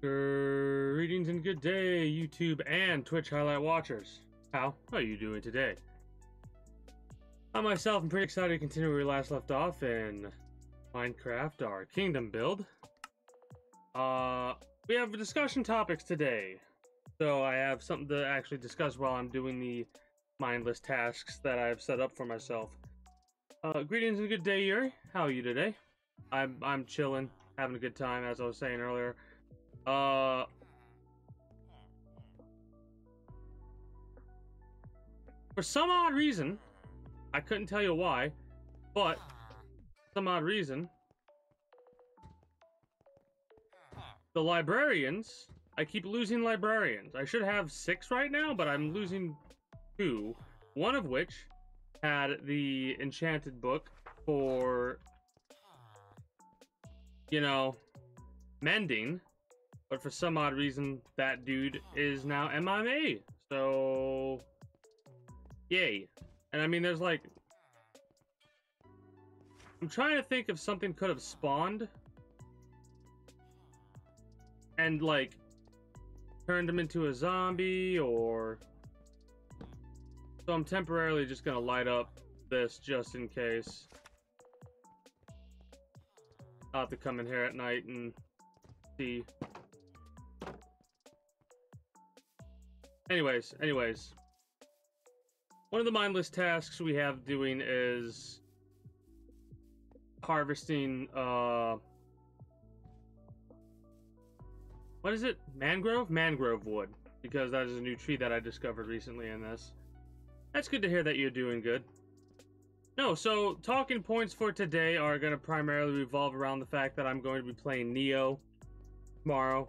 Greetings and good day, YouTube and Twitch highlight watchers. How are you doing today? I myself am pretty excited to continue where we last left off in Minecraft, our kingdom build. We have discussion topics today. So I have something to actually discuss while I'm doing the mindless tasks that I've set up for myself. Greetings and good day, Yuri. How are you today? I'm chilling, having a good time, as I was saying earlier. For some odd reason, I couldn't tell you why, but some odd reason, the librarians, I keep losing librarians. I should have 6 right now, but I'm losing 2, one of which had the enchanted book for, you know, mending. But for some odd reason, that dude is now MMA. So, yay. And I mean, there's like... I'm trying to think if something could have spawned. And, like, turned him into a zombie, or... So I'm temporarily just gonna light up this just in case. I'll have to come in here at night and see. Anyways, one of the mindless tasks we have doing is harvesting, what is it? Mangrove wood, because that is a new tree that I discovered recently in this. That's good to hear that you're doing good. No, so talking points for today are going to primarily revolve around the fact that I'm going to be playing Nioh tomorrow.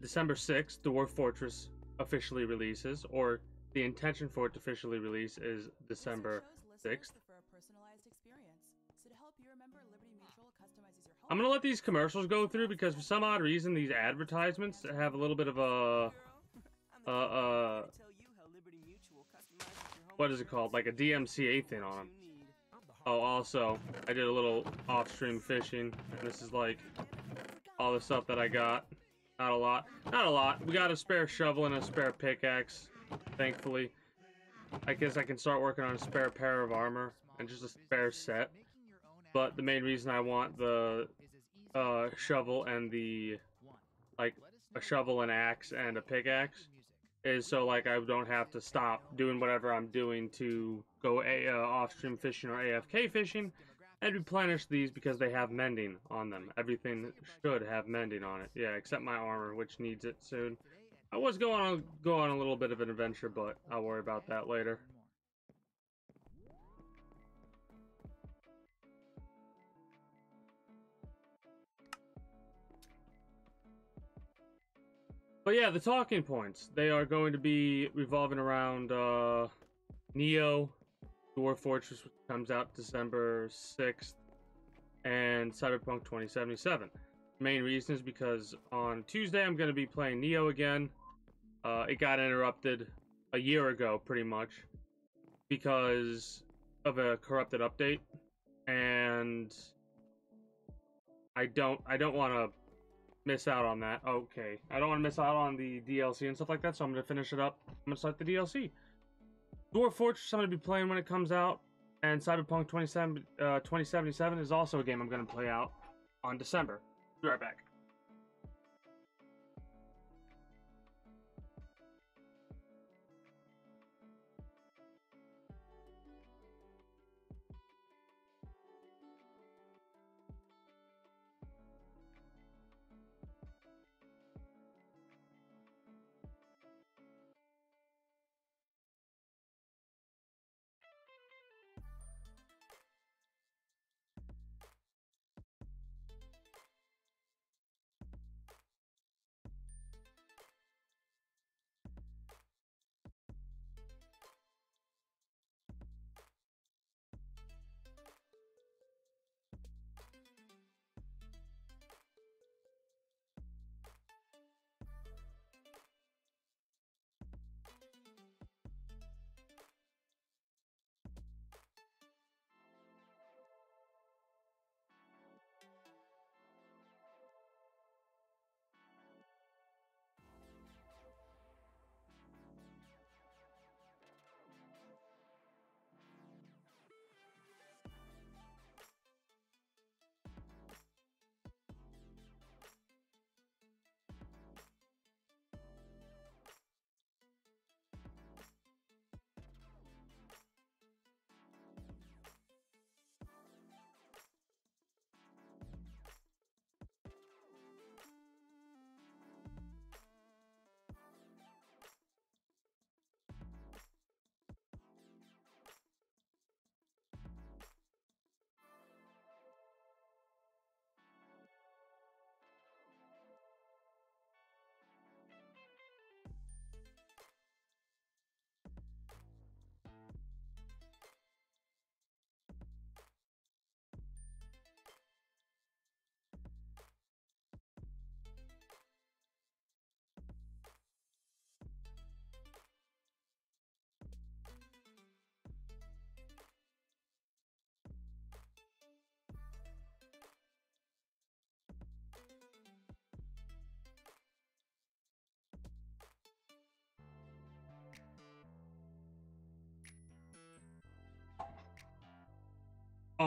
December 6th, Dwarf Fortress officially releases, or the intention for it to officially release is December 6th. I'm gonna let these commercials go through because for some odd reason these advertisements have a little bit of a what is it called, like a DMCA thing on them. Oh, also I did a little off-stream fishing, and this is like all the stuff that I got. Not a lot. We got a spare shovel and a spare pickaxe, thankfully. I guess I can start working on a spare pair of armor and just a spare set. But the main reason I want the shovel and the, like, a shovel and axe and a pickaxe is so, like, I don't have to stop doing whatever I'm doing to go off-stream fishing or AFK fishing and replenish these because they have mending on them. Everything should have mending on it. Yeah, except my armor, which needs it soon. I was going to go on a little bit of an adventure, but I'll worry about that later. But yeah, the talking points, they are going to be revolving around Nioh, Dwarf Fortress, which comes out December 6th, and Cyberpunk 2077. The main reason is because on Tuesday I'm going to be playing Nioh again. It got interrupted a year ago, pretty much, because of a corrupted update, and I don't want to miss out on that. Okay, I don't want to miss out on the DLC and stuff like that, so I'm going to finish it up. I'm going to start the DLC. Dwarf Fortress I'm going to be playing when it comes out, and Cyberpunk 2077 is also a game I'm going to play out on December. Be right back.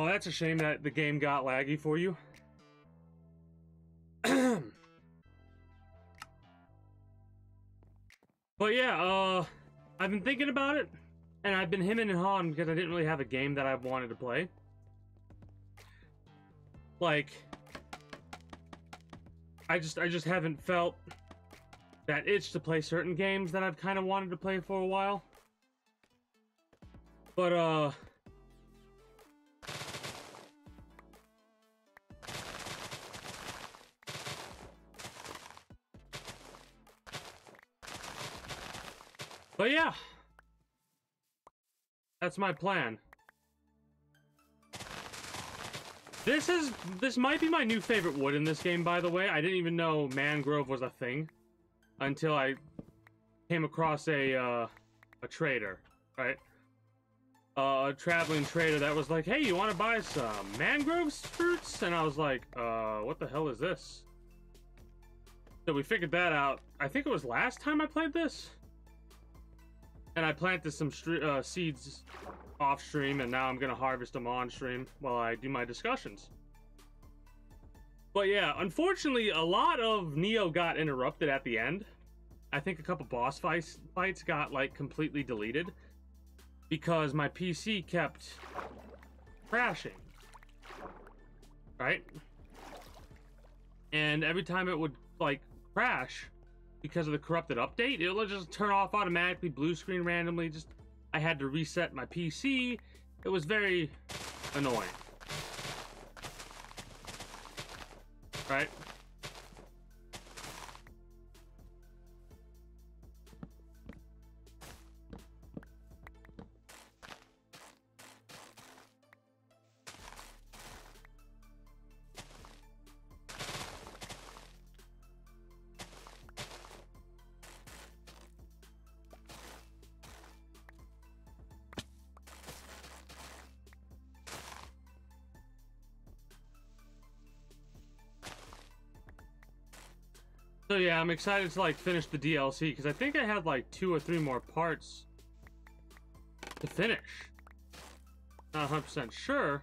Oh, that's a shame that the game got laggy for you. But yeah, I've been thinking about it, and I've been hemming and hawing because I didn't really have a game that I wanted to play. Like, I just haven't felt that itch to play certain games that I've kind of wanted to play for a while. But yeah, that's my plan. This might be my new favorite wood in this game, by the way. I didn't even know mangrove was a thing until I came across a trader, right? A traveling trader that was like, "Hey, you want to buy some mangrove fruits?" And I was like, what the hell is this?" So we figured that out. I think it was last time I played this. And I planted some seeds off stream, and now I'm gonna harvest them on stream while I do my discussions. But yeah, unfortunately, a lot of Nioh got interrupted at the end. I think a couple boss fights got like completely deleted because my PC kept crashing, right? And every time it would like crash because of the corrupted update, it would just turn off automatically, blue screen randomly. Just I had to reset my PC. It was very annoying, right? So yeah, I'm excited to like finish the DLC because I think I had like 2 or 3 more parts to finish. Not 100% sure,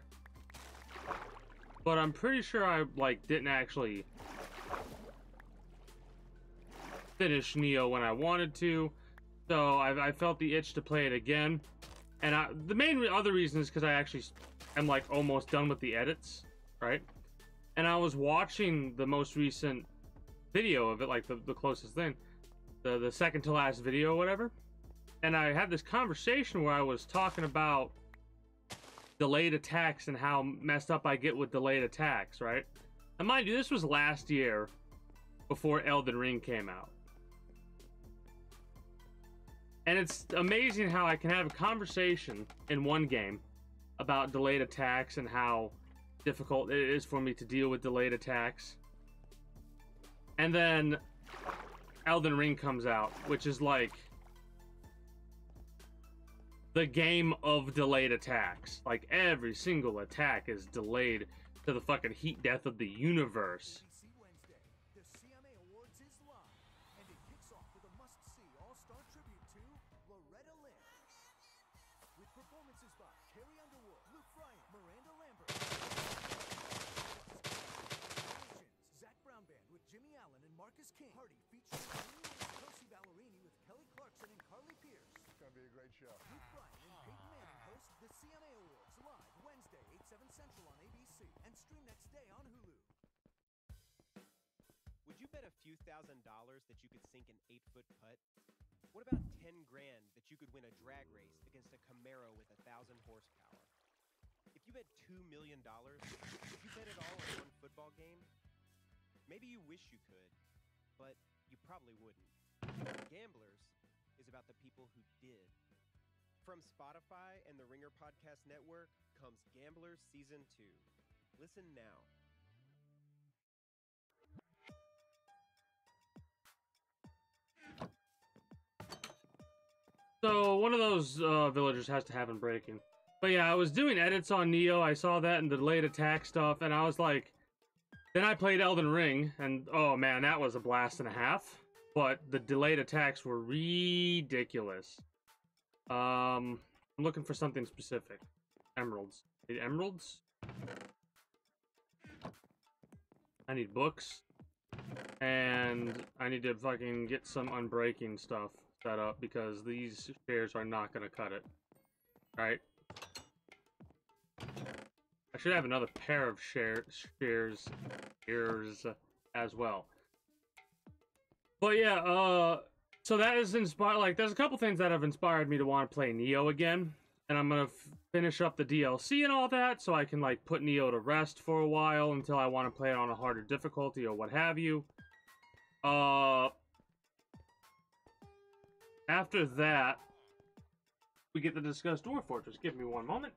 but I'm pretty sure I like didn't actually finish Nioh when I wanted to. So I felt the itch to play it again, and the main other reason is because I actually am like almost done with the edits, right? And I was watching the most recent video of it, like the closest thing, the second to last video or whatever, and I had this conversation where I was talking about delayed attacks and how messed up I get with delayed attacks, right? And mind you, this was last year before Elden Ring came out. And it's amazing how I can have a conversation in one game about delayed attacks and how difficult it is for me to deal with delayed attacks. And then Elden Ring comes out, which is like the game of delayed attacks. Like every single attack is delayed to the fucking heat death of the universe. Would you bet a few $1,000s that you could sink an 8-foot putt? What about 10 grand that you could win a drag race against a Camaro with 1,000 horsepower? If you bet $2 million, would you bet it all on one football game? Maybe you wish you could, but you probably wouldn't. Gamblers is about the people who did. From Spotify and the Ringer Podcast Network comes Gamblers Season 2. Listen now. So one of those villagers has to have him breaking. But yeah, I was doing edits on Nioh. I saw that and the delayed attack stuff, and I was like, then I played Elden Ring, and oh man, that was a blast and a half. But the delayed attacks were ridiculous. I'm looking for something specific. Emeralds. Emeralds? I need books. And I need to fucking get some unbreaking stuff set up because these shares are not going to cut it. Right? I should have another pair of shares as well. But yeah, so that is inspired. Like, there's a couple things that have inspired me to want to play Nioh again, and I'm gonna finish up the DLC and all that, so I can like put Nioh to rest for a while until I want to play it on a harder difficulty or what have you. After that, we get to discuss Dwarf Fortress. Give me one moment.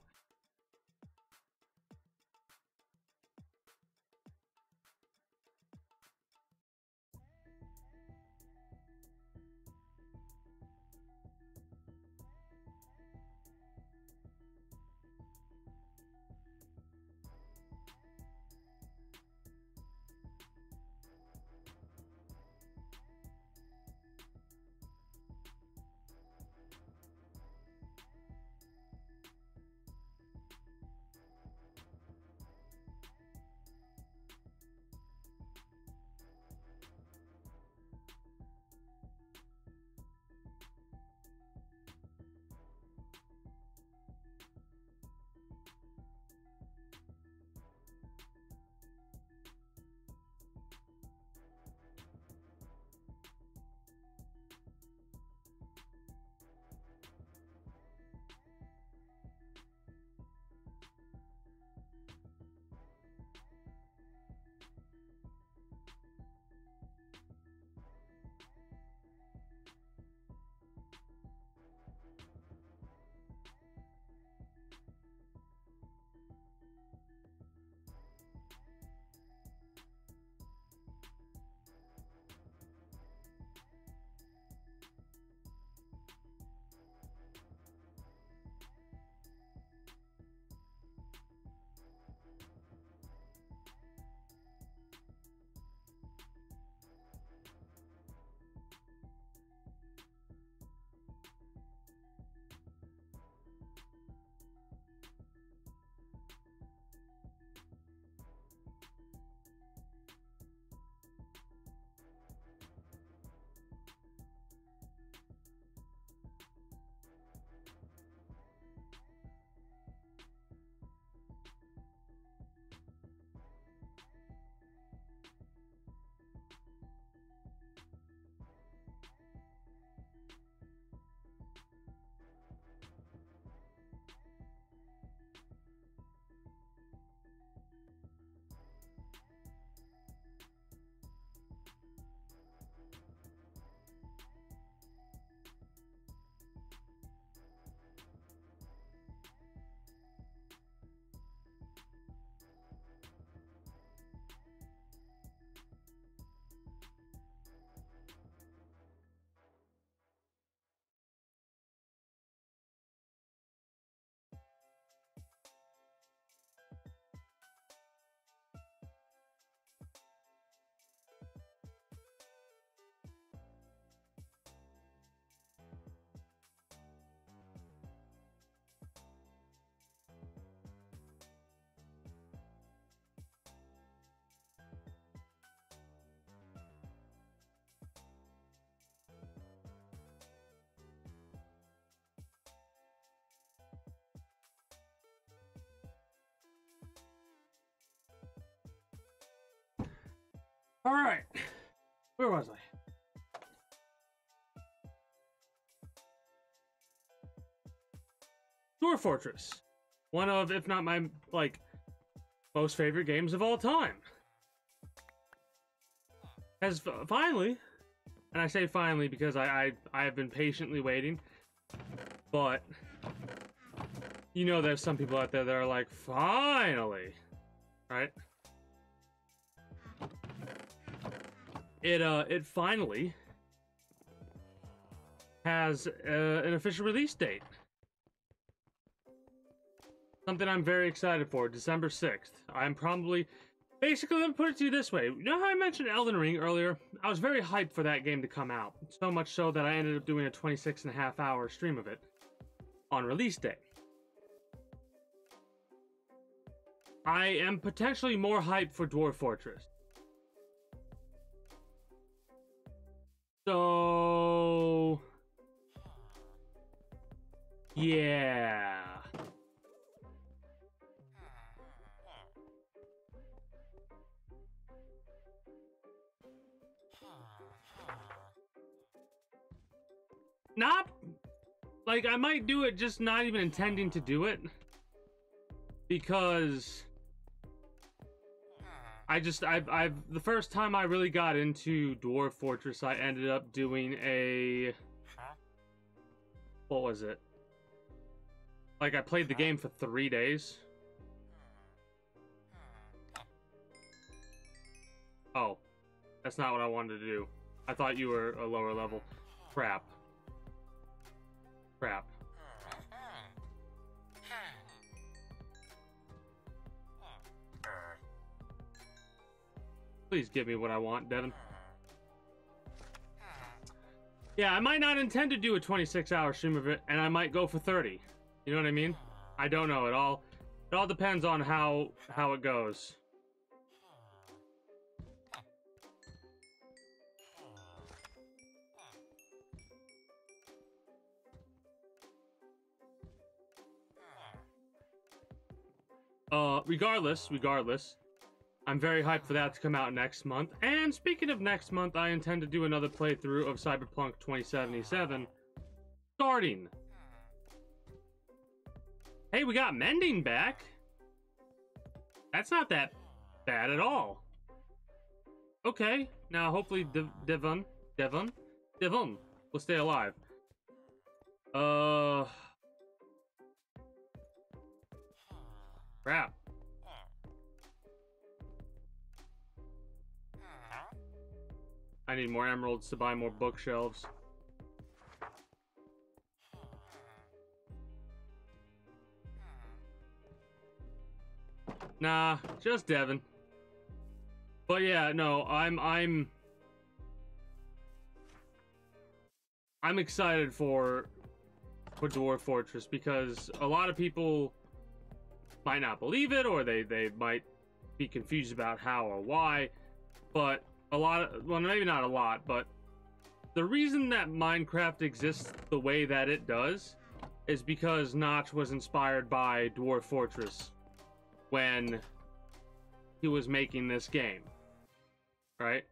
All right, where was I? Dwarf Fortress, one of, if not my like most favorite games of all time, has finally, and I say finally because I have been patiently waiting, but you know there's some people out there that are like, finally, right? It finally has an official release date. Something I'm very excited for, December 6th. I'm probably... Basically, let me put it to you this way. You know how I mentioned Elden Ring earlier? I was very hyped for that game to come out. So much so that I ended up doing a 26.5-hour stream of it on release day. I am potentially more hyped for Dwarf Fortress. So... yeah. Not... like, I might do it just not even intending to do it. Because... the first time I really got into Dwarf Fortress, I ended up doing a... what was it? Like, I played the game for 3 days. Oh. That's not what I wanted to do. I thought you were a lower level. Crap. Crap. Please give me what I want, Devin. Yeah, I might not intend to do a 26-hour stream of it, and I might go for 30. You know what I mean? I don't know. It all depends on how it goes. Regardless, I'm very hyped for that to come out next month. And speaking of next month, I intend to do another playthrough of Cyberpunk 2077 starting. Hey, we got mending back. That's not that bad at all. Okay, now hopefully Devon will stay alive. Crap. I need more emeralds to buy more bookshelves. Nah, just Devin. But yeah, no, I'm excited for Dwarf Fortress because a lot of people might not believe it, or they might be confused about how or why, but well, maybe not a lot, but the reason that Minecraft exists the way that it does is because Notch was inspired by Dwarf Fortress when he was making this game, right?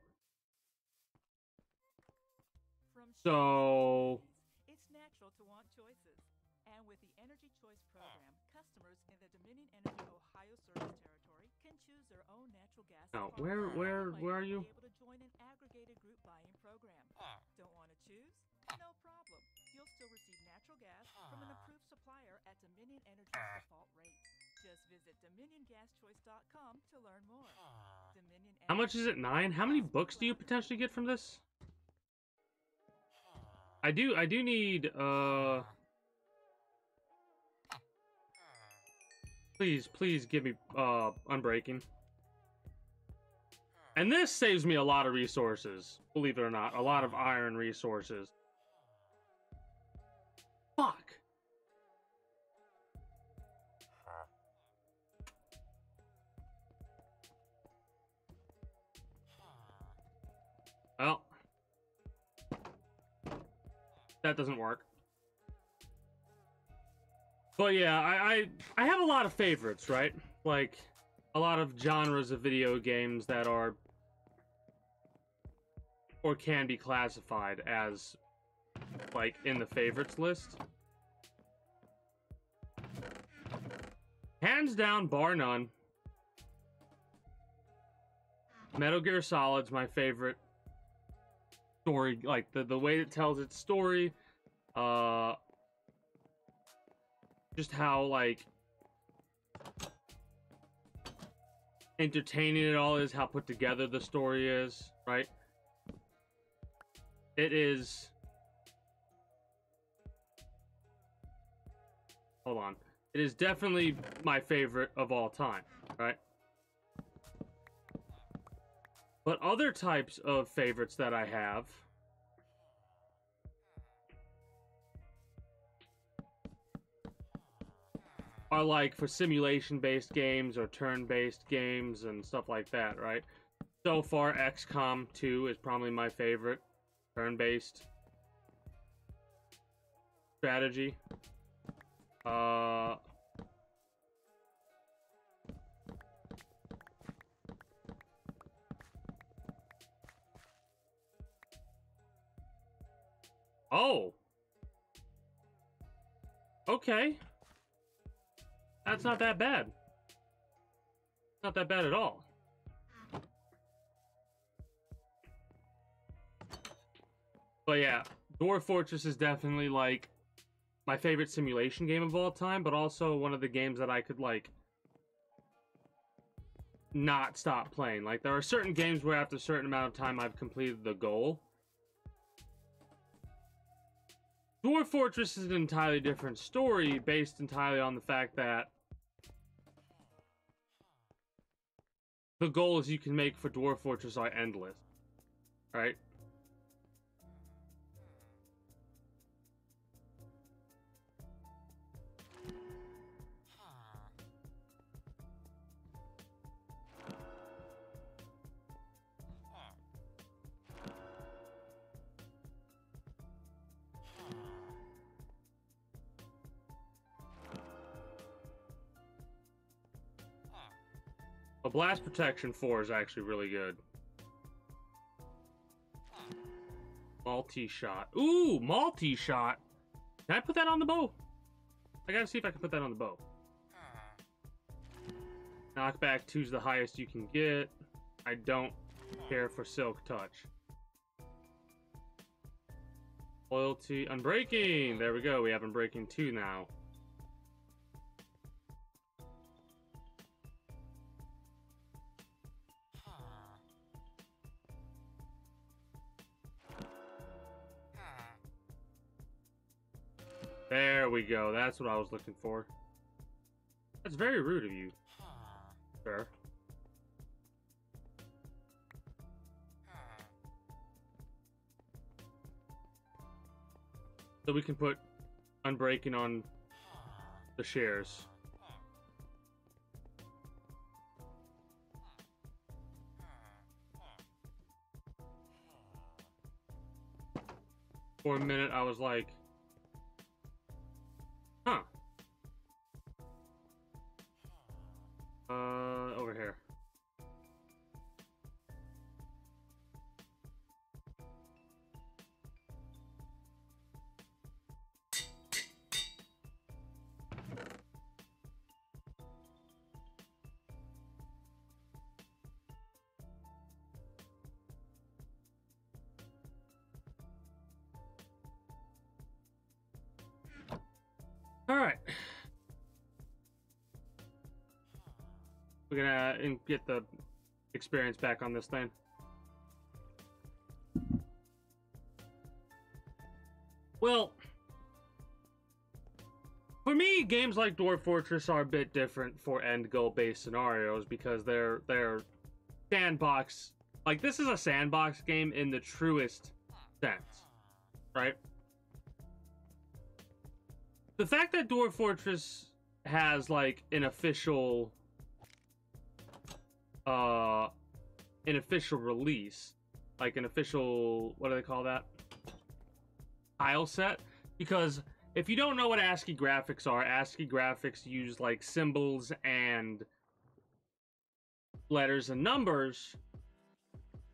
So it's natural to want choices, and with the Energy Choice program, customers in the Dominion Energy Ohio service territory can choose their own natural gas. now where are you? Be able to join an aggregated group buying program. Don't want to choose? No problem. You'll still receive natural gas from an approved supplier at Dominion Energy's default rate. Just visit DominionGasChoice.com to learn more. Dominion How much is it? 9? How many books do you potentially get from this? I do need please give me Unbreaking. And this saves me a lot of resources, believe it or not. A lot of iron resources. Fuck. Well, that doesn't work. But yeah, I have a lot of favorites, right? Like, a lot of genres of video games that are or can be classified as, like, in the favorites list. Hands down, bar none, Metal Gear Solid's my favorite story, like the way it tells its story, just how, like, entertaining it all is, how put together the story is, right? It is... hold on. It is definitely my favorite of all time, right? But other types of favorites that I have are like for simulation-based games or turn-based games and stuff like that, right? So far, XCOM 2 is probably my favorite turn-based strategy. Oh. Okay. That's not that bad. Not that bad at all. But yeah, Dwarf Fortress is definitely like my favorite simulation game of all time, but also one of the games that I could like not stop playing. Like there are certain games where after a certain amount of time I've completed the goal. Dwarf Fortress is an entirely different story based entirely on the fact that the goals you can make for Dwarf Fortress are endless, right? But Blast Protection 4 is actually really good. Multi-shot. Ooh, multi-shot. Can I put that on the bow? I gotta see if I can put that on the bow. Knockback 2's the highest you can get. I don't care for Silk Touch. Loyalty. Unbreaking! There we go. We have Unbreaking 2 now. There we go. That's what I was looking for. That's very rude of you. Sure. So we can put Unbreaking on the shares. For a minute, I was like, huh. Over here. All right. We're gonna get the experience back on this thing. Well, for me, games like Dwarf Fortress are a bit different for end goal based scenarios because they're sandbox. Like this is a sandbox game in the truest sense, right? The fact that Dwarf Fortress has like an official release, like an official, what do they call that? Tile set. Because if you don't know what ASCII graphics are, ASCII graphics use like symbols and letters and numbers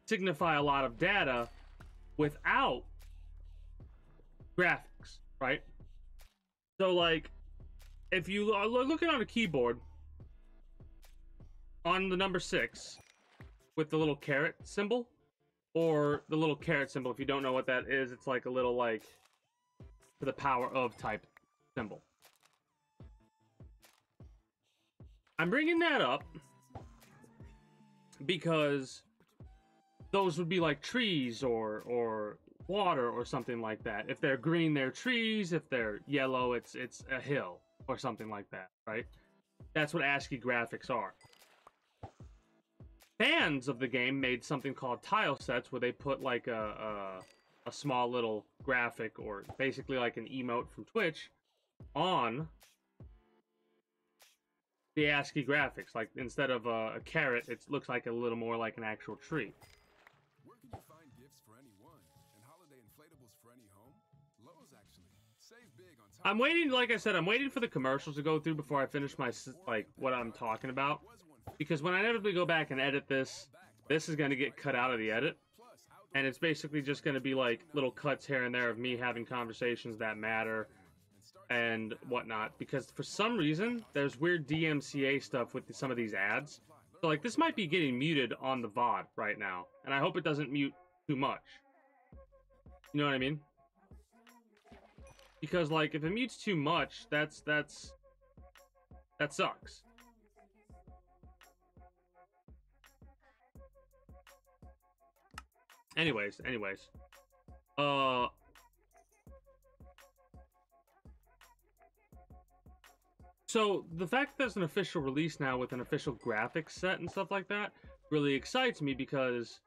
signify a lot of data without graphics, right? So like, if you are looking on a keyboard, on the number 6, with the little caret symbol, or the little caret symbol, if you don't know what that is, it's like a little, like, to the power of type symbol. I'm bringing that up because those would be like trees or water or something like that. If they're green, they're trees. If they're yellow, it's a hill or something like that, right? That's what ASCII graphics are. Fans of the game made something called tile sets where they put like a small little graphic or basically like an emote from Twitch on the ASCII graphics. Like, instead of a carrot, it looks like a little more like an actual tree. Where can you find gifts for anyone and holiday inflatables for any home? Lowe's actually. Save big on top. I'm waiting, like I said, I'm waiting for the commercials to go through before I finish my, like, what I'm talking about. Because when I inevitably go back and edit this, this is going to get cut out of the edit. And it's basically just going to be, like, little cuts here and there of me having conversations that matter and whatnot. Because for some reason, there's weird DMCA stuff with some of these ads. So, like, this might be getting muted on the VOD right now. And I hope it doesn't mute too much. You know what I mean? Because, like, if it mutes too much, that sucks. Anyways. So, the fact that there's an official release now with an official graphics set and stuff like that really excites me, because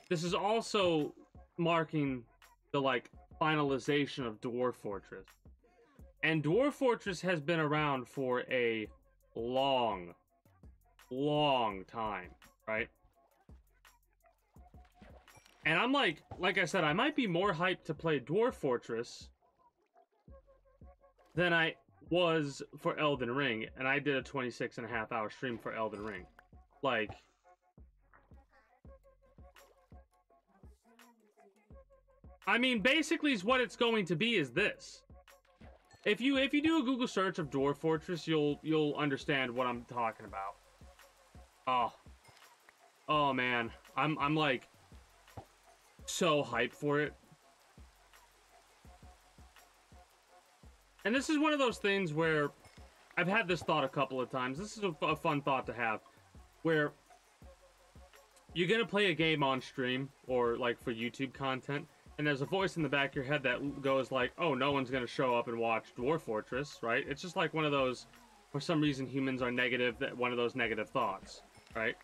this is also marking the, like, finalization of Dwarf Fortress. And Dwarf Fortress has been around for a long time, right? And I'm like I said, I might be more hyped to play Dwarf Fortress than I was for Elden Ring, and I did a 26.5-hour stream for Elden Ring. Like, I mean, basically, what it's going to be is this. If you do a Google search of Dwarf Fortress, you'll understand what I'm talking about. Oh man, I'm like so hyped for it. And this is one of those things where I've had this thought a couple of times. This is a fun thought to have, where you're gonna play a game on stream or like for YouTube content, and there's a voice in the back of your head that goes like, oh, no one's gonna show up and watch Dwarf Fortress, right? It's just like one of those, for some reason humans are negative, that one of those negative thoughts, right?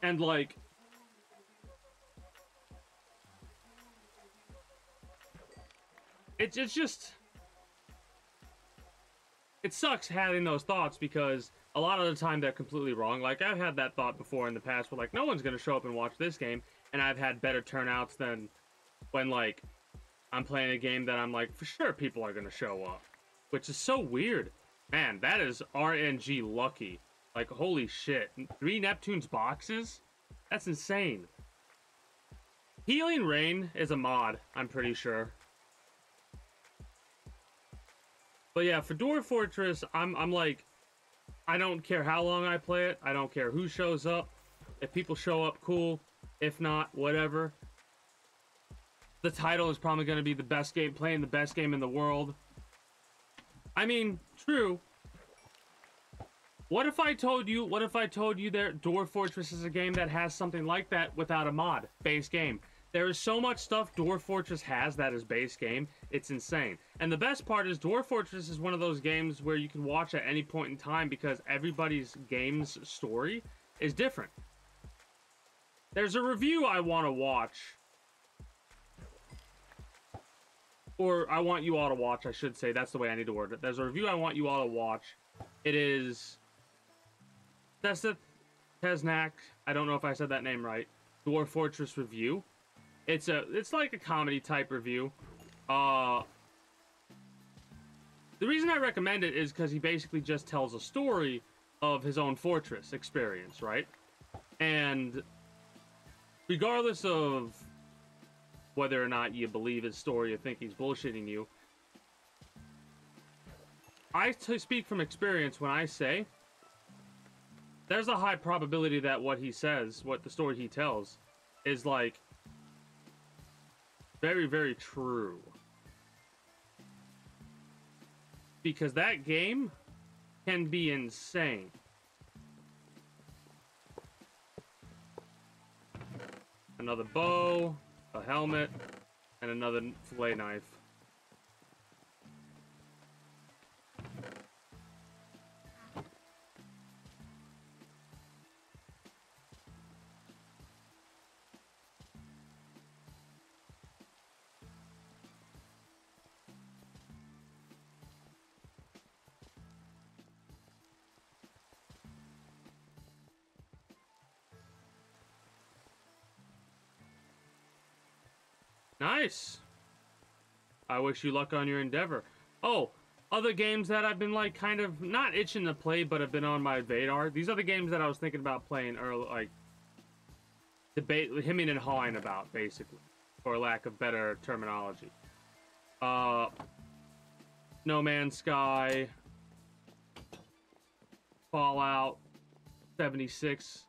And like, it's just, it sucks having those thoughts, because a lot of the time they're completely wrong. Like, I've had that thought before in the past where, like, no one's gonna show up and watch this game, and I've had better turnouts than when, like, I'm playing a game that I'm like, for sure people are gonna show up, which is so weird. Man, that is RNG lucky. Like, holy shit. 3 Neptune's boxes? That's insane. Healing Rain is a mod, I'm pretty sure. But yeah, for Dwarf Fortress, I'm like, I don't care how long I play it. I don't care who shows up. If people show up, cool. If not, whatever. The title is probably going to be the best game, playing the best game in the world. I mean, true. What if I told you that Dwarf Fortress is a game that has something like that without a mod, base game? There is so much stuff Dwarf Fortress has that is base game, it's insane. And the best part is Dwarf Fortress is one of those games where you can watch at any point in time, because everybody's game's story is different. There's a review I want to watch. Or I want you all to watch, I should say. That's the way I need to word it. There's a review I want you all to watch. It is Tesnak. I don't know if I said that name right. Dwarf Fortress review. It's like a comedy type review. The reason I recommend it is because he basically just tells a story of his own Fortress experience, right? And regardless of whether or not you believe his story or think he's bullshitting you, I speak from experience when I say there's a high probability that what he says, what the story he tells, is like very, very true. Because that game can be insane. Another bow, a helmet, and another fillet knife. Nice. I wish you luck on your endeavor. Oh, other games that I've been like kind of not itching to play, but have been on my radar. These are the games that I was thinking about playing, or like hemming and hawing about, basically, for lack of better terminology. No Man's Sky, Fallout 76,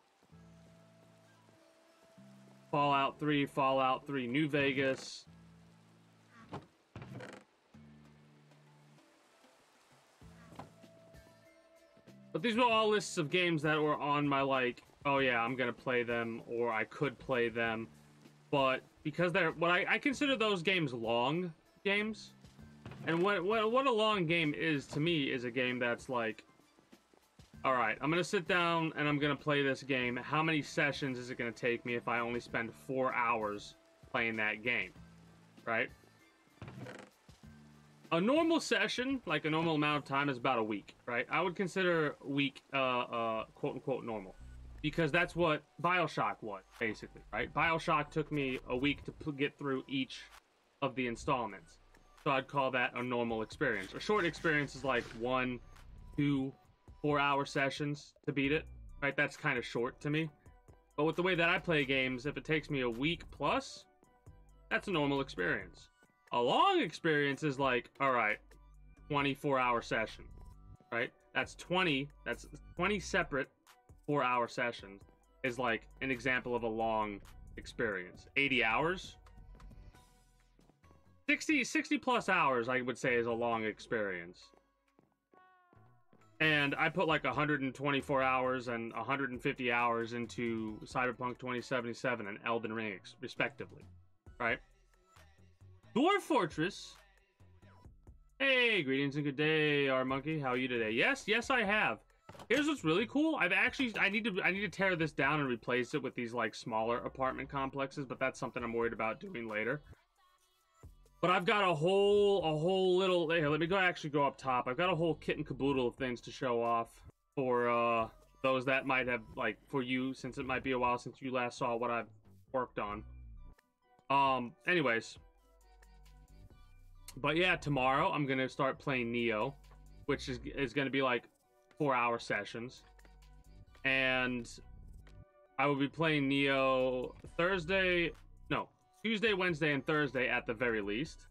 Fallout 3, Fallout 3 New Vegas. But these were all lists of games that were on my, like, oh yeah, I'm gonna play them, or I could play them. But because they're, I consider those games long games. And what a long game is to me is a game that's like, all right, I'm gonna sit down and I'm gonna play this game. How many sessions is it gonna take me if I only spend 4 hours playing that game, right? A normal session, like a normal amount of time, is about a week, right? I would consider a week, quote-unquote normal. Because that's what Bioshock was, basically, right? Bioshock took me a week to get through each of the installments. So I'd call that a normal experience. A short experience is like 1, 2, 4-hour sessions to beat it, right? That's kind of short to me. But with the way that I play games, if it takes me a week plus, that's a normal experience. A long experience is like, all right, 24-hour session, right? That's 20 separate 4-hour sessions is like an example of a long experience. 80 hours? 60 plus hours, I would say, is a long experience. And I put like 124 hours and 150 hours into Cyberpunk 2077 and Elden Ring, respectively, right? Dwarf Fortress. Hey, greetings and good day, our monkey. How are you today? Yes, I have. Here's what's really cool. I need to tear this down and replace it with these like smaller apartment complexes, but that's something I'm worried about doing later. But I've got a whole little, here, let me actually go up top. I've got a whole kit and caboodle of things to show off for those that might have, like, for you, since it might be a while since you last saw what I've worked on. Anyways. But yeah, tomorrow I'm gonna start playing Nioh, which is gonna be like 4-hour sessions. And I will be playing Nioh Tuesday, Wednesday, and Thursday at the very least.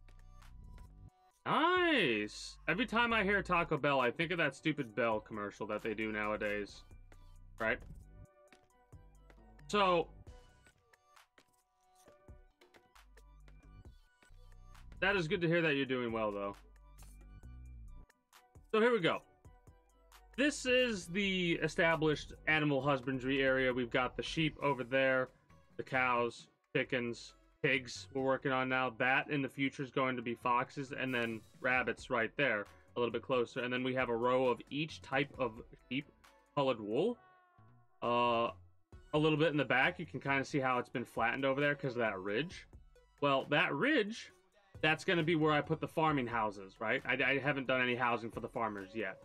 Nice! Every time I hear Taco Bell, I think of that stupid Bell commercial that they do nowadays. Right? So, that is good to hear that you're doing well, though. So here we go. This is the established animal husbandry area. We've got the sheep over there, the cows, chickens, pigs we're working on now. That in the future is going to be foxes, and then rabbits right there, a little bit closer. And then we have a row of each type of sheep colored wool. A little bit in the back, you can kind of see how it's been flattened over there because of that ridge. Well, that ridge, that's going to be where I put the farming houses, right? I haven't done any housing for the farmers yet.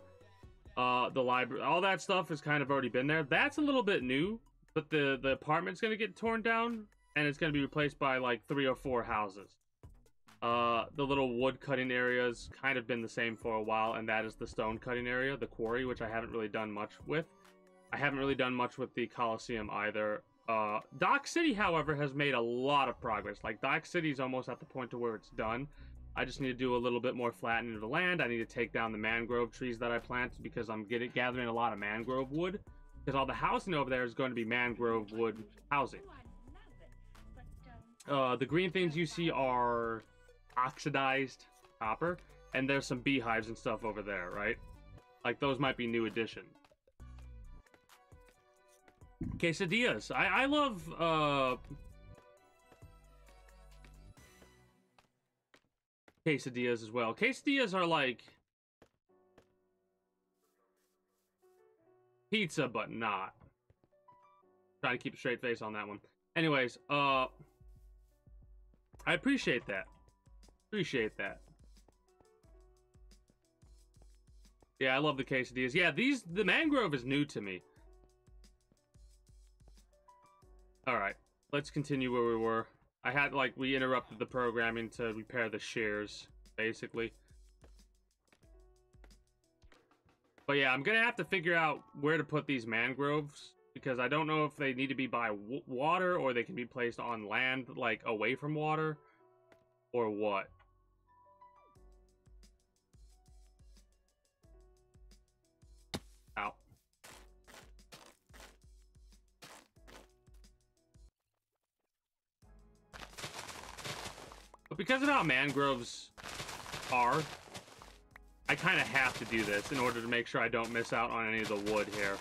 The library, all that stuff has kind of already been there. That's a little bit new, but the apartment's going to get torn down, and it's going to be replaced by like 3 or 4 houses. The little wood cutting area has kind of been the same for a while, and that is the stone cutting area, the quarry, which I haven't really done much with. I haven't really done much with the Coliseum either. Dock City, however, has made a lot of progress. Like, Dock City is almost at the point to where it's done. I just need to do a little bit more flattening of the land. I need to take down the mangrove trees that I planted because I'm gathering a lot of mangrove wood. Because all the housing over there is going to be mangrove wood housing. The green things you see are oxidized copper, and there's some beehives and stuff over there, right? Like, those might be new additions. Quesadillas. I love quesadillas as well. Quesadillas are like pizza, but not. Trying to keep a straight face on that one. Anyways, I appreciate that. Appreciate that. Yeah, I love the quesadillas. Yeah, the mangrove is new to me. Alright, let's continue where we were. I had, like, we interrupted the programming to repair the shares, basically. But yeah, I'm gonna have to figure out where to put these mangroves, because I don't know if they need to be by water, or they can be placed on land, like, away from water, or what. Ow. But because of how mangroves are, I kind of have to do this in order to make sure I don't miss out on any of the wood here.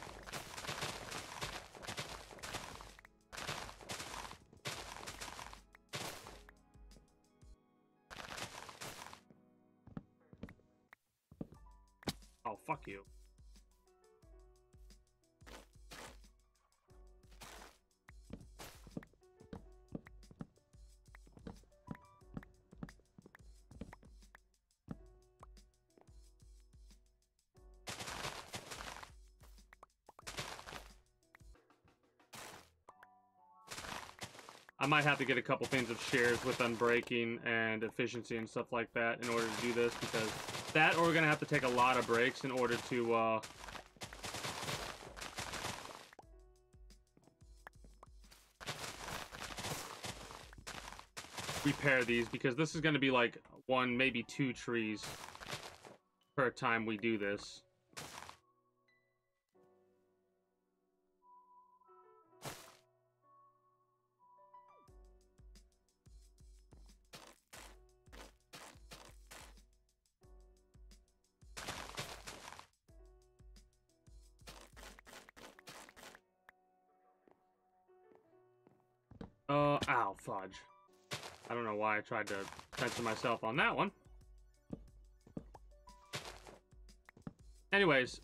Oh, fuck you. I might have to get a couple things of shares with unbreaking and efficiency and stuff like that in order to do this, because that, or we're gonna have to take a lot of breaks in order to repair these, because this is gonna be like 1, maybe 2 trees per time we do this. Ow, fudge. I don't know why I tried to censor myself on that one. Anyways.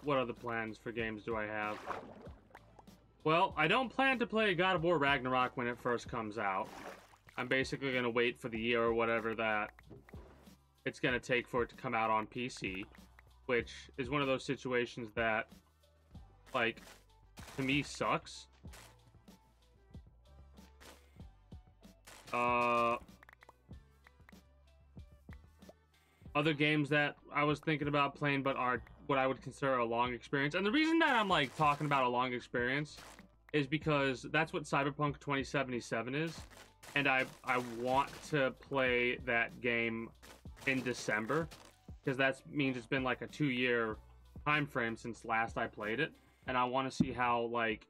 What other plans for games do I have? Well, I don't plan to play God of War Ragnarok when it first comes out. I'm basically going to wait for the year or whatever that it's going to take for it to come out on PC, which is one of those situations that, like, to me sucks. Other games that I was thinking about playing but are what I would consider a long experience. And the reason that I'm, like, talking about a long experience is because that's what Cyberpunk 2077 is. And I want to play that game in December, because that means it's been like a 2-year time frame since last I played it, and I want to see how, like,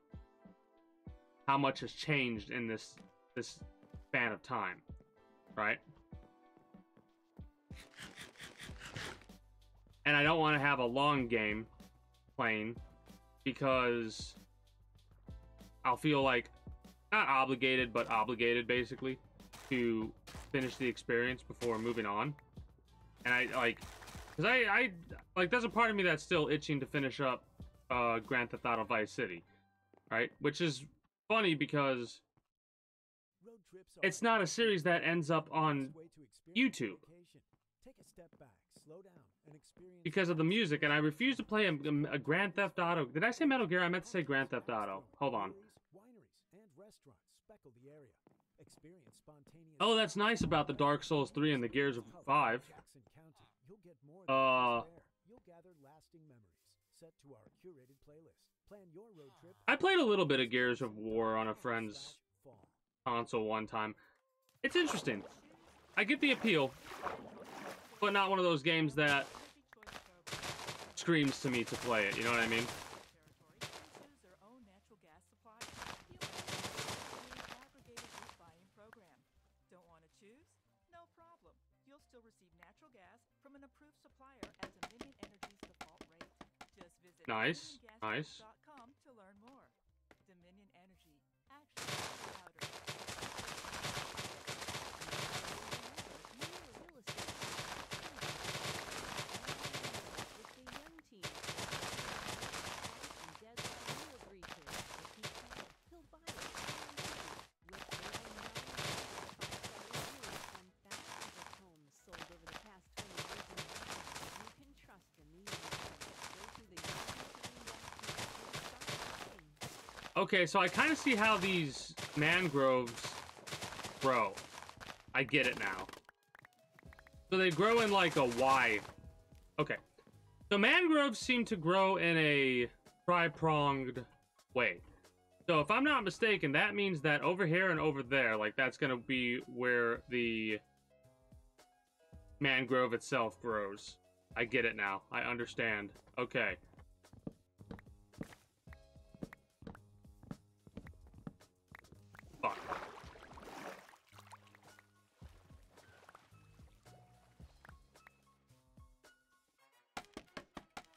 how much has changed in this span of time, right? And I don't want to have a long game playing, because I'll feel like not obligated, but obligated, basically, to finish the experience before moving on. And I, like, because I like, there's a part of me that's still itching to finish up Grand Theft Auto Vice City, right? Which is funny, because it's not a series that ends up on YouTube because of the music, and I refuse to play a Grand Theft Auto. Did I say Metal Gear? I meant to say Grand Theft Auto. Hold on. Oh, that's nice about the Dark Souls 3 and the Gears of 5. I played a little bit of Gears of War on a friend's console one time. It's interesting. I get the appeal, but not one of those games that screams to me to play it, you know what I mean? Nice, nice. To learn more. Dominion Energy, actually louder. Okay, so I kind of see how these mangroves grow. I get it now. So they grow in like a Y. Okay. So mangroves seem to grow in a tri-pronged way. So if I'm not mistaken, that means that over here and over there, like that's gonna be where the mangrove itself grows. I get it now. I understand. Okay. Fuck.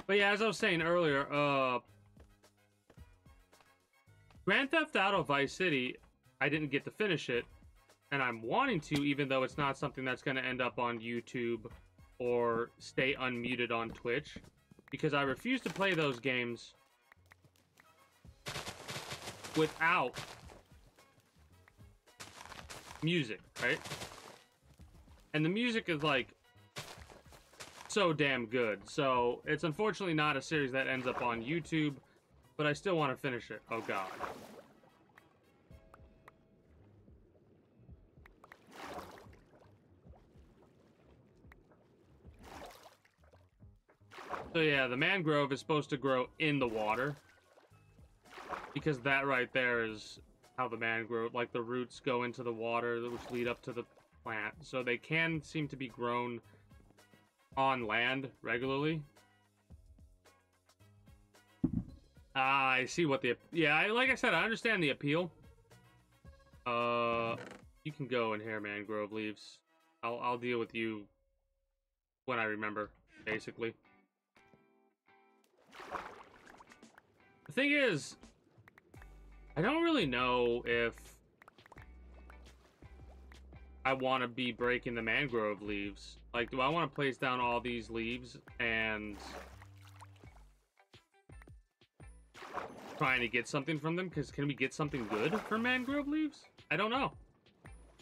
But yeah, as I was saying earlier, Grand Theft Auto Vice City, I didn't get to finish it, and I'm wanting to, even though it's not something that's going to end up on YouTube or stay unmuted on Twitch, because I refuse to play those games without music, right? And the music is like so damn good. So it's unfortunately not a series that ends up on YouTube, but I still want to finish it. Oh god. So yeah, the mangrove is supposed to grow in the water, because that right there is how the mangrove, like the roots go into the water, which lead up to the plant. So they can seem to be grown on land regularly. Ah, I see what the... Yeah, like I said, I understand the appeal. You can go in here, mangrove leaves. I'll deal with you when I remember, basically. The thing is, I don't really know if I want to be breaking the mangrove leaves. Like, do I want to place down all these leaves and trying to get something from them? Because can we get something good from mangrove leaves? I don't know.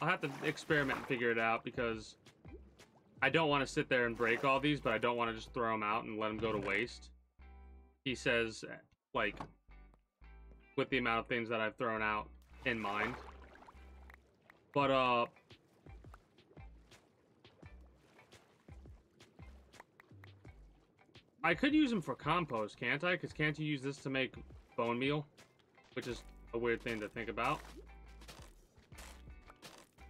I'll have to experiment and figure it out, because I don't want to sit there and break all these, but I don't want to just throw them out and let them go to waste. He says, like, with the amount of things that I've thrown out in mind. But, I could use them for compost, can't I? Because can't you use this to make bone meal? Which is a weird thing to think about.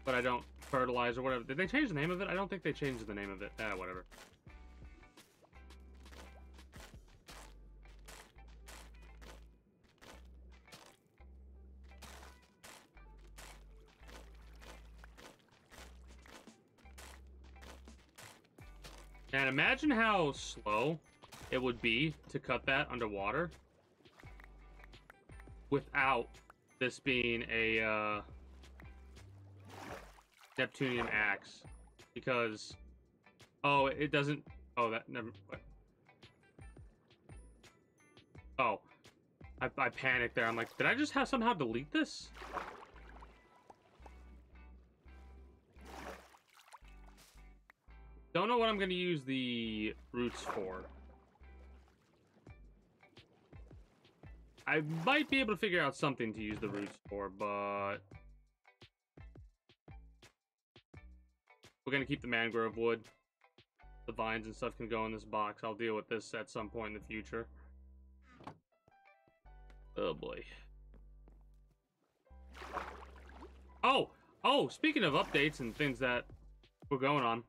But I don't fertilize or whatever. Did they change the name of it? I don't think they changed the name of it. Whatever. And imagine how slow it would be to cut that underwater without this being a Neptunian axe, because it doesn't. That never. What? Oh, I panicked there. I'm like, did I just somehow delete this? Don't know what I'm going to use the roots for. I might be able to figure out something to use the roots for, but we're going to keep the mangrove wood. The vines and stuff can go in this box. I'll deal with this at some point in the future. Oh boy. Oh, speaking of updates and things that were going on.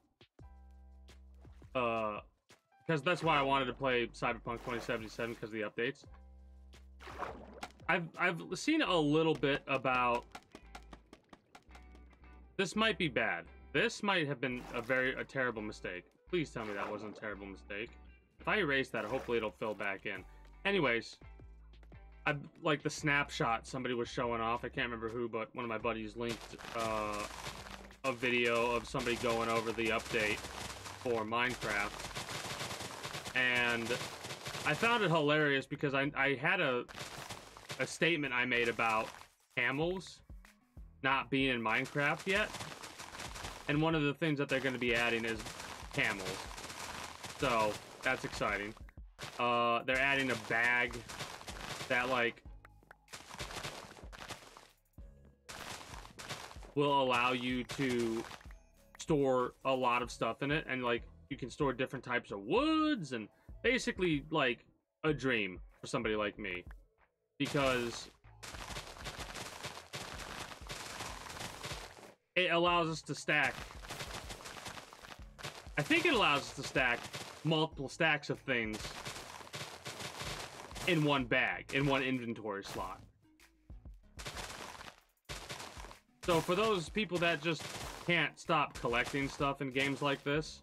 Because that's why I wanted to play Cyberpunk 2077, because of the updates. I've seen a little bit about... This might be bad. This might have been a terrible mistake. Please tell me that wasn't a terrible mistake. If I erase that, hopefully it'll fill back in. Anyways, like the snapshot somebody was showing off. I can't remember who, but one of my buddies linked a video of somebody going over the update for Minecraft, and I found it hilarious because I had a statement I made about camels not being in Minecraft yet, and one of the things that they're going to be adding is camels, so that's exciting. They're adding a bag that, like, will allow you to store a lot of stuff in it, and like you can store different types of woods, and basically like a dream for somebody like me, because it allows us to stack. I think it allows us to stack multiple stacks of things in one bag, in one inventory slot. So for those people that just can't stop collecting stuff in games like this,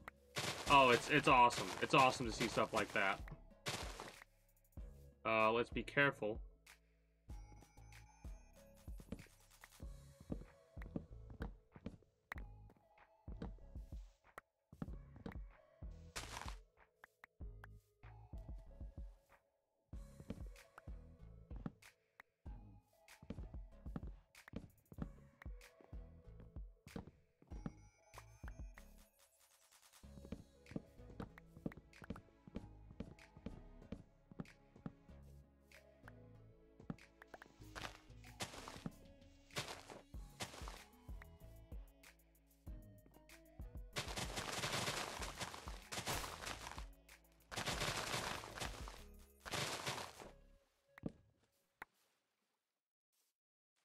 oh, it's awesome. It's awesome to see stuff like that. Let's be careful.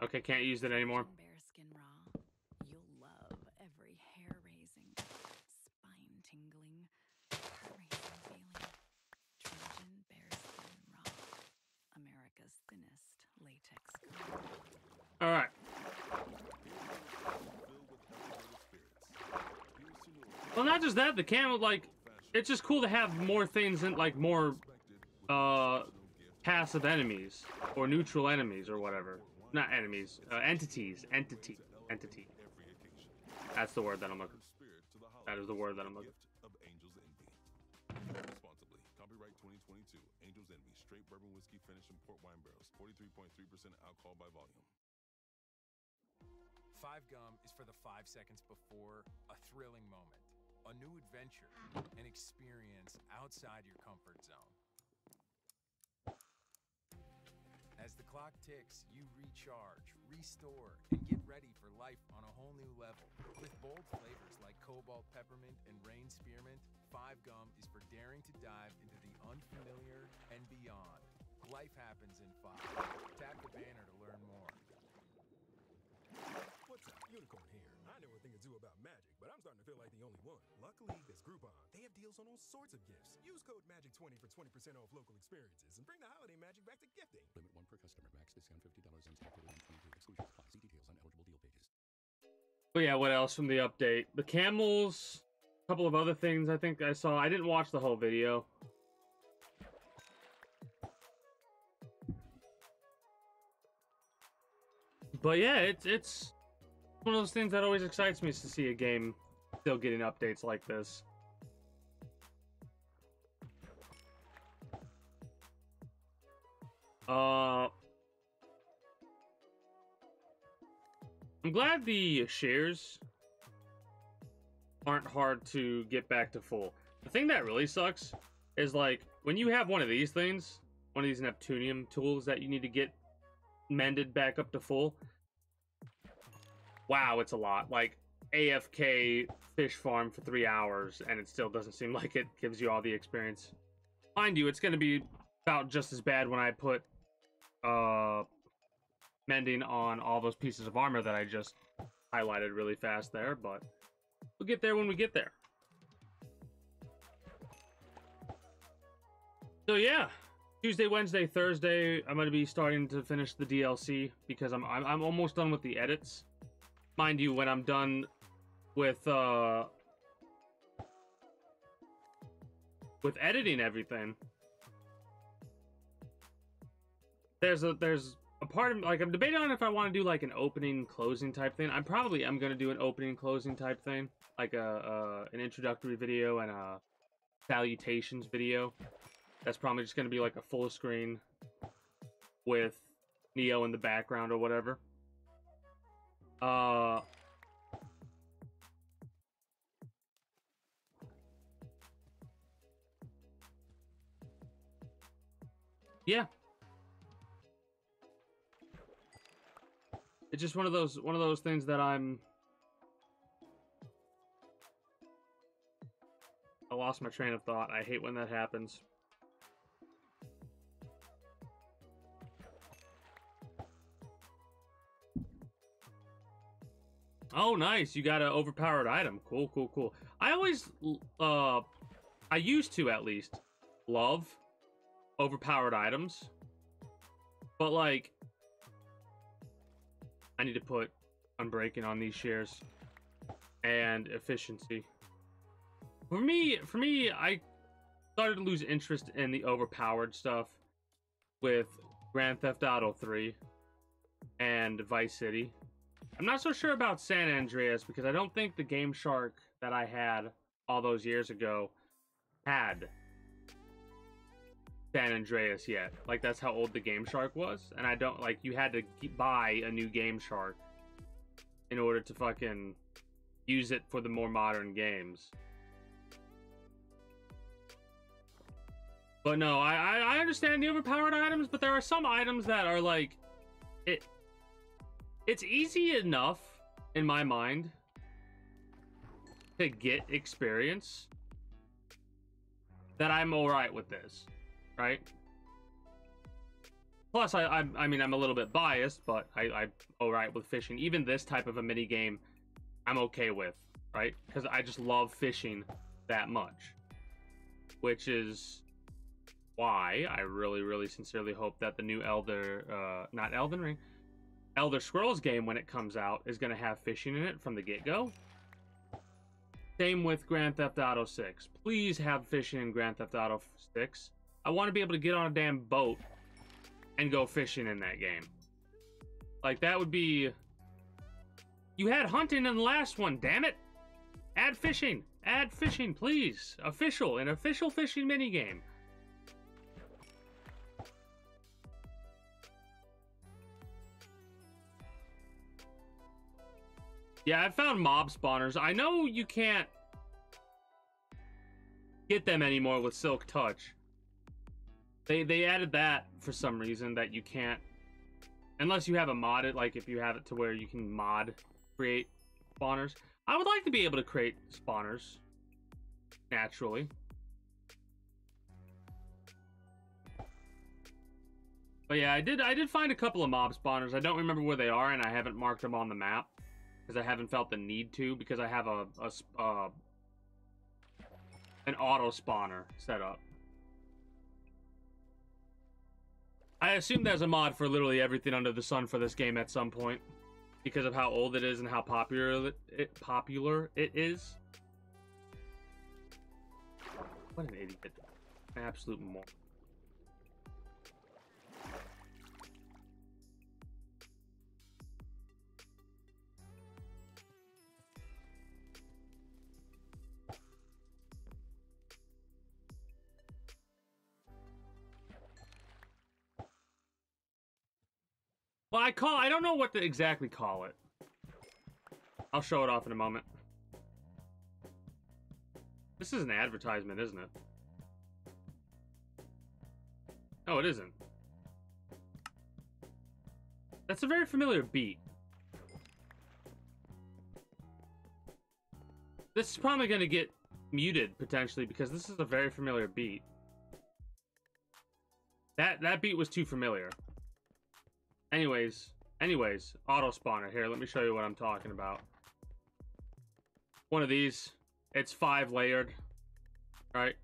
Okay, can't use it anymore. Bearskin raw. You'll love every hair-raising, spine-tingling, heart-racing feeling. Trojan bearskin raw. America's thinnest latex color. All right. Well, not just that, the camel, like, it's just cool to have more things in, like, more, passive enemies, or neutral enemies, or whatever. Not enemies, entities. Entity. That's the word that I'm looking for. That is the word that I'm looking for. Responsibly. Copyright 2022. Angel's Envy. Straight bourbon whiskey finished in port wine barrels. 43.3% alcohol by volume. 5 Gum is for the 5 seconds before a thrilling moment, a new adventure, an experience outside your comfort zone. As the clock ticks, you recharge, restore, and get ready for life on a whole new level. With bold flavors like cobalt peppermint and rain spearmint, 5 Gum is for daring to dive into the unfamiliar and beyond. Life happens in 5. Tap the banner to learn more. What's up? Unicorn here. I know a thing or two about magic, but I'm starting to feel like the only one. Luckily, there's Groupon. They have deals on all sorts of gifts. Use code MAGIC20 for 20% off local experiences and bring the holiday magic back to gifting. Limit 1 per customer. Max discount $50 ends October 122. Exclusions apply. See details on eligible deal pages. But yeah, what else from the update? The camels, a couple of other things I think I saw. I didn't watch the whole video. But yeah, it's one of those things that always excites me, is to see a game still getting updates like this. I'm glad the shares aren't hard to get back to full. The thing that really sucks is, like, when you have one of these things, one of these Neptunium tools that you need to get mended back up to full. Wow, it's a lot. Like, AFK fish farm for 3 hours, and it still doesn't seem like it gives you all the experience. Mind you, it's going to be about just as bad when I put mending on all those pieces of armor that I just highlighted really fast there, but we'll get there when we get there. So yeah, Tuesday, Wednesday, Thursday, I'm going to be starting to finish the DLC, because I'm almost done with the edits. Mind you, when I'm done with editing everything, there's a part of, like, I'm debating on if I want to do like an opening closing type thing. I'm going to do an opening closing type thing, like an introductory video and a salutations video. That's probably just going to be like a full screen with Nioh in the background or whatever. Yeah. It's just one of those things that I lost my train of thought. I hate when that happens. Oh, nice. You got an overpowered item. Cool, cool, cool. I always, I used to at least, love overpowered items. But, like, I need to put unbreaking on these shares. And efficiency. For me, I started to lose interest in the overpowered stuff with Grand Theft Auto 3 and Vice City. I'm not so sure about San Andreas because I don't think the Game Shark that I had all those years ago had San Andreas yet. Like, that's how old the Game Shark was. And I don't, like, you had to buy a new Game Shark in order to fucking use it for the more modern games. But no, I understand the overpowered items, but there are some items that are like, it's easy enough, in my mind, to get experience that I'm alright with this, right? Plus, I mean, I'm a little bit biased, but I'm alright with fishing. Even this type of a mini game, I'm okay with, right? Because I just love fishing that much. Which is why I really, really sincerely hope that the new not Elden Ring, Elder Scrolls game, when it comes out, is going to have fishing in it from the get-go. Same with Grand Theft Auto 6. Please have fishing in Grand Theft Auto 6. I want to be able to get on a damn boat and go fishing in that game. Like, that would be... You had hunting in the last one, damn it! Add fishing! Add fishing, please! An official fishing minigame. Yeah, I found mob spawners. I know you can't get them anymore with Silk Touch. They added that for some reason, that you can't, unless you have a modded, like if you have it to where you can create spawners. I would like to be able to create spawners naturally. But yeah, I did find a couple of mob spawners. I don't remember where they are, and I haven't marked them on the map because I haven't felt the need to, because I have an auto spawner set up. I assume there's a mod for literally everything under the sun for this game at some point, because of how old it is and how popular it is. What an idiot. An absolute moron. Well, I don't know what to exactly call it. I'll show it off in a moment. This is an advertisement, isn't it? No, it isn't. That's a very familiar beat. This is probably going to get muted, potentially, because this is a very familiar beat. That beat was too familiar. Anyways, auto spawner. Here, let me show you what I'm talking about. One of these. It's 5 layered. Right?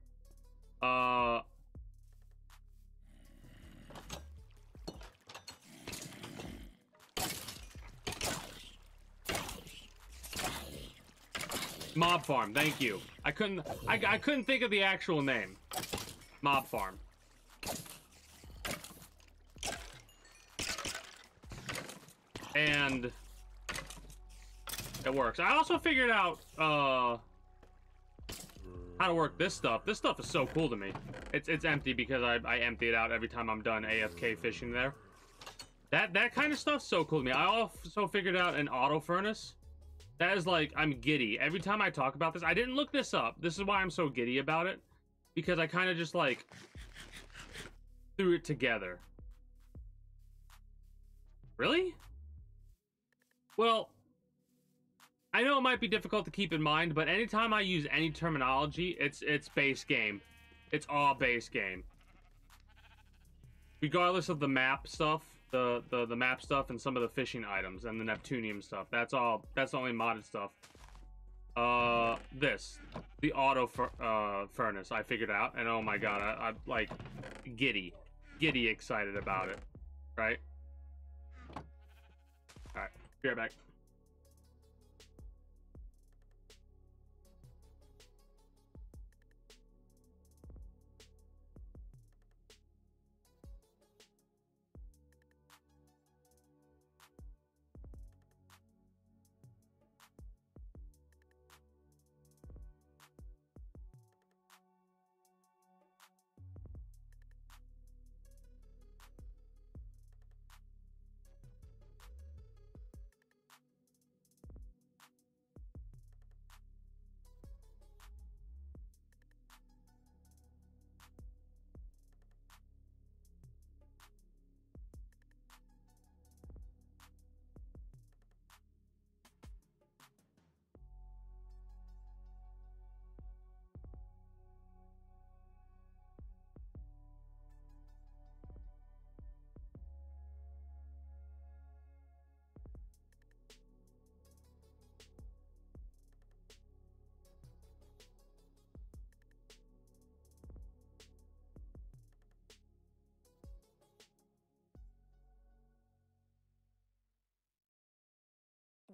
Mob Farm, thank you. I couldn't think of the actual name. Mob Farm. And it works. I also figured out how to work this stuff. This stuff is so cool to me. It's empty because I empty it out every time I'm done AFK fishing there. That kind of stuff's so cool to me. I also figured out an auto furnace. That is like, I'm giddy. Every time I talk about this, I didn't look this up. This is why I'm so giddy about it. Because I kind of just like threw it together. Really? Well, I know it might be difficult to keep in mind, but anytime I use any terminology, it's base game. It's all base game. Regardless of the map stuff, the map stuff, and some of the fishing items and the Neptunium stuff. That's the only modded stuff. The auto furnace I figured out, and oh my god, I'm like giddy excited about it, right? All right, be right back.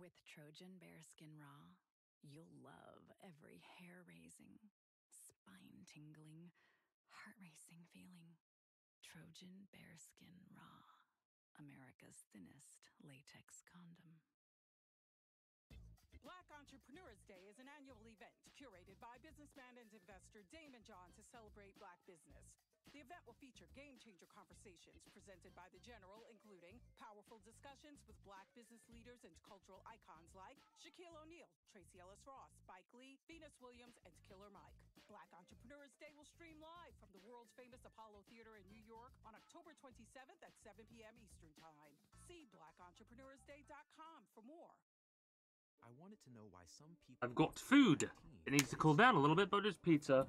With Trojan Bearskin Raw, you'll love every hair-raising, spine-tingling, heart-racing feeling. Trojan Bearskin Raw, America's thinnest latex condom. Black Entrepreneurs Day is an annual event curated by businessman and investor Damon John to celebrate Black business. The event will feature game-changer conversations presented by the General, including powerful discussions with Black business leaders and cultural icons like Shaquille O'Neal, Tracy Ellis Ross, Spike Lee, Venus Williams, and Killer Mike. Black Entrepreneurs Day will stream live from the world-famous Apollo Theater in New York on October 27th at 7 p.m. Eastern Time. See blackentrepreneursday.com for more. I wanted to know why some people... I've got food. It needs to cool down a little bit, but there's pizza,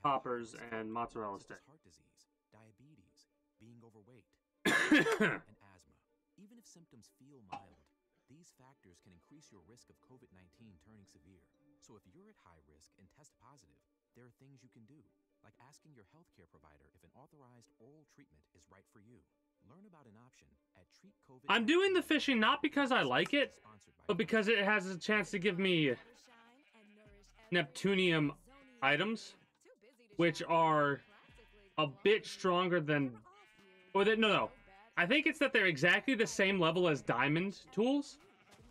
poppers, and mozzarella stick. Heart disease, diabetes, being overweight, and asthma. Even if symptoms feel mild, these factors can increase your risk of COVID-19 turning severe. So if you're at high risk and test positive, there are things you can do, like asking your healthcare provider if an authorized oral treatment is right for you. Learn about an option at treatcovid. I'm doing the fishing not because I like it, but because it has a chance to give me Neptunium items, which are a bit stronger than... No. I think it's that they're exactly the same level as diamond tools,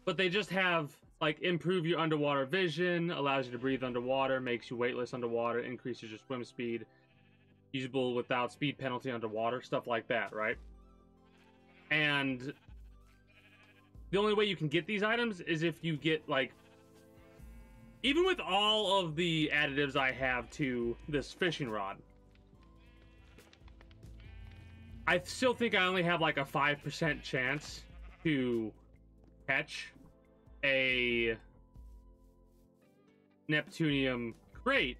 but they just have, like, improve your underwater vision, allows you to breathe underwater, makes you weightless underwater, increases your swim speed, usable without speed penalty underwater, stuff like that, right? And the only way you can get these items is if you get, like... Even with all of the additives I have to this fishing rod, I still think I only have, like, a 5% chance to catch a Neptunium crate.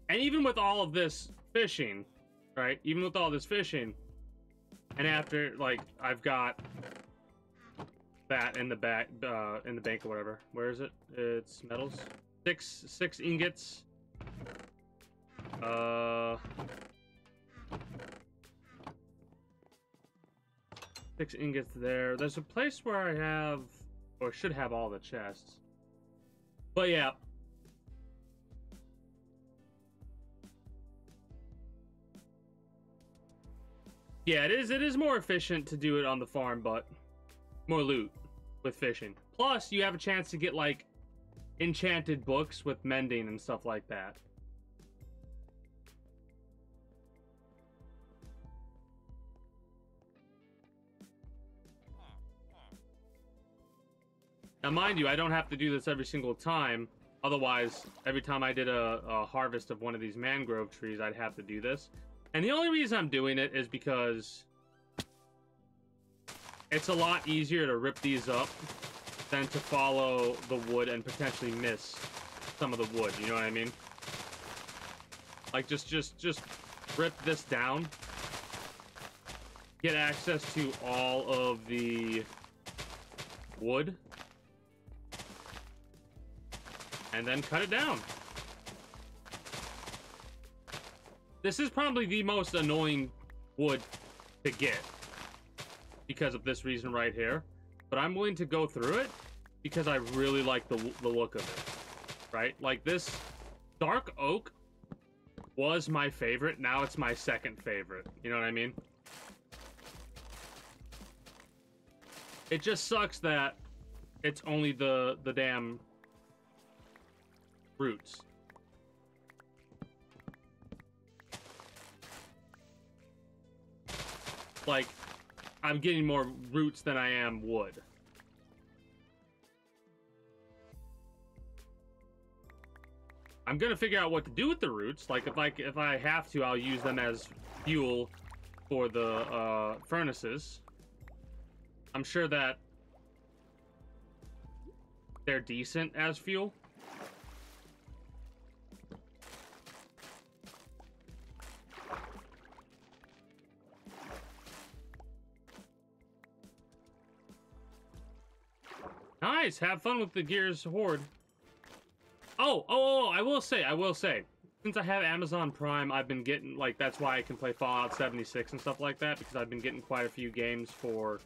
And even with all of this fishing, right? Even with all this fishing... And after, like, I've got that in the back, in the bank or whatever. Where is it? It's metals. Six ingots. 6 ingots there. There's a place where I have, or should have, all the chests. But yeah. Yeah, it is more efficient to do it on the farm, but more loot with fishing. Plus, you have a chance to get, like, enchanted books with mending and stuff like that. Now, mind you, I don't have to do this every single time. Otherwise, every time I did a harvest of one of these mangrove trees, I'd have to do this. And the only reason I'm doing it is because it's a lot easier to rip these up than to follow the wood and potentially miss some of the wood, you know what I mean? Like, just rip this down, get access to all of the wood, and then cut it down. This is probably the most annoying wood to get because of this reason right here, but I'm willing to go through it because I really like the look of it, right? Like, this dark oak was my favorite, now it's my second favorite, you know what I mean? It just sucks that it's only the damn roots. Like, I'm getting more roots than I am wood. I'm gonna figure out what to do with the roots. Like, if I have to, I'll use them as fuel for the furnaces. I'm sure that they're decent as fuel. Nice, have fun with the Gears Horde. Oh, I will say, since I have Amazon Prime, I've been getting, like, that's why I can play Fallout 76 and stuff like that, because I've been getting quite a few games for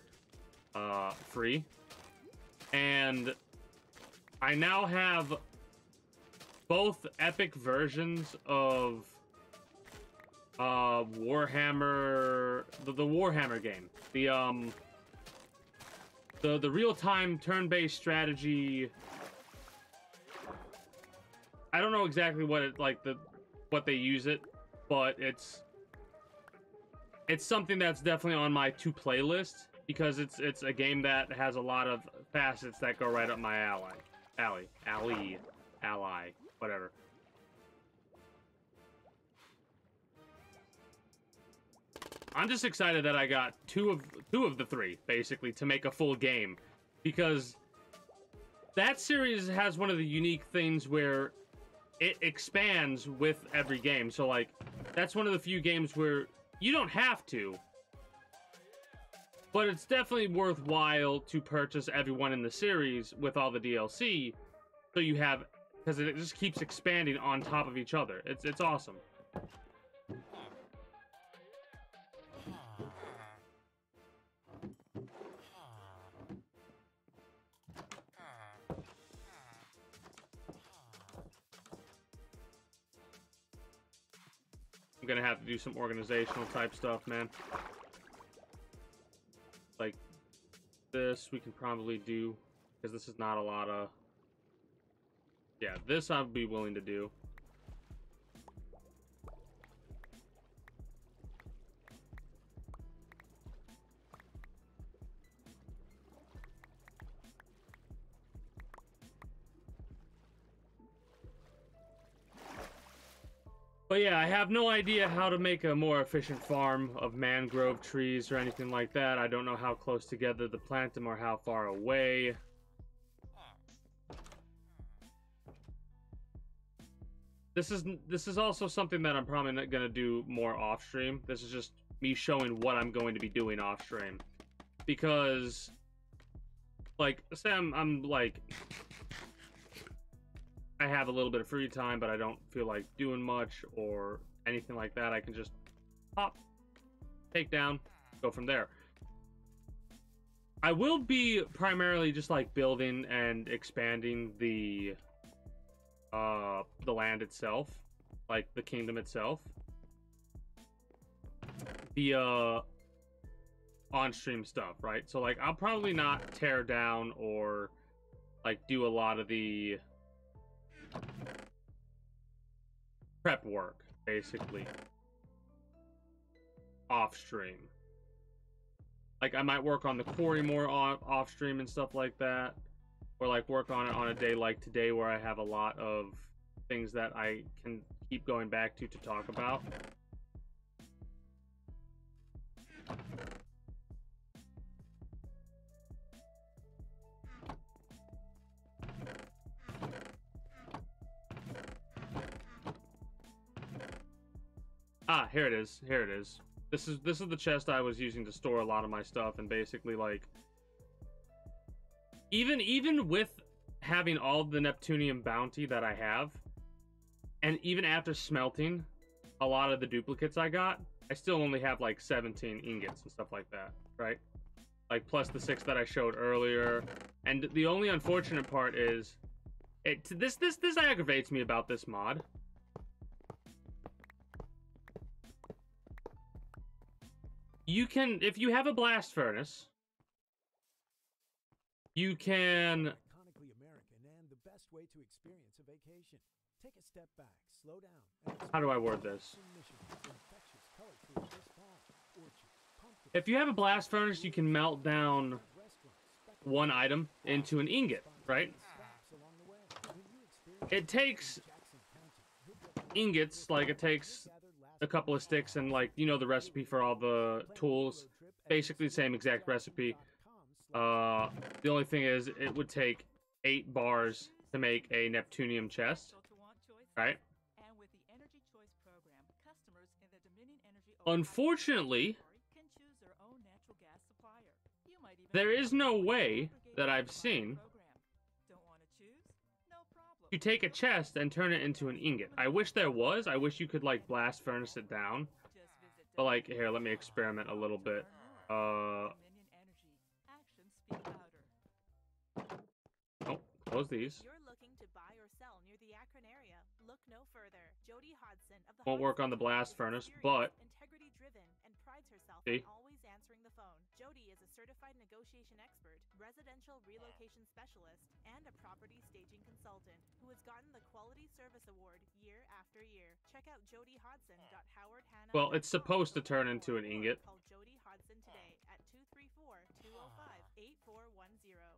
free. And I now have both epic versions of Warhammer, the Warhammer game. The real-time turn-based strategy. I don't know exactly what it what they use it, but it's something that's definitely on my to-play list because it's a game that has a lot of facets that go right up my alley, whatever. I'm just excited that I got two of the three basically to make a full game, because that series has one of the unique things where it expands with every game. So, like, that's one of the few games where you don't have to, but it's definitely worthwhile to purchase everyone in the series with all the DLC, so you have, because it just keeps expanding on top of each other. It's awesome. I'm gonna have to do some organizational type stuff, man. Like, this we can probably do, because this is not a lot of... Yeah, this I'd be willing to do. But yeah, I have no idea how to make a more efficient farm of mangrove trees or anything like that. I don't know how close together to plant them or how far away. This is also something that I'm probably not gonna do more off stream. This is just me showing what I'm going to be doing off stream, because, like, say I'm like, I have a little bit of free time, but I don't feel like doing much or anything like that. I can just pop, take down, go from there. I will be primarily just like building and expanding the land itself, like the kingdom itself. The on-stream stuff, right? So, like, I'll probably not tear down or like do a lot of the prep work, basically, off stream. Like, I might work on the quarry more off stream and stuff like that, or like work on it on a day like today where I have a lot of things that I can keep going back to talk about. Ah, here it is. Here it is. This is the chest I was using to store a lot of my stuff, and basically like even with having all the Neptunium bounty that I have, and even after smelting a lot of the duplicates I got, I still only have like 17 ingots and stuff like that, right? Like plus the 6 that I showed earlier. And the only unfortunate part is this aggravates me about this mod. You can, if you have a blast furnace, you can... Iconically American and the best way to experience a vacation. Take a step back, slow down. How do I word this? Infectious color food this fall. Orchard, pumpkin. If you have a blast furnace, you can melt down one item into an ingot, right? It takes ingots, like it takes a couple of sticks and like, you know, the recipe for all the tools. Basically the same exact recipe. The only thing is it would take 8 bars to make a Neptunium chest, right? Unfortunately, there is no way that I've seen to take a chest and turn it into an ingot. I wish there was. I wish you could like blast furnace it down. But like, here, let me experiment a little bit. Oh, close these. Won't work on the blast furnace, but see. Jody is a certified negotiation expert, residential relocation specialist, and a property staging consultant who has gotten the Quality Service Award year after year. Check out jodyhodson.howardhanna.com. Well, it's supposed to turn into an ingot. Call Jody Hodson today at 234-205-8410.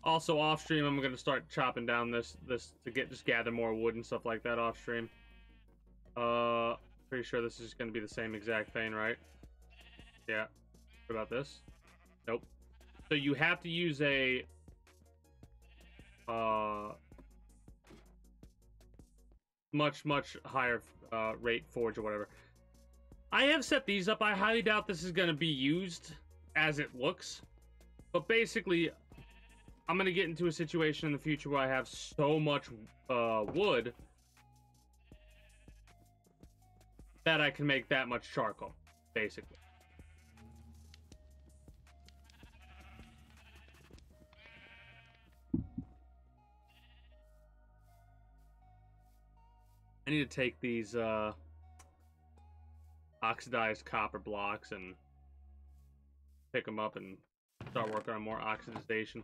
Also off stream, I'm gonna start chopping down this to just gather more wood and stuff like that off stream. Pretty sure this is gonna be the same exact thing, right? Yeah. What about this? Nope. So you have to use a much higher rate forge or whatever. I have set these up. I highly doubt this is gonna be used as it looks, but basically, I'm gonna get into a situation in the future where I have so much wood that I can make that much charcoal, basically. I need to take these oxidized copper blocks and pick them up and start working on more oxidization.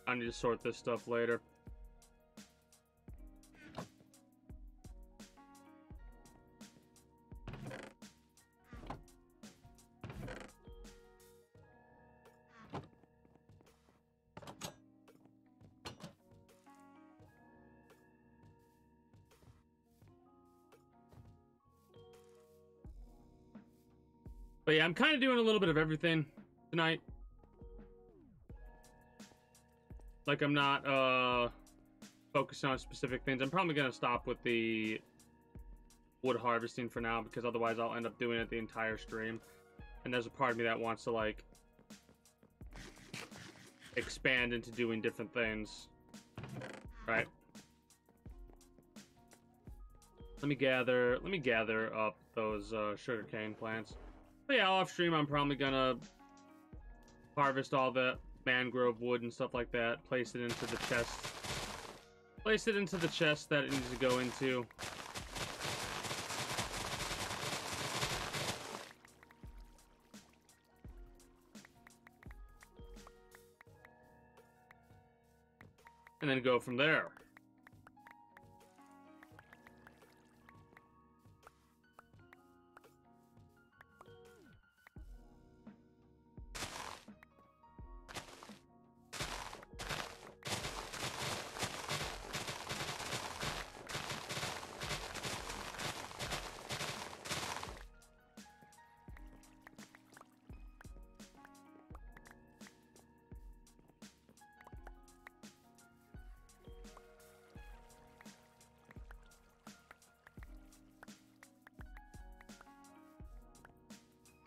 I need to sort this stuff later. But yeah, I'm kind of doing a little bit of everything tonight. Like, I'm not focusing on specific things. I'm probably going to stop with the wood harvesting for now, because otherwise I'll end up doing it the entire stream. And there's a part of me that wants to, like, expand into doing different things. Right? Let me gather up those sugarcane plants. But yeah, off stream I'm probably gonna harvest all the mangrove wood and stuff like that, place it into the chest. Place it into the chest that it needs to go into. And then go from there.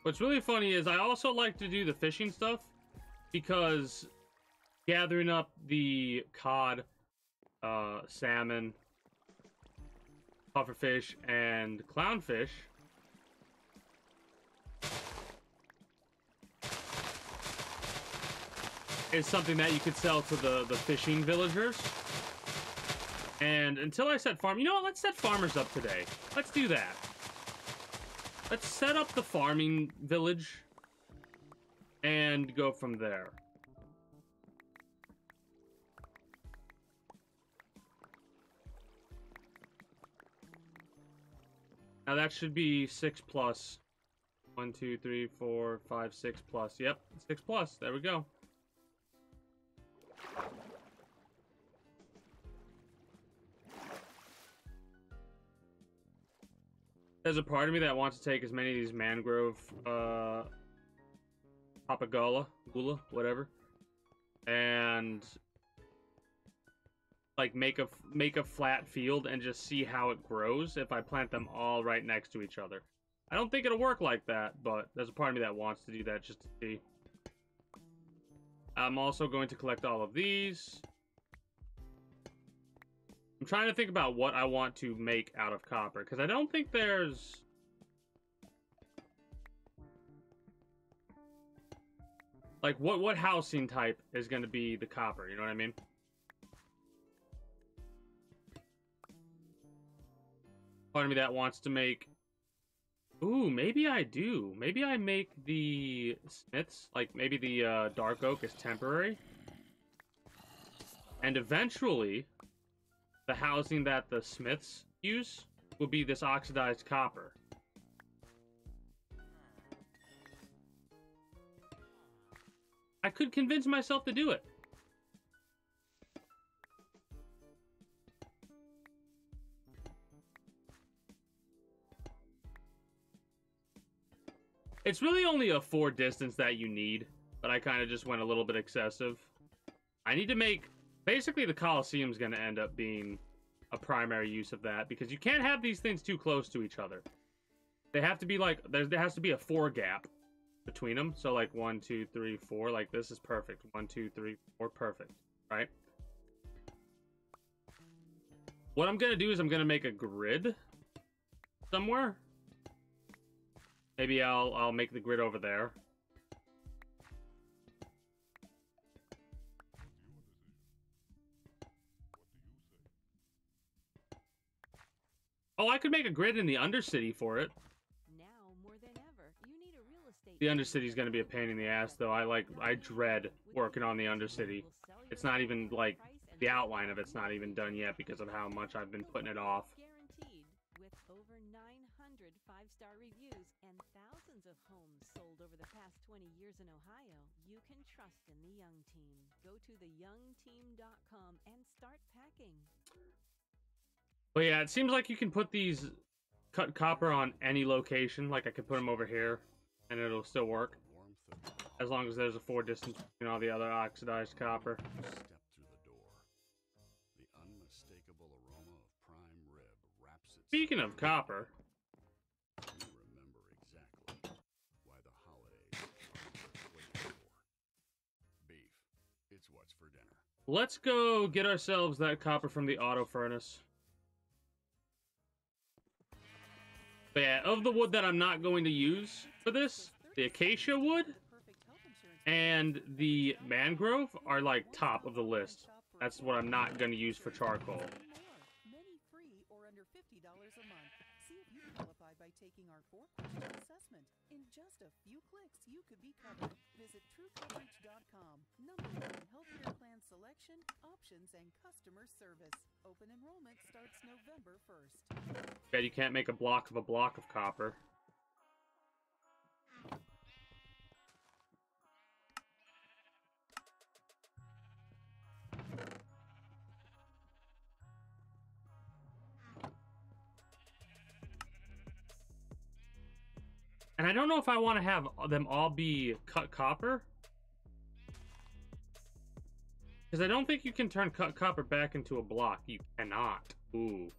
What's really funny is I also like to do the fishing stuff because gathering up the cod, salmon, pufferfish, and clownfish is something that you could sell to the fishing villagers. And until I set farm, you know what? Let's set farmers up today. Let's do that. Let's set up the farming village and go from there. Now that should be 6 plus. 1, 2, 3, 4, 5, 6 plus. Yep, 6 plus. There we go. There's a part of me that wants to take as many of these mangrove, papagula, gula, whatever, and like make a flat field and just see how it grows if I plant them all right next to each other. I don't think it'll work like that, but there's a part of me that wants to do that just to see. I'm also going to collect all of these. I'm trying to think about what I want to make out of copper, because I don't think there's... like, what housing type is going to be the copper, you know what I mean? Part of me that wants to make... ooh, maybe I do. Maybe I make the smiths, like, maybe the dark oak is temporary. And eventually... the housing that the smiths use will be this oxidized copper. I could convince myself to do it. It's really only a 4 distance that you need, but I kind of just went a little bit excessive. I need to make... basically, the Colosseum's going to end up being a primary use of that, because you can't have these things too close to each other. They have to be like, there has to be a 4 gap between them. So like 1, 2, 3, 4, like this is perfect. 1, 2, 3, 4, perfect, right? What I'm going to do is I'm going to make a grid somewhere. Maybe I'll make the grid over there. Oh, I could make a grid in the Undercity for it. Now more than ever, you need a real estate. The Undercity's gonna be a pain in the ass, though. I dread working on the Undercity. It's not even, like, the outline of it's not even done yet because of how much I've been putting it off. Guaranteed. With over 900 5-star reviews and thousands of homes sold over the past 20 years in Ohio, you can trust in the Young Team. Go to theyoungteam.com and start packing. But yeah, it seems like you can put these cut copper on any location. Like I could put them over here, and it'll still work. As long as there's a 4 distance between all the other oxidized copper. Step through the door. The unmistakable aroma of prime rib wraps itself. Speaking of copper. You remember exactly why the holidays are waiting for. Beef. It's what's for dinner. Let's go get ourselves that copper from the auto furnace. But yeah, of the wood that I'm not going to use for this, the acacia wood and the mangrove are like top of the list. That's what I'm not going to use for charcoal. Many free or under $50 a month. See if you qualify by taking our 4-question assessment. In just a few clicks, you could be covered. Visit truecoverage.com. #1 healthcare plan selection, options, and customer service. Open enrollment starts November 1st. Bet you can't make a block of copper. And I don't know if I want to have them all be cut copper. Because I don't think you can turn cut copper back into a block. You cannot. Ooh.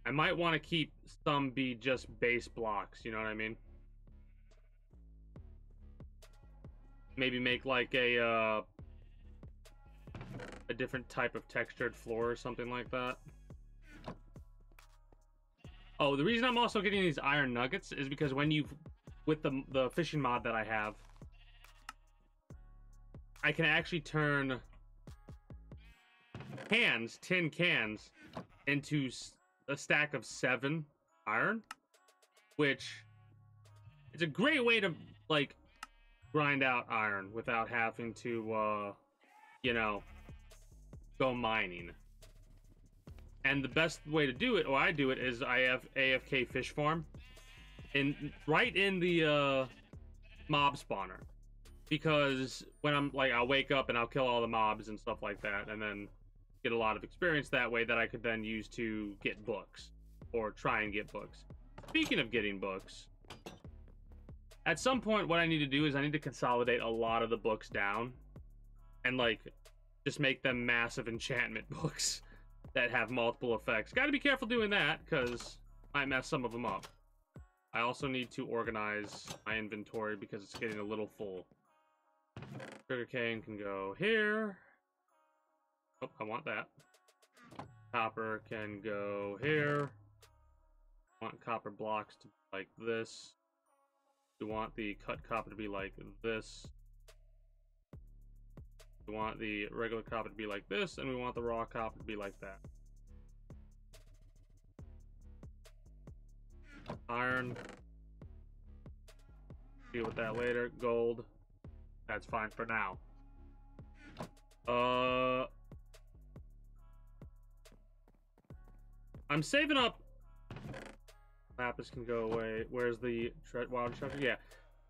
I might want to keep some be just base blocks, you know what I mean? Maybe make like a different type of textured floor or something like that. Oh, the reason I'm also getting these iron nuggets is because when you, with the fishing mod that I have, I can actually turn cans, tin cans, into a stack of 7 iron, which is a great way to like grind out iron without having to, you know, go mining. And the best way to do it, or I do it, is I have AFK fish farm right in the mob spawner. Because when I'm like, I'll wake up and I'll kill all the mobs and stuff like that, and then get a lot of experience that way that I could then use to get books, or try and get books. Speaking of getting books, at some point what I need to do is I need to consolidate a lot of the books down and like just make them massive enchantment books that have multiple effects. Got to be careful doing that because I mess some of them up. I also need to organize my inventory because it's getting a little full. Sugarcane can go here. Oh, I want that. Copper can go here. I want copper blocks to be like this. We want the cut copper to be like this. We want the regular copper to be like this, and we want the raw copper to be like that. Iron. Deal with that later. Gold. That's fine for now. I'm saving up. Lapis can go away. Where's the wild treasure? Yeah.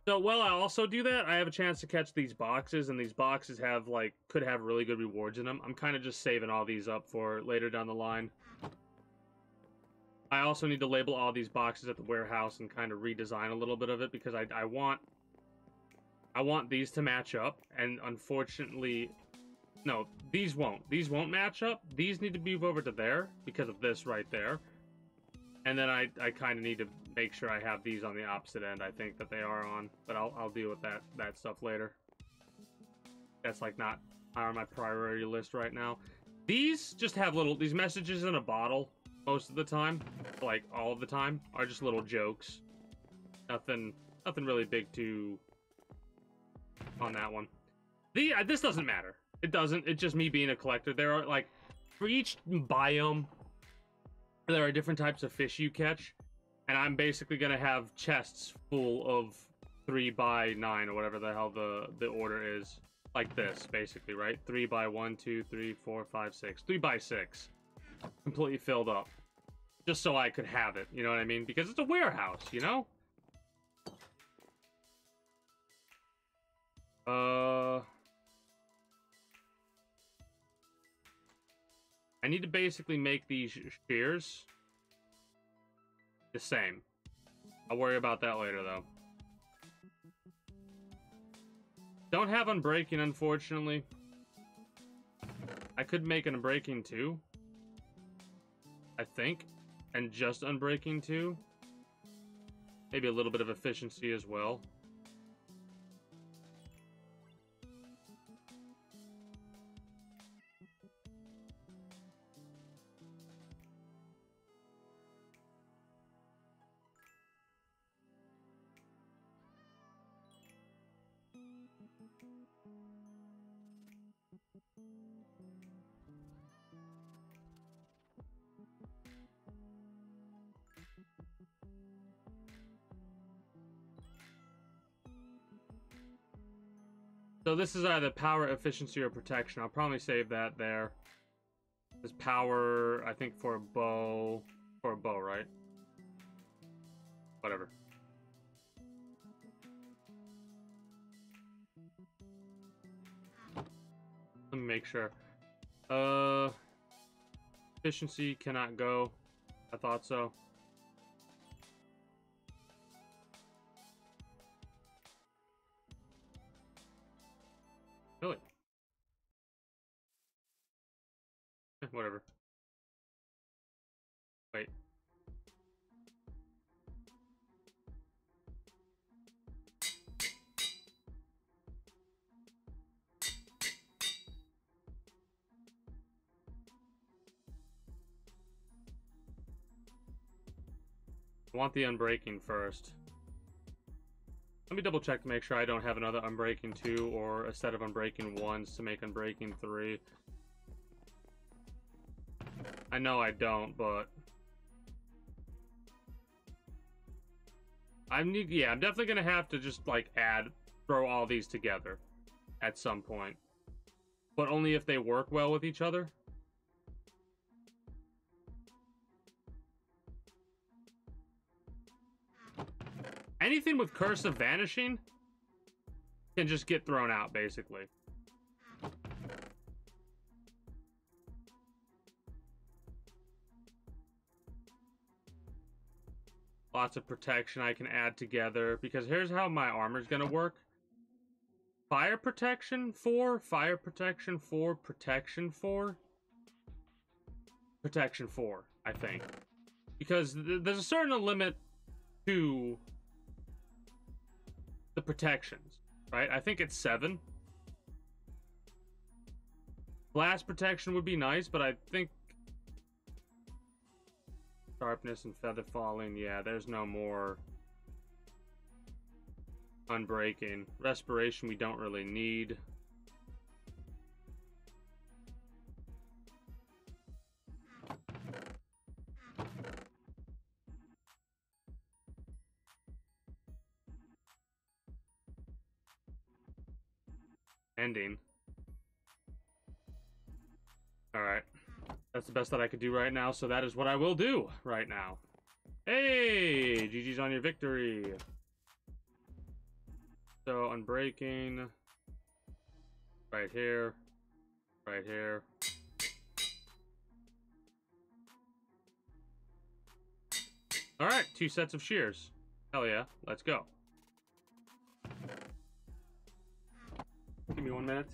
So while I also do that, I have a chance to catch these boxes, and these boxes have like could have really good rewards in them. I'm kind of just saving all these up for later down the line. I also need to label all these boxes at the warehouse and kind of redesign a little bit of it because I want these to match up, and unfortunately, no, these won't. These won't match up. These need to move over to there because of this right there. And then I kind of need to make sure I have these on the opposite end. I think that they are on, but I'll deal with that stuff later. That's like not on my priority list right now. These just have these messages in a bottle most of the time, like all of the time, are just little jokes. Nothing really big to on that one. This doesn't matter. It doesn't. It's just me being a collector. There are like for each biome, there are different types of fish you catch, and I'm basically gonna have chests full of 3x9 or whatever the hell the order is, like this basically, right? 3x1, 2, 3, 4, 5, 6, 3x6, completely filled up, just so I could have it. You know what I mean? Because it's a warehouse, you know. I need to basically make these shears the same. I'll worry about that later, though. Don't have unbreaking, unfortunately. I could make an unbreaking too, I think, and just unbreaking too. Maybe a little bit of efficiency as well. So this is either power, efficiency, or protection. I'll probably save that there. This power, I think, for a bow, right? Whatever. Let me make sure. Efficiency cannot go. I thought so. Really? Whatever. Wait. I want the Unbreaking first. Let me double check to make sure I don't have another Unbreaking 2 or a set of Unbreaking 1s to make Unbreaking 3. I know I don't, but I'm definitely gonna have to just like throw all these together at some point, but only if they work well with each other. Anything with Curse of Vanishing can just get thrown out, basically. Lots of protection I can add together, because here's how my armor's gonna work. Fire protection 4, fire protection 4, protection 4. Protection 4, I think. Because there's a certain limit to the protections, right? I think it's 7. Blast protection would be nice, but I think sharpness and feather falling, yeah, there's no more Unbreaking. Respiration we don't really need. Ending. Alright. That's the best that I could do right now, so that is what I will do right now. Hey! GG's on your victory. So, Unbreaking. Right here. Right here. Alright, 2 sets of shears. Hell yeah, let's go. Give me 1 minute.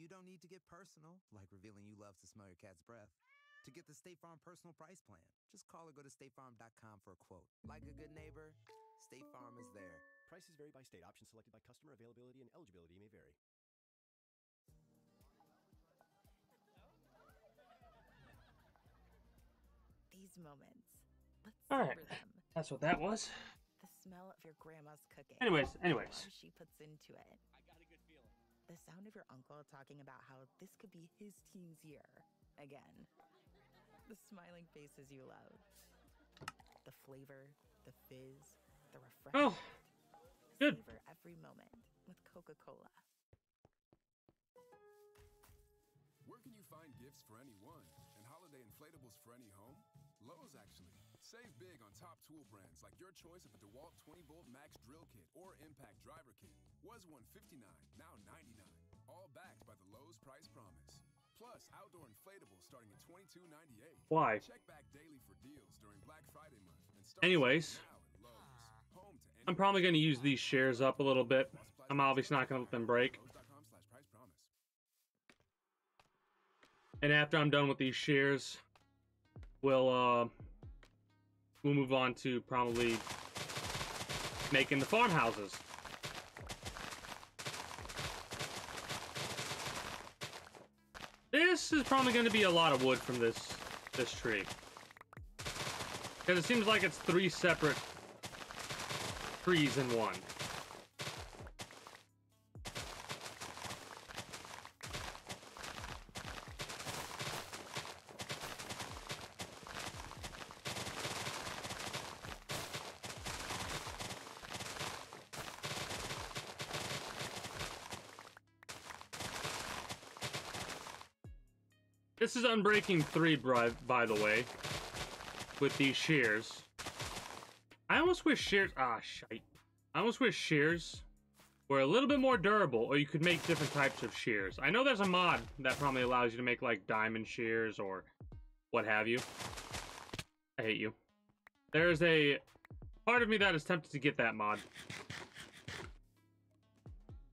You don't need to get personal, like revealing you love to smell your cat's breath. To get the State Farm personal price plan, just call or go to statefarm.com for a quote. Like a good neighbor, State Farm is there. Prices vary by state. Options selected by customer. Availability and eligibility may vary. These moments. Let's Alright, savor them. that's what that was. The smell of your grandma's cooking. Anyways. The love she puts into it. I got a good feeling. The sound of your uncle talking about how this could be his teen's year again. The smiling faces you love. The flavor, the fizz, the refreshment. Oh, good. Savor every moment with Coca-Cola. Where can you find gifts for anyone and holiday inflatables for any home? Lowe's, actually. Save big on top tool brands like your choice of a DeWalt 20-volt Max Drill Kit or Impact Driver Kit. Was $159, now $99. All backed by the Lowe's Price Promise. Plus, outdoor inflatables starting at $22.98. Why? Check back daily for deals during Black Friday month. And start Anyways, now at Lowe's. Home to I'm probably going to use these shares up a little bit. I'm obviously not going to let them break. And after I'm done with these shares, we'll move on to probably making the farmhouses. This is probably going to be a lot of wood from this tree, because it seems like it's 3 separate trees in one. This is Unbreaking 3, by the way. With these shears. I almost wish shears... Ah, shite. I almost wish shears were a little bit more durable, or you could make different types of shears. I know there's a mod that probably allows you to make, like, diamond shears or what have you. I hate you. There's a part of me that is tempted to get that mod.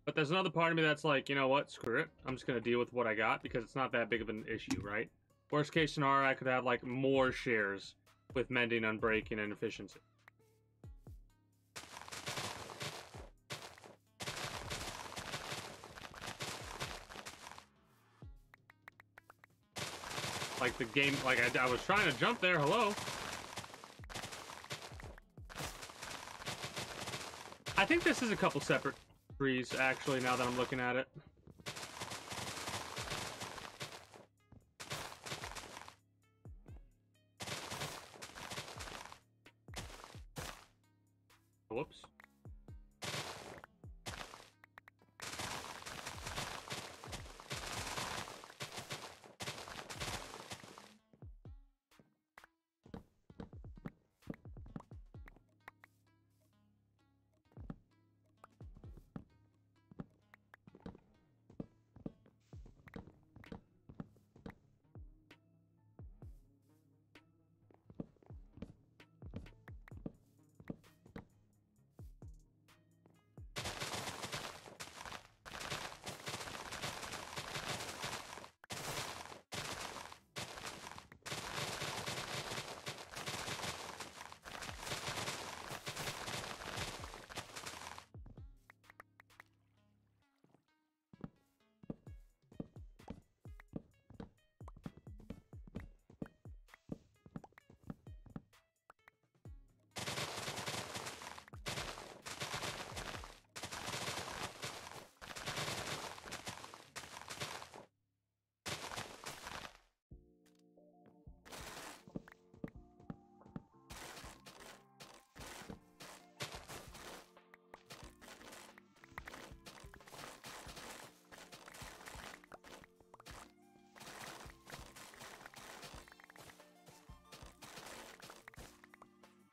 But there's another part of me that's like, you know what, screw it. I'm just going to deal with what I got because it's not that big of an issue, right? Worst case scenario, I could have, like, more shears with mending, unbreaking, and efficiency. Like the game, like I was trying to jump there, hello? I think this is a couple separate trees, actually, now that I'm looking at it. Whoops.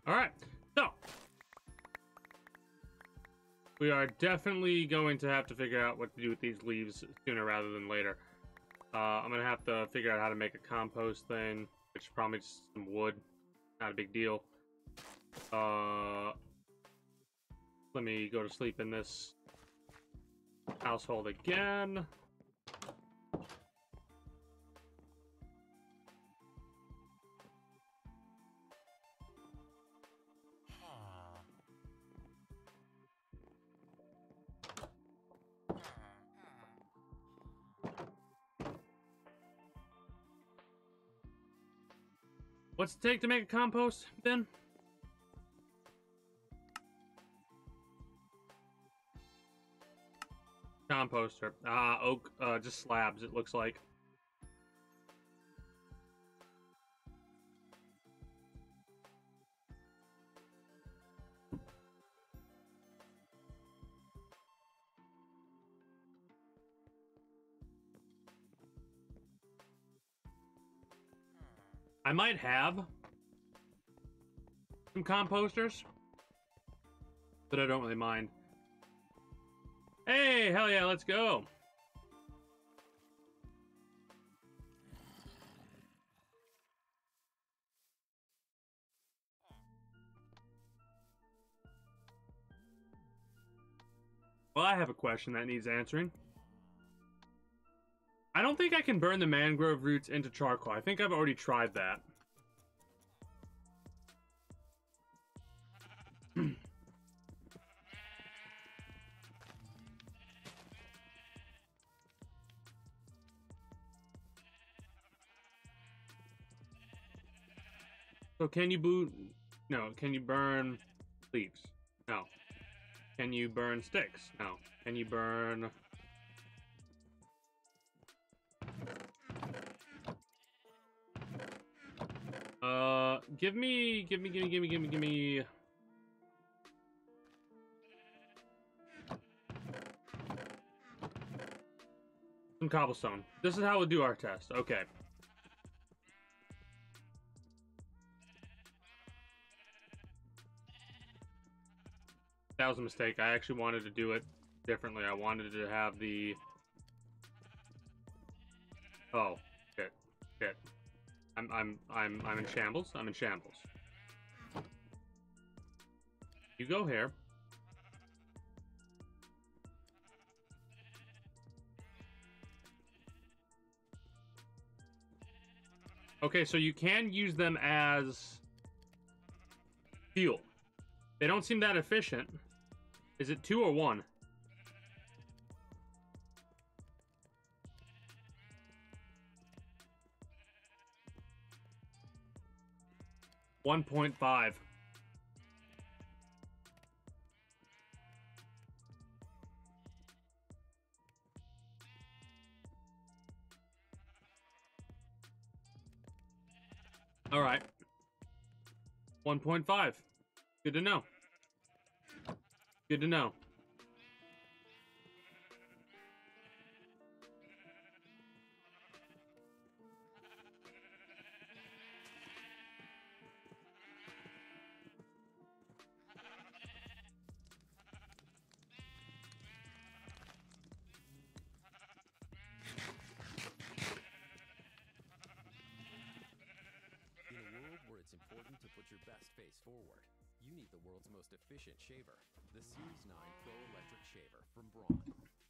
Alright, so we are definitely going to have to figure out what to do with these leaves sooner rather than later. I'm going to have to figure out how to make a compost thing, which is probably just some wood. Not a big deal. Let me go to sleep in this household again. What's it take to make a compost, Ben? Composter. Oak, just slabs, it looks like. I might have some composters, but I don't really mind. Hey, hell yeah, let's go. Well, I have a question that needs answering. I don't think I can burn the mangrove roots into charcoal. I think I've already tried that. So can you No. Can you burn leaves? No. Can you burn sticks? No. Can you burn... give me... some cobblestone. This is how we'll do our test. Okay. That was a mistake. I actually wanted to do it differently. I wanted to have the... Oh, shit. Shit. I'm in shambles. I'm in shambles. You go here. Okay, so you can use them as fuel. They don't seem that efficient. Is it 2 or 1? $1.5. All right. 1.5. Good to know. Good to know. In a world where it's important to put your best face forward, you need the world's most efficient shaver, the Series 9 Pro Electric Shaver from Braun.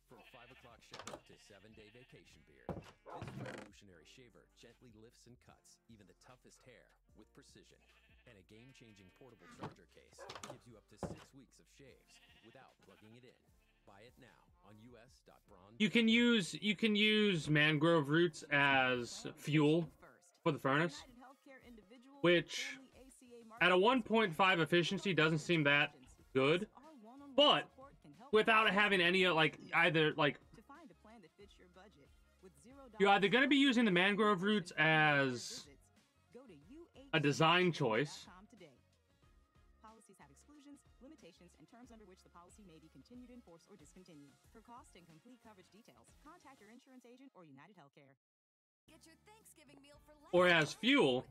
From 5 o'clock shadow to 7-day vacation beard, this revolutionary shaver gently lifts and cuts even the toughest hair with precision. And a game-changing portable charger case gives you up to 6 weeks of shaves without plugging it in. Buy it now on us.braun. You can use mangrove roots as fuel for the furnace, which at a 1.5 efficiency doesn't seem that good, but without having any like either like you're either going to be using the mangrove roots as a design choice. Policies have exclusions, limitations, and terms under which the policy may be continued, enforced, or discontinued. For cost and complete coverage details, contact your insurance agent or United Healthcare. Get your Thanksgiving meal for less Or as fuel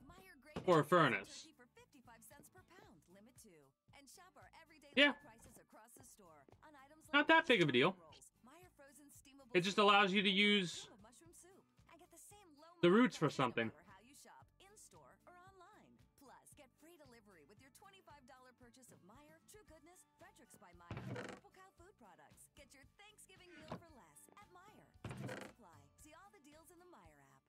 for a furnace. for 55 cents per pound, limit 2. And shop our everyday Yeah. low prices across the store on items Not that big of a deal. Meyer frozen steamable It just allows you to use mushroom soup and get the same low the roots for something. how you shop in-store or online. Plus, get free delivery with your $25 purchase of Meyer, True Goodness, Fredericks by Meyer, and Purple Cow food products. Get your Thanksgiving meal for less at Meyer. Supply. See all the deals in the Meyer app.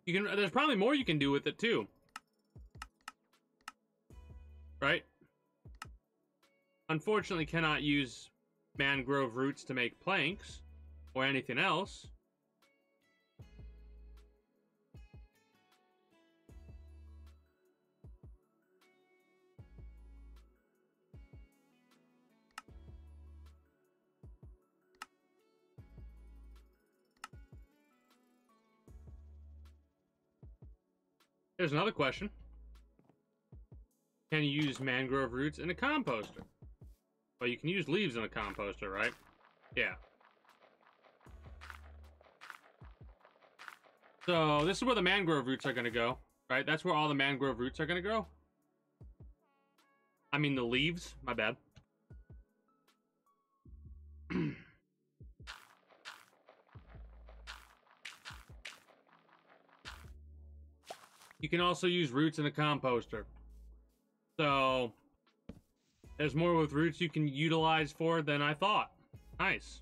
You can. There's probably more you can do with it too, right? Unfortunately, cannot use mangrove roots to make planks or anything else. Here's another question. Can you use mangrove roots in a composter? Well, you can use leaves in a composter, right? Yeah. So, this is where the mangrove roots are going to go, right? That's where all the mangrove roots are going to go. I mean, the leaves. My bad. You can also use roots in a composter. So, there's more with roots you can utilize for than I thought. Nice.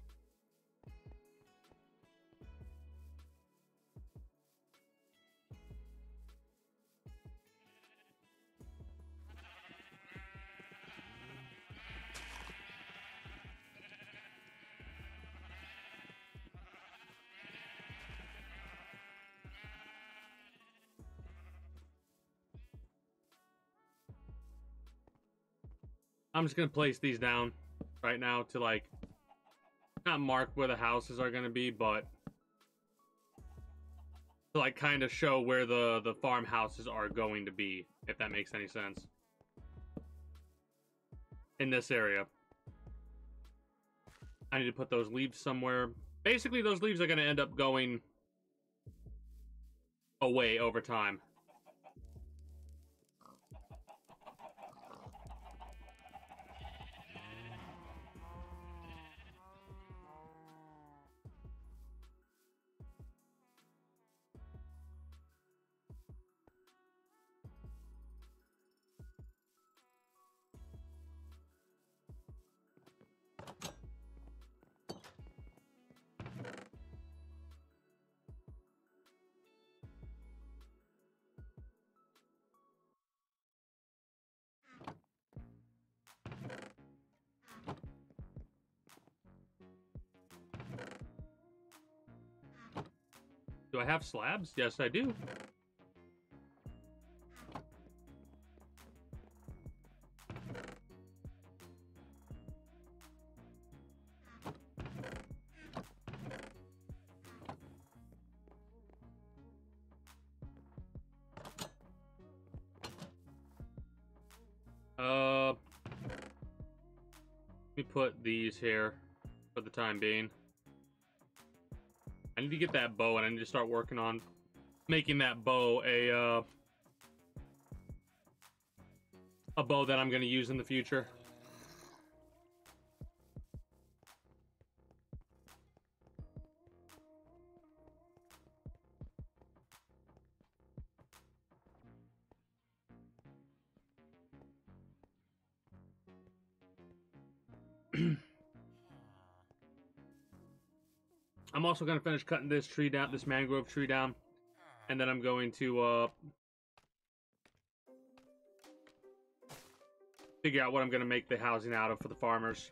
I'm just gonna place these down right now to like not mark where the houses are gonna be, but to like kind of show where the farmhouses are going to be, if that makes any sense. In this area. I need to put those leaves somewhere. Basically, those leaves are gonna end up going away over time. Do I have slabs? Yes, I do. Let me put these here for the time being. I need to get that bow, and I need to start working on making that bow a bow that I'm going to use in the future. I'm also going to finish cutting this tree down, this mangrove tree down, and then I'm going to figure out what I'm going to make the housing out of for the farmers.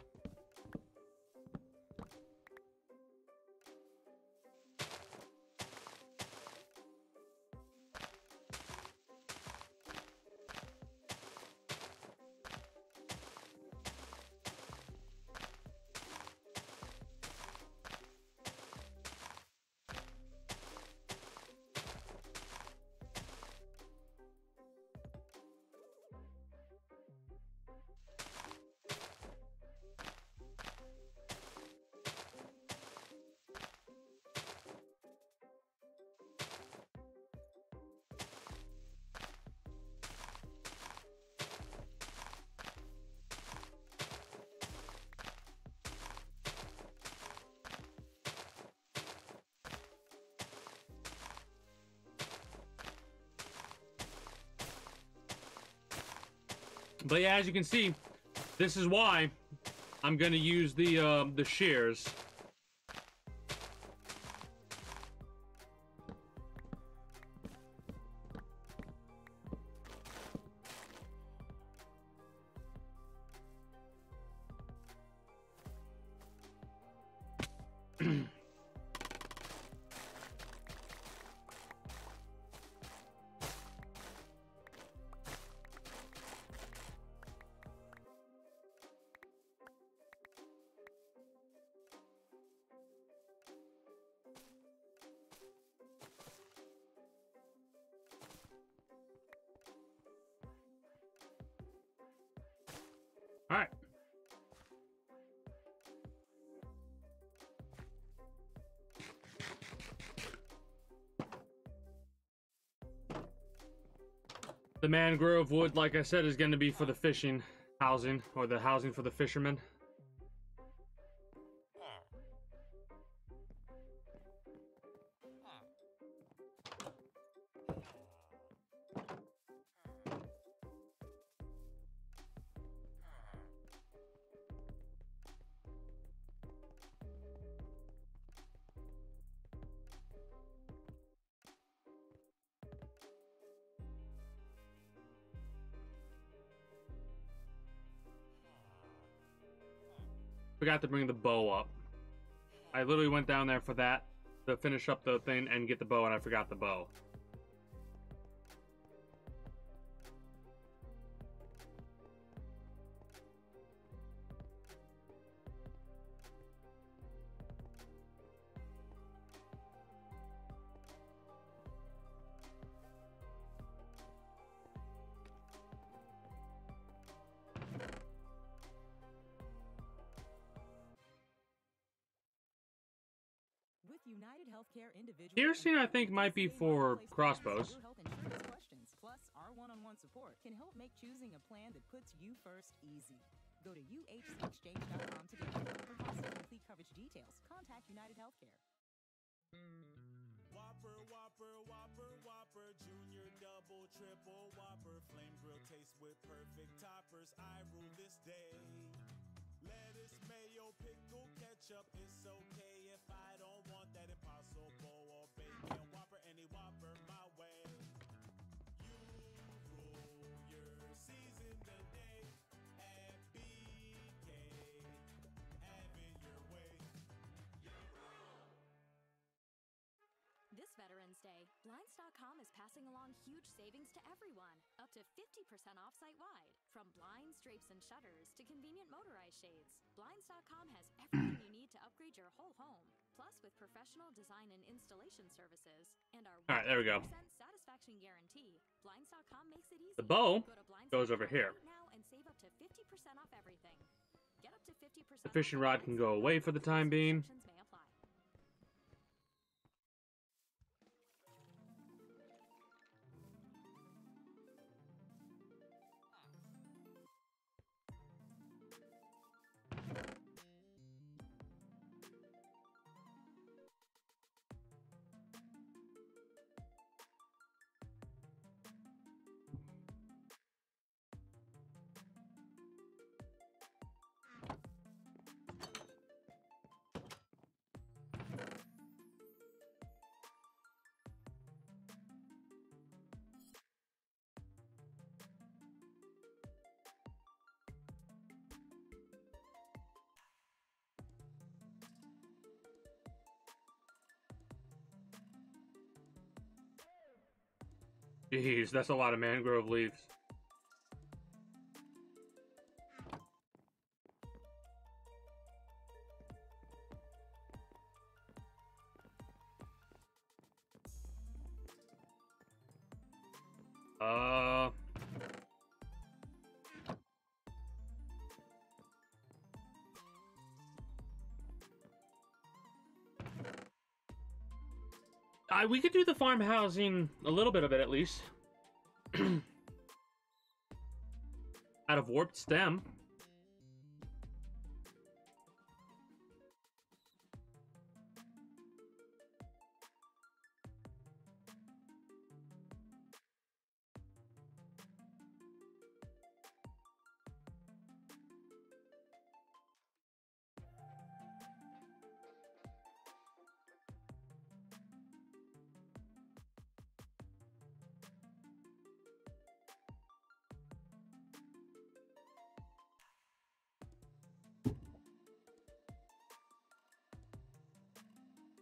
But yeah, as you can see, this is why I'm gonna use the shears. All right. The mangrove wood, like I said, is going to be for the fishing housing, or the housing for the fishermen. Forgot to bring the bow up. I literally went down there for that, to finish up the thing and get the bow, and I forgot the bow. With United Healthcare individual Piercing, I think, might be for crossbows. health insurance questions, plus our one-on-one support can help make choosing a plan that puts you first easy. Go to uhcexchange.com today. For cost and complete coverage details, contact United Healthcare. Whopper, Whopper, Whopper, Whopper, Junior, Double, Triple, Whopper, Flame Grill taste with perfect toppers. I rule this day. Lettuce, mayo, pickle, ketchup. It's okay if I don't want that Impossible or bacon Whopper. Any Whopper my way. You rule your season today at BK. Have it your way. This veteran passing along huge savings to everyone, up to 50% off site-wide. From blinds, drapes, and shutters to convenient motorized shades, Blinds.com has everything you need to upgrade your whole home. Plus, with professional design and installation services and our All right, there we go. 100% satisfaction guarantee, Blinds.com makes it easy. The bow Go to goes over here. right now and save up to 50% off everything. Get up to 50% The fishing rod can go away for the time being. Restrictions may apply. Jeez, that's a lot of mangrove leaves. We could do the farm housing, a little bit of it at least. Out of warped stem.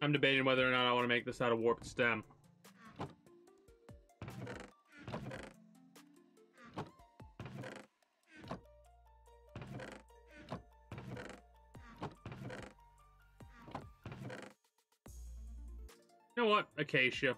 I'm debating whether or not I want to make this out of warped stem. You know what? Acacia.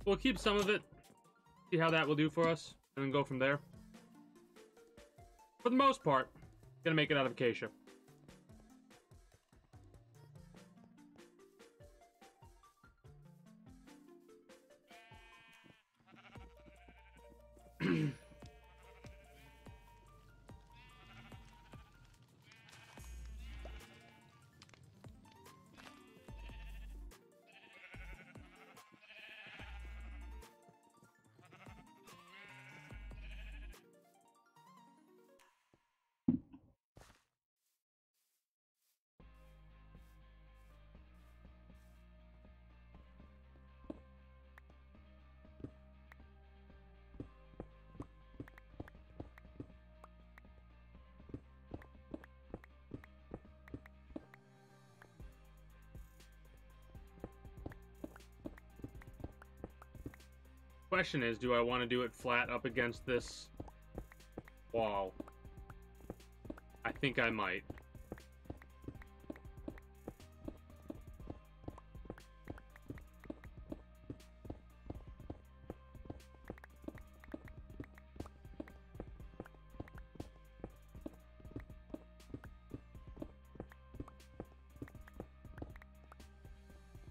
We'll keep some of it, see how that will do for us, and then go from there. For the most part, gonna make it out of acacia. Question is, do I want to do it flat up against this wall? I think I might.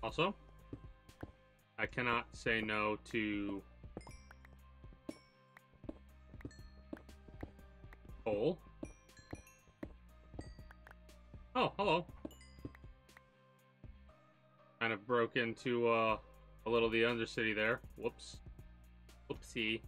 Also, I cannot say no to coal. Oh, hello. Kind of broke into a little of the Undercity there. Whoops. Whoopsie.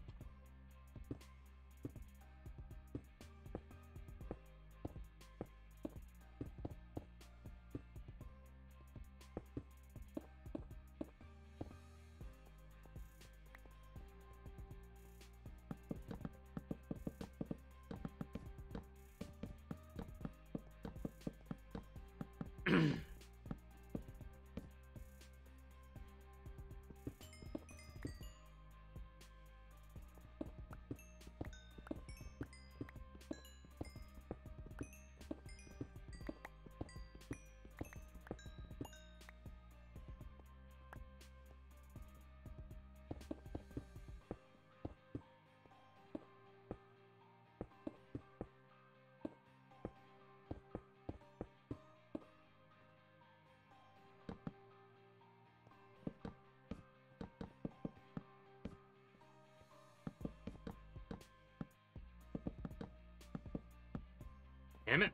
Damn it.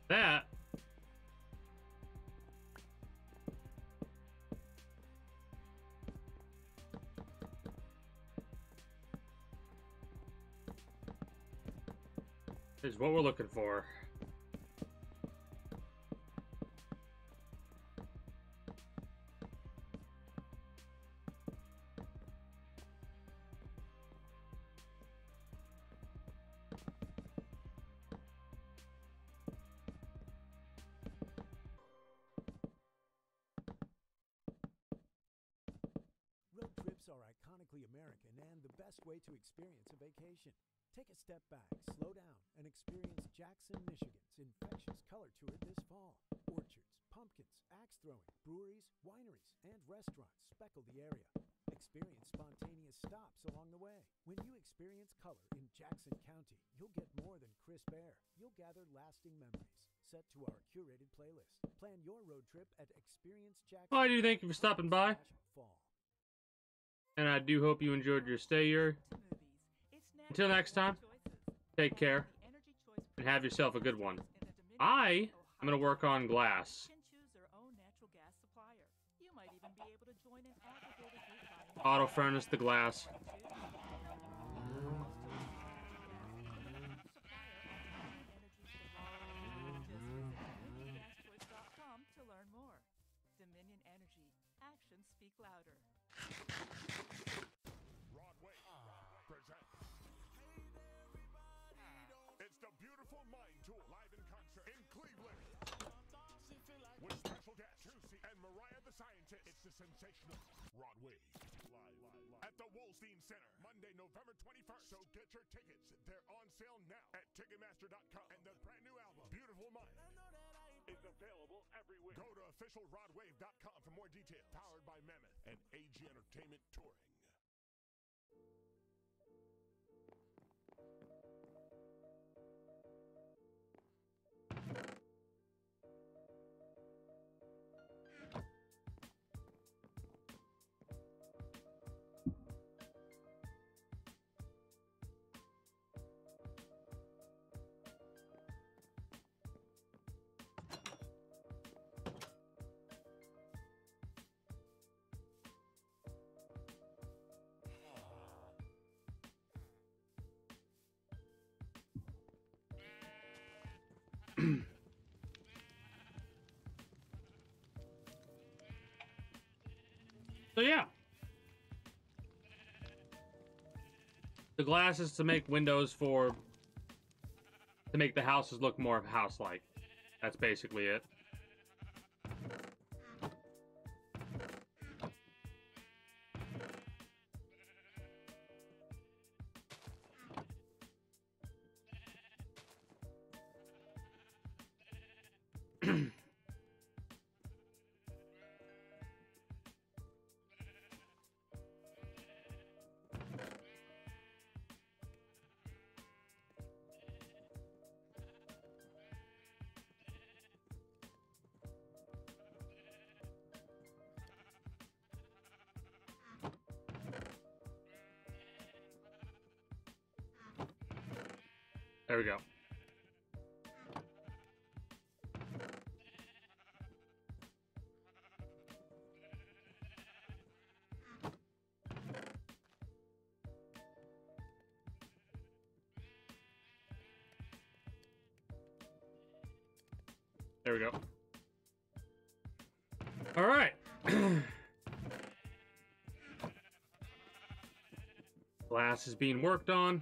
That is what we're looking for. Road trips are iconically American and the best way to experience a vacation. Take a step back, slow down, and experience Jackson, Michigan's infectious color tour this fall. Orchards, pumpkins, axe throwing, breweries, wineries, and restaurants speckle the area. Experience spontaneous stops along the way. When you experience color in Jackson County, you'll get more than crisp air. You'll gather lasting memories. Set to our curated playlist. Plan your road trip at Experience Jackson. Well, I do thank you for stopping by. Fall. And I do hope you enjoyed your stay here. Until next time, take care and have yourself a good one. I'm going to work on glass. Auto furnace the glass. To learn more. Dominion Energy. Actions speak louder. It's the Beautiful Mind Tour live in concert in Cleveland with special guests and Mariah the Scientist. It's the sensational Rod Wave live at the Wolstein Center Monday, November 21st. So get your tickets; they're on sale now at Ticketmaster.com. And the brand new album Beautiful Mind is available everywhere. Go to officialrodwave.com for more details. Powered by Mammoth and AG Entertainment Touring. So yeah. The glass is to make windows to make the houses look more house-like. That's basically it. There we go. There we go. All right. Glass is being worked on.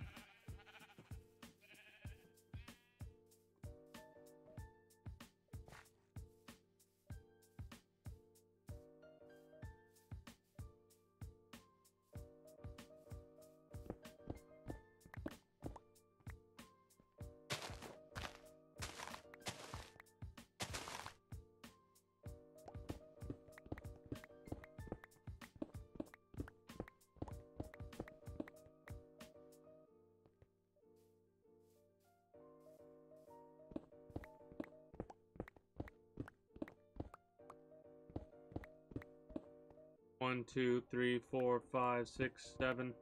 One, two, three, four, five, six, seven.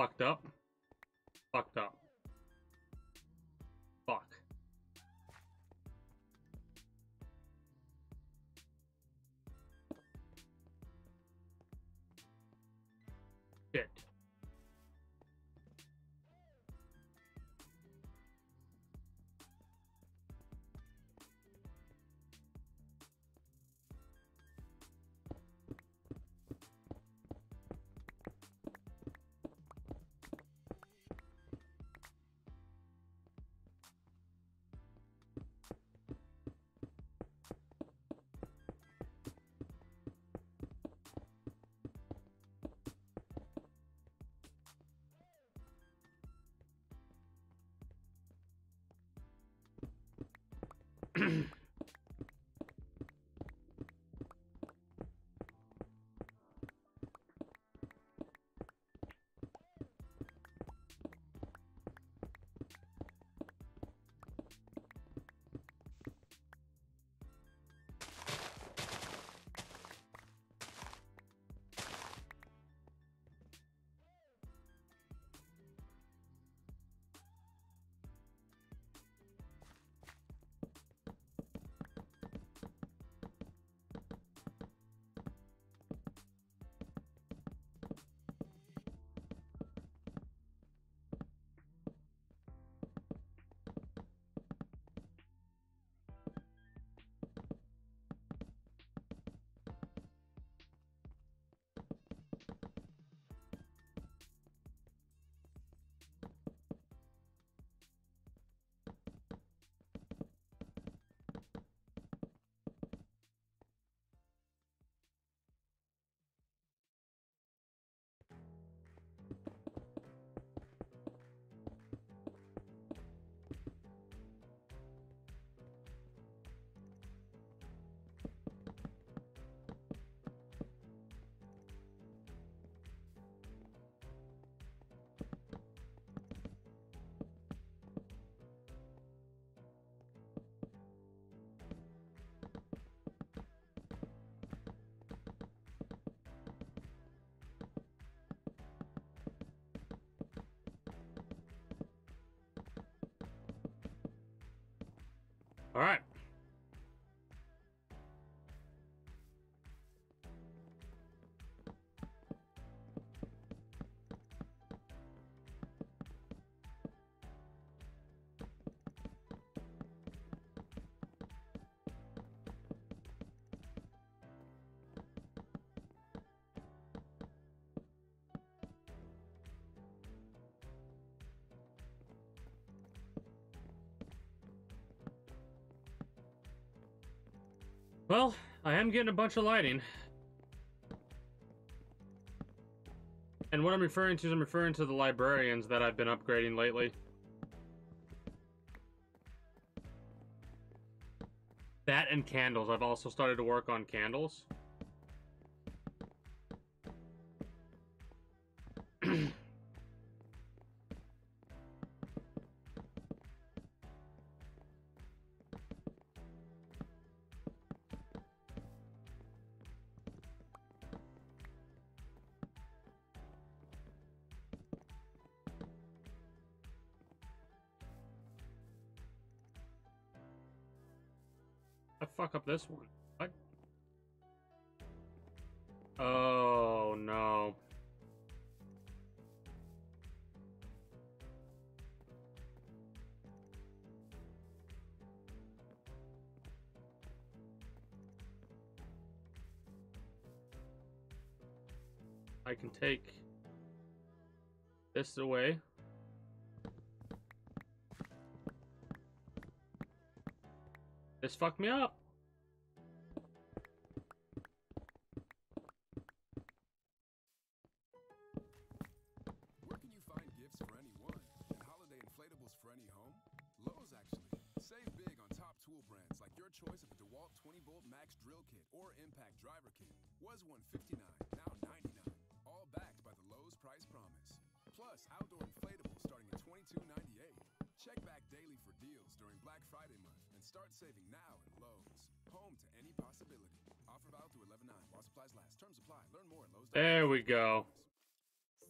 Fucked up. Fucked up. Fuck. Shit. All right. Well, I am getting a bunch of lighting. And what I'm referring to is I'm referring to the librarians that I've been upgrading lately. That and candles. I've also started to work on candles. I fuck up this one. What? Oh no. I can take this away. This fucked me up. Where can you find gifts for anyone and holiday inflatables for any home? Lowe's, actually. Save big on top tool brands like your choice of a DeWalt 20-volt Max drill kit or Impact driver kit. Was $159, now $99. All backed by the Lowe's price promise. Plus, outdoor inflatables starting at $22.98. Check back daily for deals during Black Friday month and start saving now at Lowe's. Home to any possibility. Offer valid through 11/9 while supplies last. Terms apply. Learn more at Lowe's. There we go.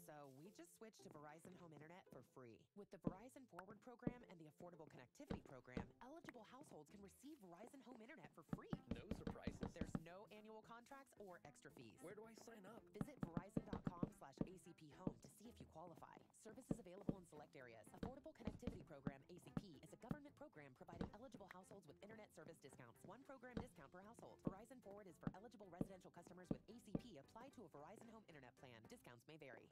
So we just switched to Verizon Home Internet for free. With the Verizon Forward program and the Affordable Connectivity program, eligible households can receive Verizon Home Internet for free. No surprises. There's no annual contracts or extra fees. Where do I sign up? Visit verizon.com/ACP Home to see if you qualify. Services available in select areas. Affordable Connectivity Program, ACP, is a government program providing eligible households with internet service discounts. One program discount per household. Verizon Forward is for eligible residential customers with ACP. Apply to a Verizon Home Internet plan. Discounts may vary.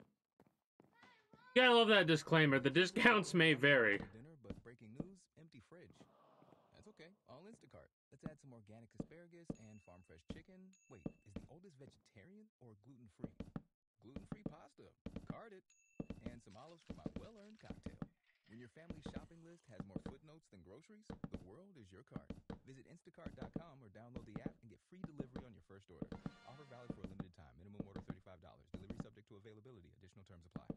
Yeah, I love that disclaimer. The discounts may vary. Dinner, but breaking news, empty fridge. That's okay, all Instacart. Let's add some organic asparagus and farm fresh chicken. Wait, is the oldest vegetarian or gluten-free? Gluten-free pasta. Card it. And some olives for my well-earned cocktail. When your family's shopping list has more footnotes than groceries, the world is your cart. Visit instacart.com or download the app and get free delivery on your first order. Offer valid for a limited time. Minimum order $35. Delivery subject to availability. Additional terms apply.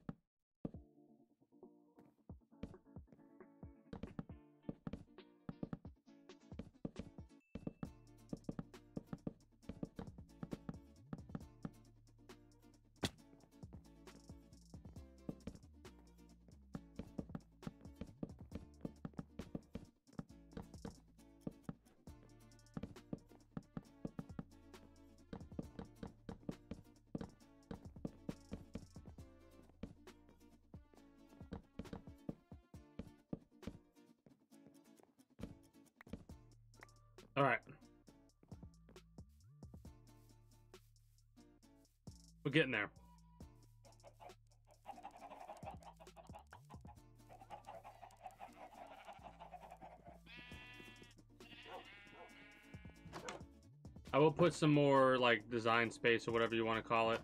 All right. We're getting there. I will put some more, like, design space or whatever you want to call it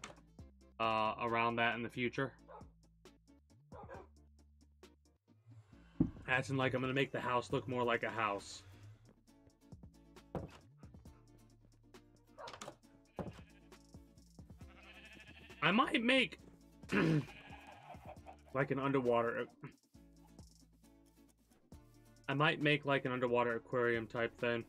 around that in the future. Acting like I'm going to make the house look more like a house. I might make like an underwater. I might make like an underwater aquarium type thing.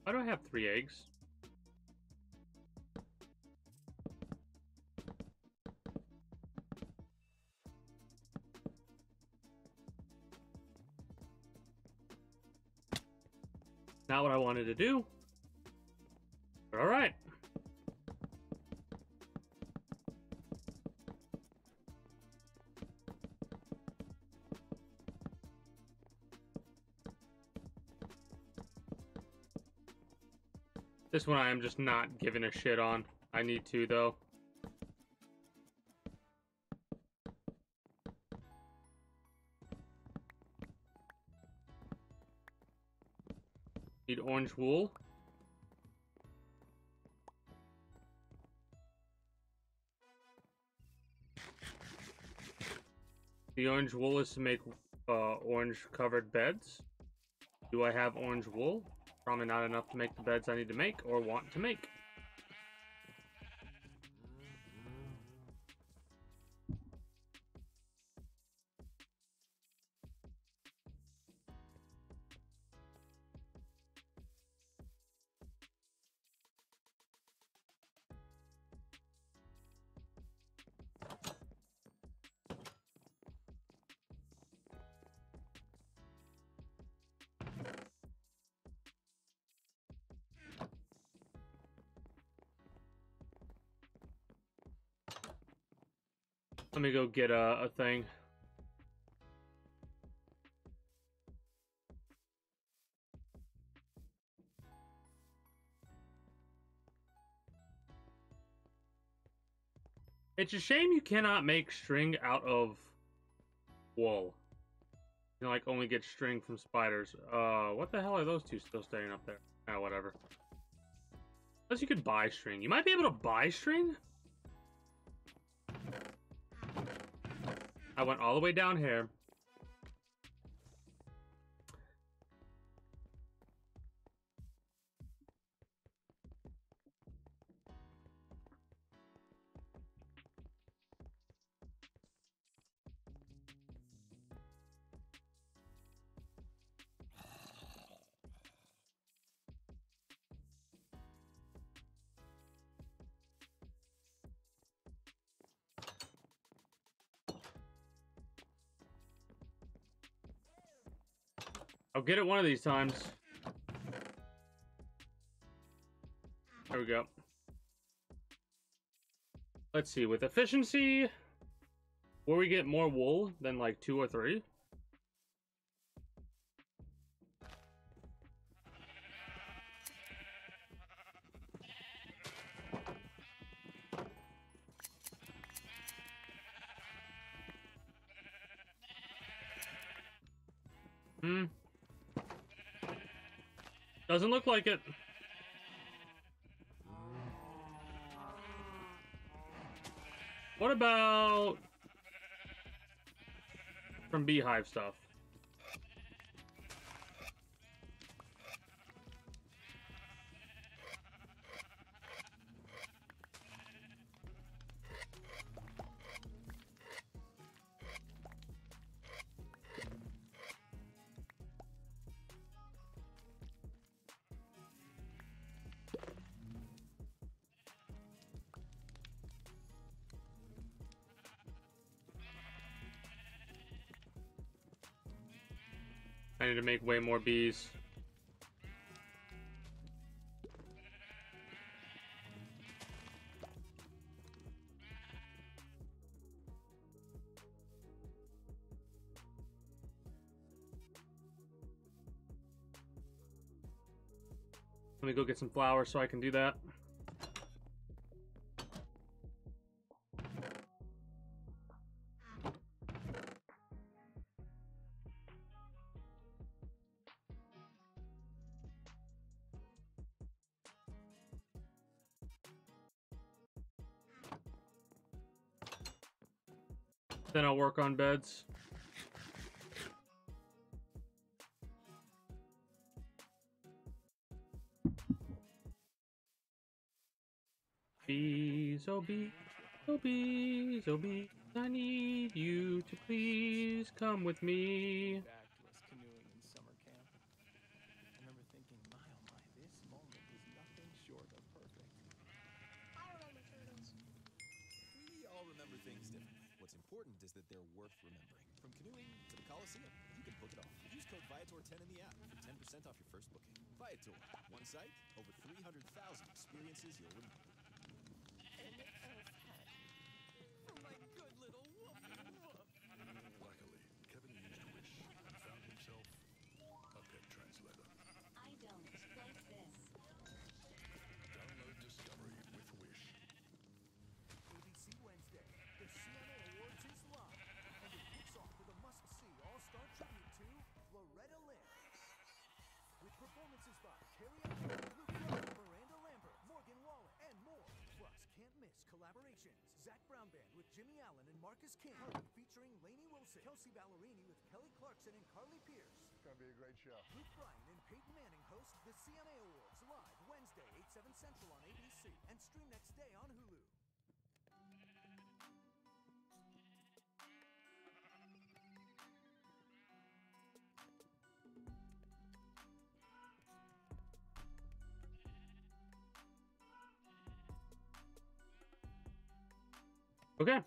Why do I have 3 eggs? Not what I wanted to do. But all right. This one I am just not giving a shit on. I need to, though. Need orange wool. The orange wool is to make orange covered beds. Do I have orange wool? Probably not enough to make the beds I need to make or want to make. Let me go get a thing. It's a shame you cannot make string out of wool. You can, like, only get string from spiders. What the hell are those two still staying up there? Ah, whatever. Unless you could buy string. You might be able to buy string? I went all the way down here. I'll get it one of these times. There we go. Let's see, with efficiency, will we get more wool than like 2 or 3? Doesn't look like it. What about from beehive stuff? I need to make way more bees. Let me go get some flowers so I can do that. Then I'll work on beds. Bees, oh bees, oh bees, oh bees, I need you to please come with me. Back to us canoeing in summer camp. I remember thinking, my oh my, this moment is nothing short of perfect. I remember turtles. We all remember things differently. What's important is that they're worth remembering. From canoeing to the Coliseum, you can book it all. Use code code Viator10 in the app for 10% off your first booking. Viator, one site, over 300,000 experiences you'll remember. An elf hat. For my good little woof woof. Luckily, Kevin used Wish and found himself a pet translator. I don't like this. Download Discovery with Wish. ABC Wednesday, the CMA Awards is live, and it kicks off with a must-see all-star tribute to Loretta Lynn. With performances by Carrie Underwood, Luke Young, Miranda Lambert, Morgan Wallen, and more. Plus, can't miss collaborations. Zach Brown Band with Jimmy Allen and Marcus King, featuring Lainey Wilson, Kelsey Ballerini with Kelly Clarkson and Carly Pierce. It's gonna be a great show. Luke Bryan and Peyton Manning host the CMA Awards live Wednesday, 8/7 Central on ABC, and stream next day on Hulu. Okay.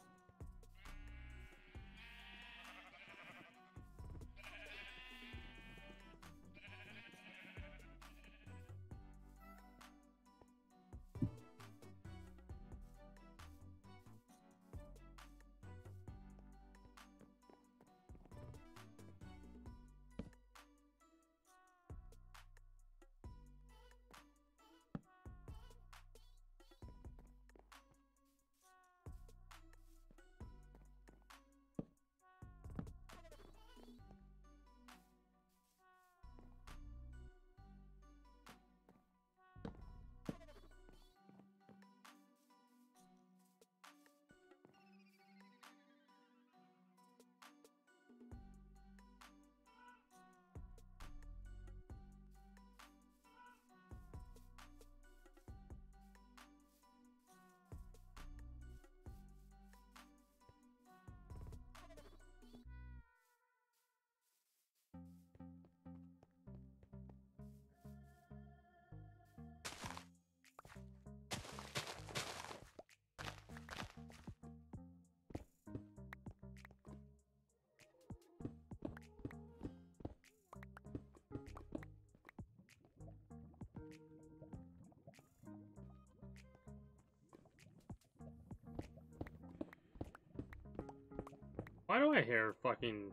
Why do I hear fucking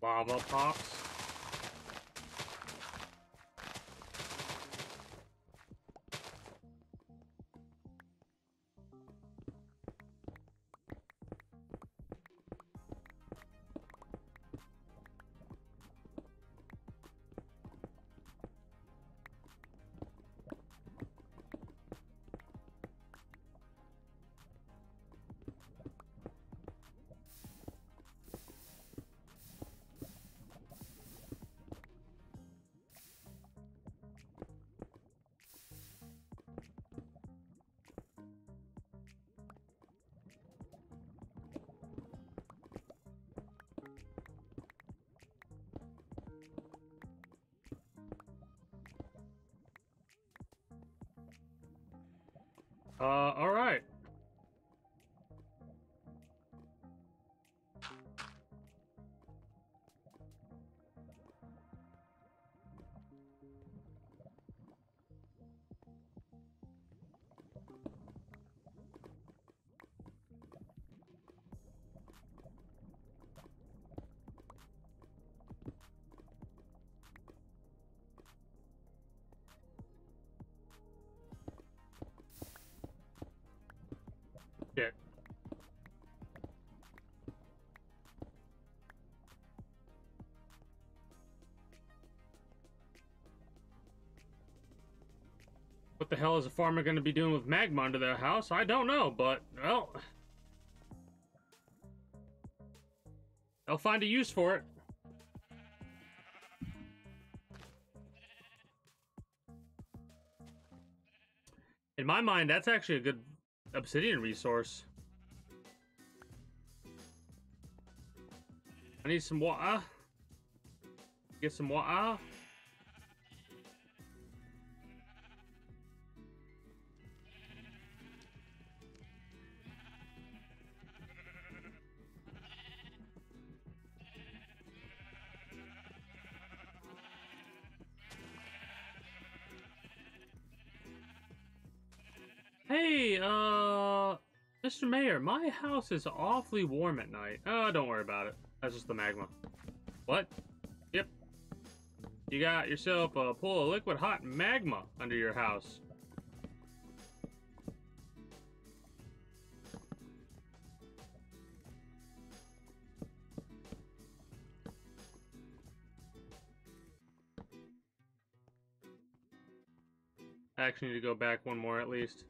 lava pops? All right. Shit. What the hell is a farmer going to be doing with magma under their house? I don't know, but, well, they'll find a use for it. In my mind, that's actually a good obsidian resource. I need some water. Get some water. Hey, Mr. Mayor, my house is awfully warm at night. Oh, don't worry about it. That's just the magma. What? Yep. You got yourself a pool of liquid hot magma under your house. I actually need to go back one more at least.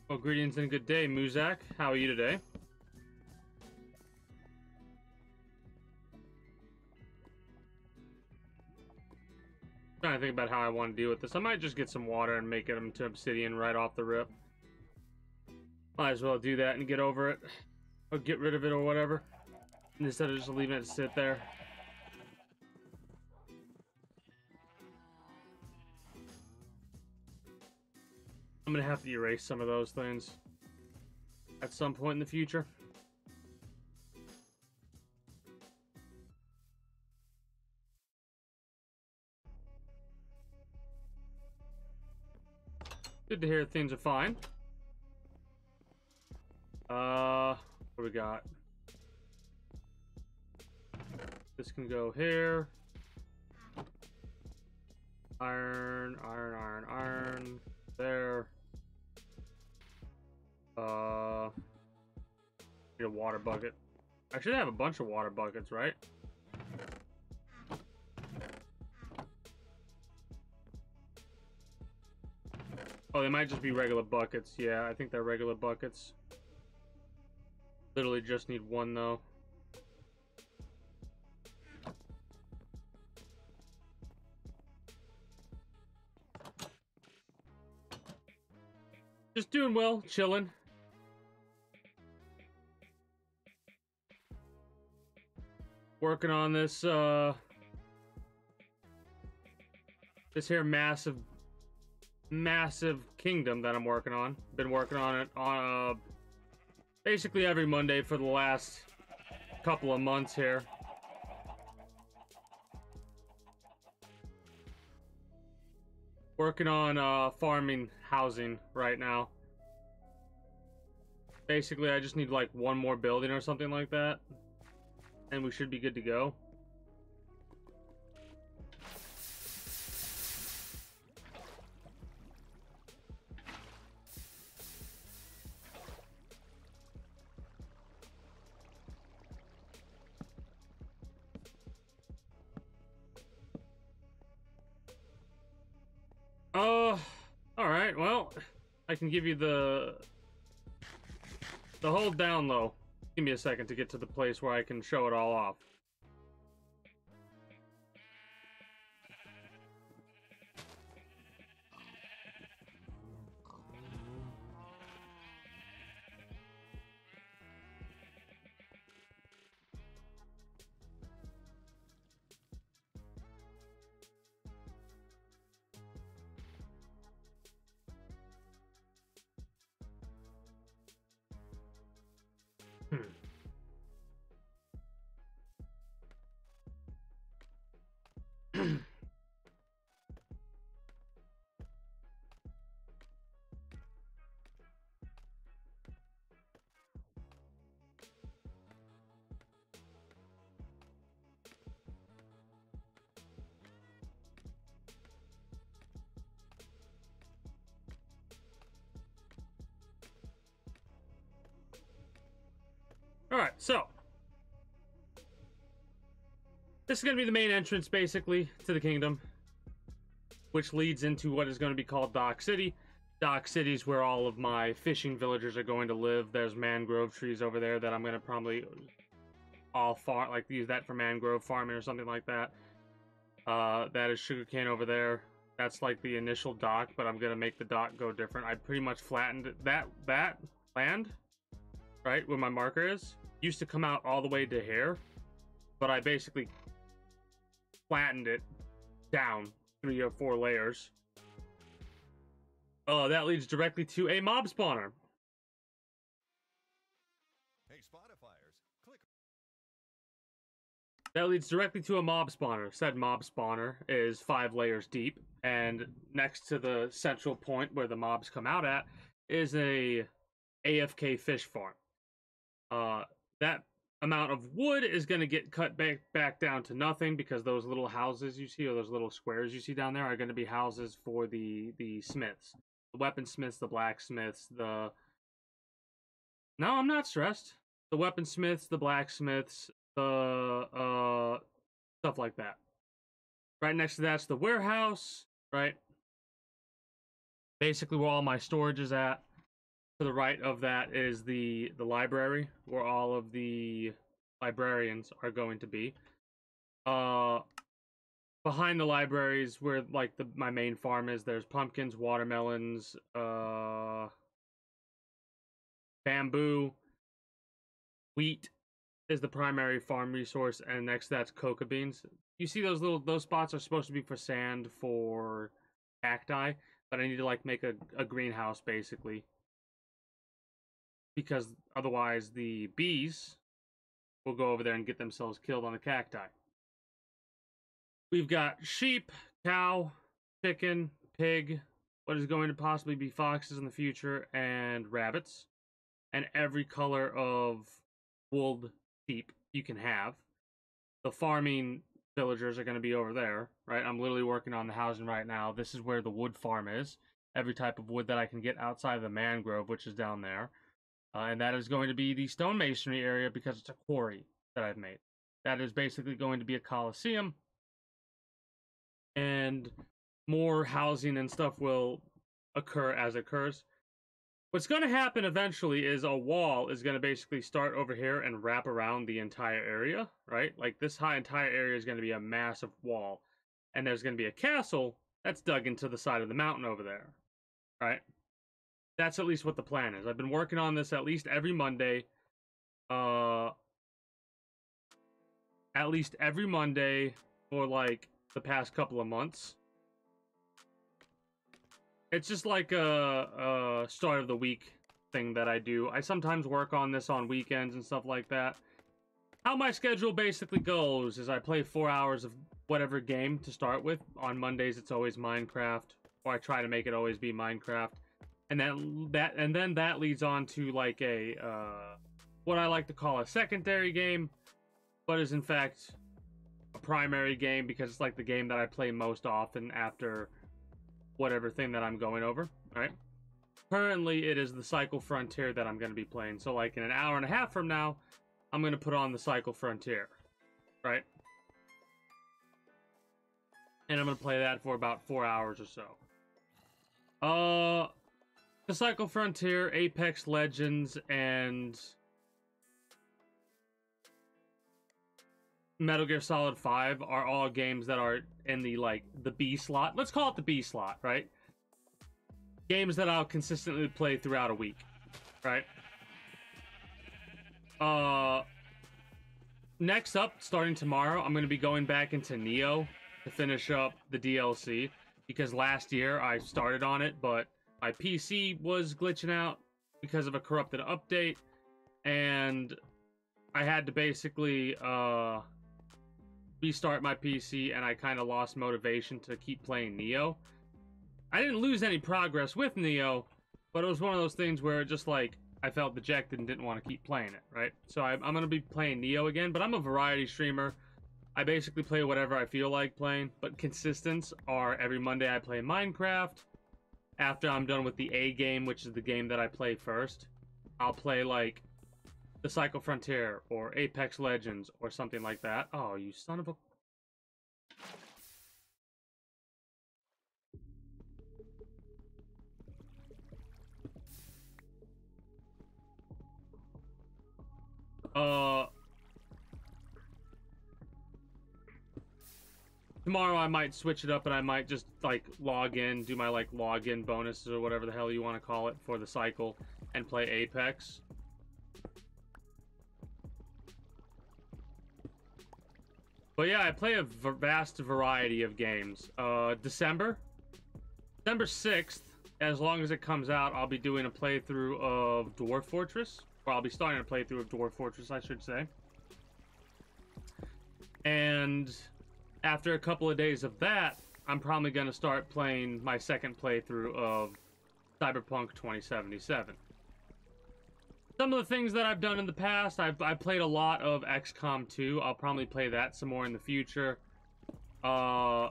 Well, greetings and good day, Muzak. How are you today? Trying to think about how I want to deal with this. I might just get some water and make it into obsidian right off the rip. Might as well do that and get over it. Or get rid of it or whatever. Instead of just leaving it to sit there. I'm gonna have to erase some of those things at some point in the future. Good to hear things are fine. What do we got? This can go here. Iron, iron, iron, iron. There. Need a water bucket. I should have a bunch of water buckets, right? Oh, they might just be regular buckets. Yeah, I think they're regular buckets. Literally just need one, though. Just doing well, chilling. Working on this, this here massive kingdom that I'm working on. Been working on it on basically every Monday for the last couple of months here. Working on farming housing right now. Basically, I just need like one more building or something like that, and we should be good to go. Alright, well, I can give you the hold down low. Give me a second to get to the place where I can show it all off. Alright, so this is going to be the main entrance, basically, to the kingdom, which leads into what is going to be called Dock City. Dock City is where all of my fishing villagers are going to live. There's mangrove trees over there that I'm going to probably all farm, like use that for mangrove farming or something like that. That is sugarcane over there. That's like the initial dock, but I'm gonna make the dock go different. I pretty much flattened that land, right, where my marker is, used to come out all the way to here, but I basically flattened it down 3 or 4 layers. Oh, that leads directly to a mob spawner. Hey, Spotifyers, click. That leads directly to a mob spawner. Said mob spawner is 5 layers deep, and next to the central point where the mobs come out at is a AFK fish farm. That amount of wood is going to get cut back down to nothing because those little houses you see, or those little squares you see down there, are going to be houses for the smiths, the weaponsmiths, the blacksmiths, the... No, I'm not stressed. The weaponsmiths, the blacksmiths, the stuff like that. Right next to that's the warehouse, right? Basically where all my storage is at. To the right of that is the library, where all of the librarians are going to be. Behind the libraries, where like my main farm is, there's pumpkins, watermelons, bamboo, wheat is the primary farm resource, and next to that's coca beans. You see those spots are supposed to be for sand, for cacti, but I need to like make a greenhouse basically, because otherwise the bees will go over there and get themselves killed on the cacti. We've got sheep, cow, chicken, pig, what is going to possibly be foxes in the future, and rabbits, and every color of wooled sheep you can have. The farming villagers are going to be over there, right? I'm literally working on the housing right now. This is where the wood farm is. Every type of wood that I can get outside of the mangrove, which is down there. And that is going to be the stonemasonry area because it's a quarry that I've made. That is basically going to be a coliseum. And more housing and stuff will occur as it occurs. What's going to happen eventually is a wall is going to basically start over here and wrap around the entire area, right? Like this entire area is going to be a massive wall. And there's going to be a castle that's dug into the side of the mountain over there, right? That's at least what the plan is. I've been working on this at least every Monday. At least every Monday for like the past couple of months. It's just like a start of the week thing that I do. I sometimes work on this on weekends and stuff like that. How my schedule basically goes is I play 4 hours of whatever game to start with. On Mondays it's always Minecraft, or I try to make it always be Minecraft. And then that leads on to like a what I like to call a secondary game, but is in fact a primary game because it's like the game that I play most often after whatever thing that I'm going over, right? Currently, it is the Cycle Frontier that I'm going to be playing. So like in an hour and a half from now, I'm going to put on the Cycle Frontier, right? And I'm going to play that for about 4 hours or so. The Cycle Frontier, Apex Legends, and Metal Gear Solid 5 are all games that are in the B slot. Let's call it the B slot, right? Games that I'll consistently play throughout a week, right? Next up, starting tomorrow, I'm going to be going back into Nioh to finish up the DLC, because last year I started on it, but my PC was glitching out because of a corrupted update, and I had to basically restart my PC, and I kind of lost motivation to keep playing Nioh. I didn't lose any progress with Nioh, but it was one of those things where it just like I felt dejected and didn't want to keep playing it, right? So I'm going to be playing Nioh again, but I'm a variety streamer. I basically play whatever I feel like playing, but consistents are every Monday I play Minecraft. After I'm done with the A game, which is the game that I play first, I'll play like the Cycle Frontier or Apex Legends or something like that. Oh, you son of a... tomorrow I might switch it up and I might just like log in, do my like login bonuses or whatever the hell you want to call it for the cycle and play Apex. But yeah, I play a vast variety of games. December 6th, as long as it comes out, I'll be doing a playthrough of Dwarf Fortress. Or I'll be starting a playthrough of Dwarf Fortress, I should say. And after a couple of days of that, I'm probably going to start playing my second playthrough of Cyberpunk 2077. Some of the things that I've done in the past, I've played a lot of XCOM 2. I'll probably play that some more in the future. I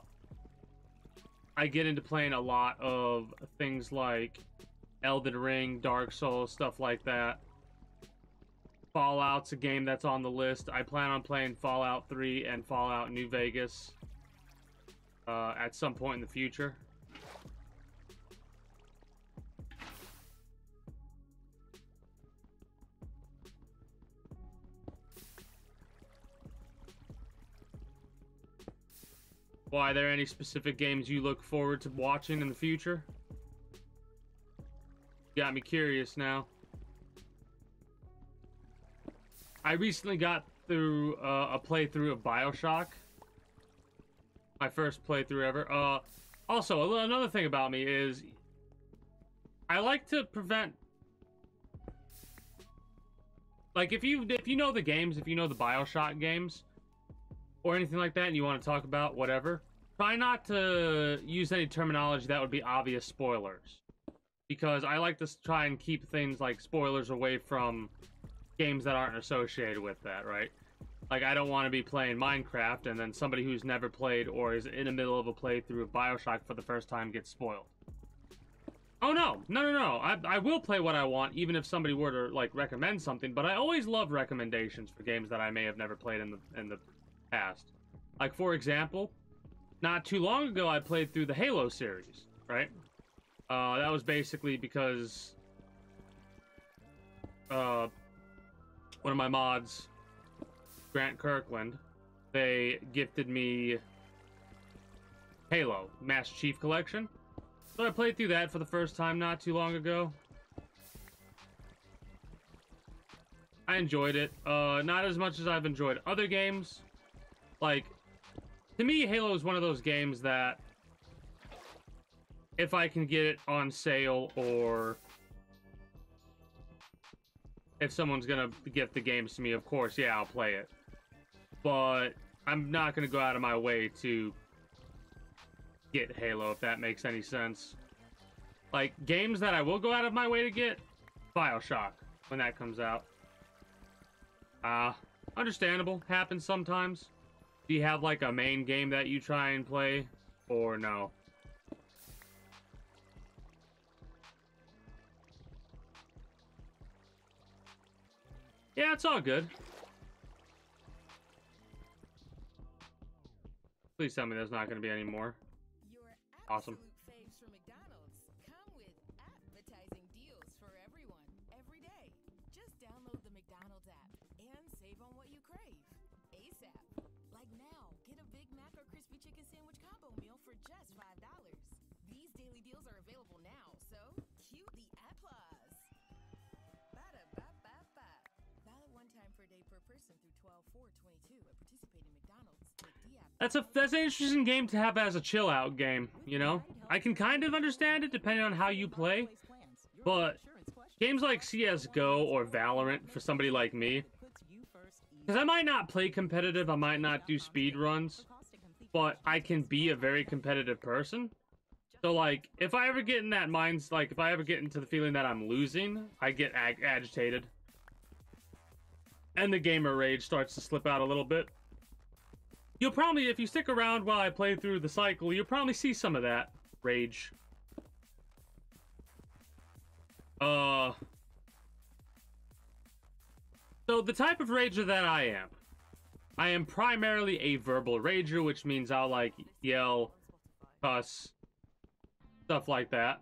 get into playing a lot of things like Elden Ring, Dark Souls, stuff like that. Fallout's a game that's on the list. I plan on playing Fallout 3 and Fallout New Vegas at some point in the future. Why, are there any specific games you look forward to watching in the future? Got me curious now. I recently got through a playthrough of BioShock. My first playthrough ever. Also, another thing about me is I like to prevent... Like, if you know the games, if you know the BioShock games, or anything like that, and you want to talk about whatever, try not to use any terminology that would be obvious spoilers. Because I like to try and keep things like spoilers away from games that aren't associated with that, right? Like, I don't want to be playing Minecraft and then somebody who's never played or is in the middle of a playthrough of BioShock for the first time gets spoiled. Oh no, no. I will play what I want, even if somebody were to like recommend something. But I always love recommendations for games that I may have never played in the past. Like, for example, not too long ago I played through the Halo series, right? That was basically because one of my mods, Grant Kirkland, they gifted me Halo Master Chief Collection. So I played through that for the first time not too long ago. I enjoyed it. Not as much as I've enjoyed other games. Like, to me, Halo is one of those games that if I can get it on sale or if someone's gonna gift the games to me, of course, yeah, I'll play it. But I'm not gonna go out of my way to get Halo, if that makes any sense. Like, games that I will go out of my way to get, BioShock, when that comes out. Understandable, happens sometimes. Do you have like a main game that you try and play, or no? Yeah, it's all good. Please tell me there's not going to be any more. Awesome. Faves from McDonald's come with advertising deals for everyone, every day. Just download the McDonald's app and save on what you crave ASAP. Like now, get a Big Mac or crispy chicken sandwich combo meal for just $5. These daily deals are available now, so cue the applause. Ba-da-ba-ba-ba. Valid one time per day per person through 12/4/22 at participating McDonald's. That's an interesting game to have as a chill out game, you know? I can kind of understand it depending on how you play, but games like CSGO or Valorant for somebody like me, because I might not play competitive, I might not do speed runs, but I can be a very competitive person. So like, if I ever get in that like if I ever get into the feeling that I'm losing, I get agitated. And the gamer rage starts to slip out a little bit. You'll probably, if you stick around while I play through the cycle, you'll probably see some of that rage. So the type of rager that I am primarily a verbal rager, which means I'll like yell, cuss, stuff like that.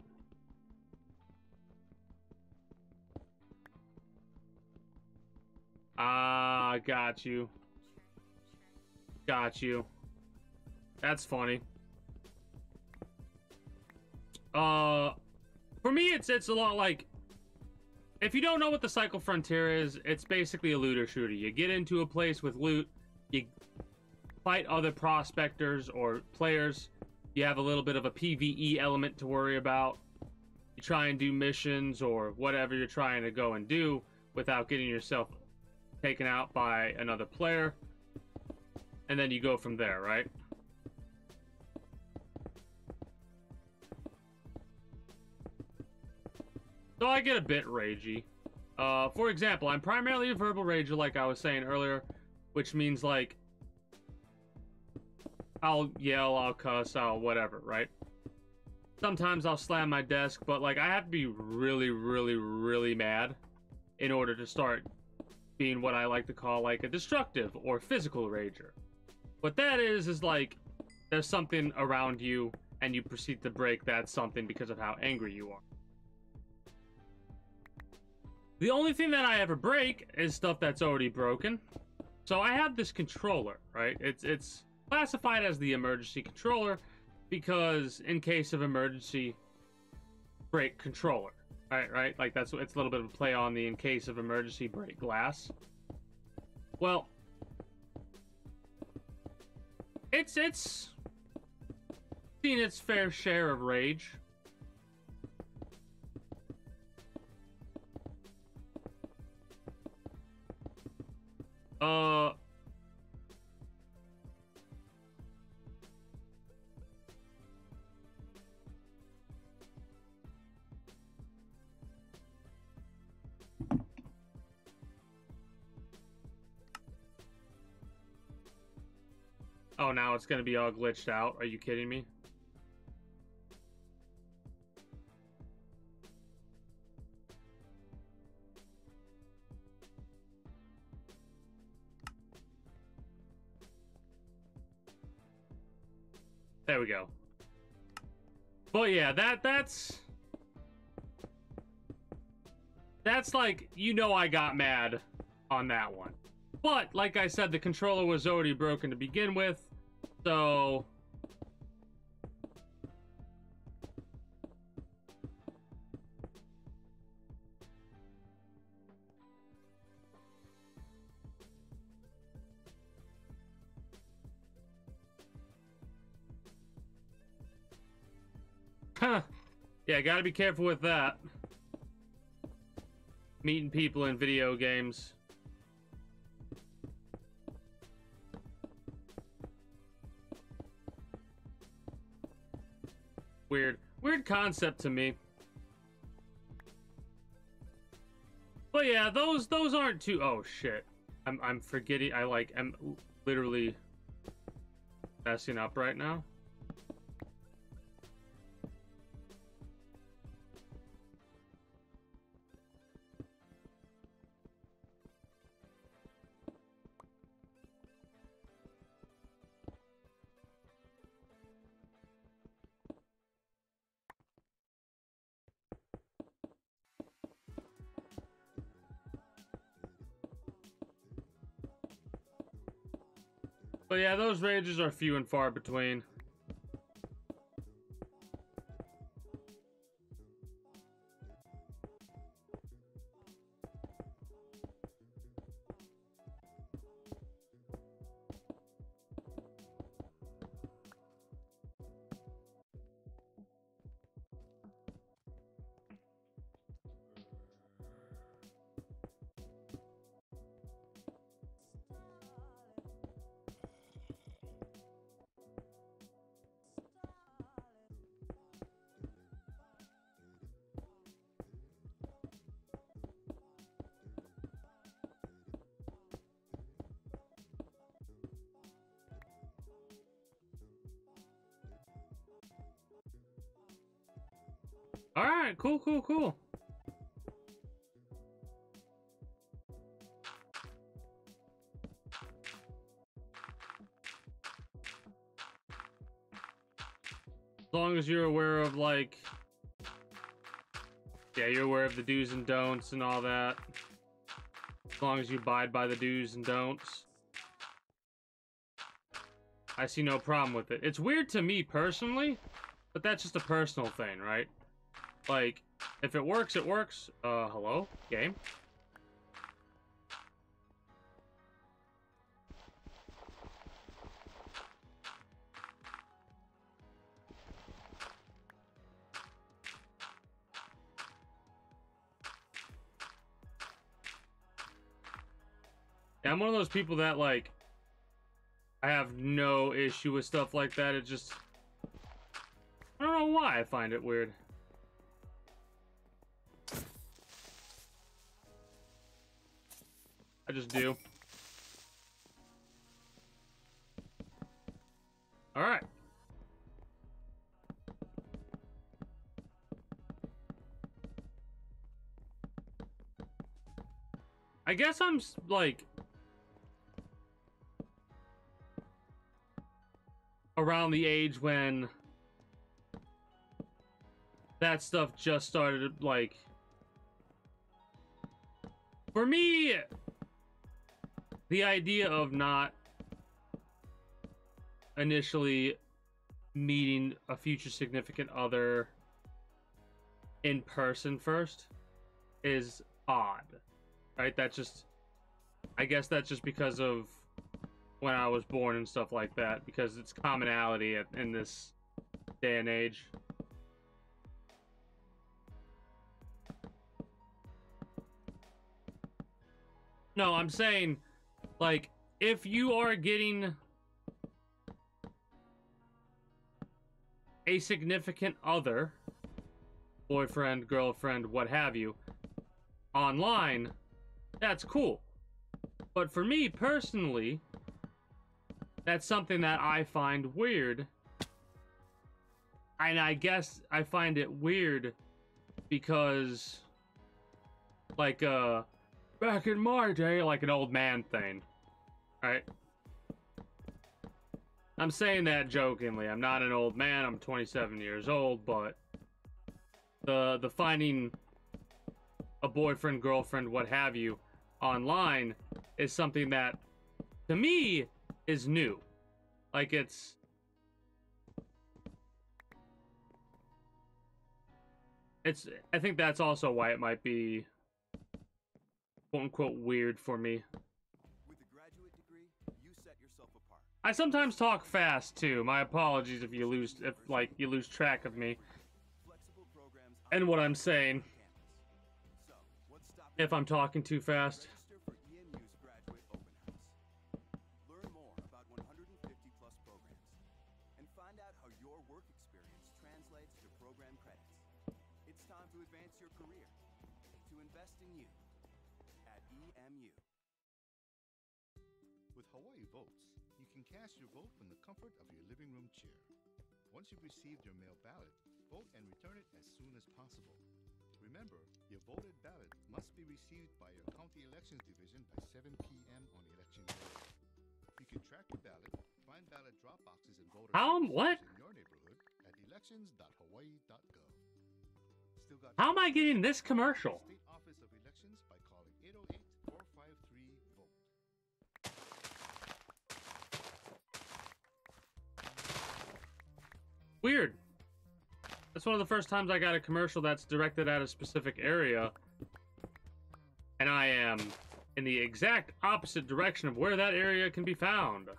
Ah, got you. Got you. That's funny. For me, it's a lot like, if you don't know what the Cycle Frontier is, it's basically a looter shooter. You get into a place with loot, you fight other prospectors or players, you have a little bit of a PvE element to worry about, you try and do missions or whatever you're trying to go and do without getting yourself taken out by another player, and then you go from there, right? So I get a bit ragey. For example, I'm primarily a verbal rager, like I was saying earlier, which means, like, I'll yell, I'll cuss, I'll whatever, right? Sometimes I'll slam my desk, but, like, I have to be really, really, really mad in order to start being what I like to call, like, a destructive or physical rager. What that is like, there's something around you, and you proceed to break that something because of how angry you are. The only thing that I ever break is stuff that's already broken. So I have this controller, right? It's classified as the emergency controller because in case of emergency, break controller, right? Like it's a little bit of a play on the in case of emergency, break glass. Well, it's seen its fair share of rage. Oh, now it's gonna be all glitched out. Are you kidding me? There we go. But yeah, that's like, you know, I got mad on that one. But like I said, the controller was already broken to begin with, so huh. Yeah, gotta be careful with that. Meeting people in video games. Weird concept to me. But yeah, those aren't too. Oh shit. I'm forgetting. I'm literally messing up right now. But yeah, those rages are few and far between. All right, cool. As long as you're aware of, like, yeah, you're aware of the do's and don'ts and all that. As long as you abide by the do's and don'ts. I see no problem with it. It's weird to me personally, but that's just a personal thing, right? Like, if it works, it works. Hello? Game? Yeah, I'm one of those people that, like, I have no issue with stuff like that. It just... I don't know why I find it weird. I just do. Alright. I guess I'm, like... around the age when... that stuff just started, like... For me... the idea of not... initially meeting a future significant other in person first is odd, right? That's just, I guess that's just because of when I was born and stuff like that, because it's commonality in this day and age. No, I'm saying, like, if you are getting a significant other, boyfriend, girlfriend, what have you, online, that's cool. But for me personally, that's something that I find weird. And I guess I find it weird because, like, back in my day, like an old man thing, right? I'm saying that jokingly. I'm not an old man. I'm 27 years old, but the finding a boyfriend, girlfriend, what have you, online is something that, to me, is new. Like, it's... I think that's also why it might be, quote-unquote, weird for me. With a graduate degree, you set yourself apart. I sometimes talk fast, too. My apologies if you lose track of me and what I'm saying. If I'm talking too fast. Register for EMU's Graduate Open House. Learn more about 150 plus programs and find out how your work experience translates to program credits. It's time to advance your career, to invest in you at EMU. With Hawaii Votes, you can cast your vote from the comfort of your living room chair. Once you've received your mail ballot, vote and return it as soon as possible. Remember, your voted ballot must be received by your county elections division by 7 p.m. on election day. You can track your ballot, find ballot drop boxes and voter What? in your neighborhood at elections.hawaii.gov. Still got How am I getting this commercial? State Office of Elections by calling 808-453-VOTE. Weird. That's one of the first times I got a commercial that's directed at a specific area. And I am in the exact opposite direction of where that area can be found.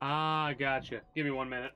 Ah, gotcha. Give me 1 minute.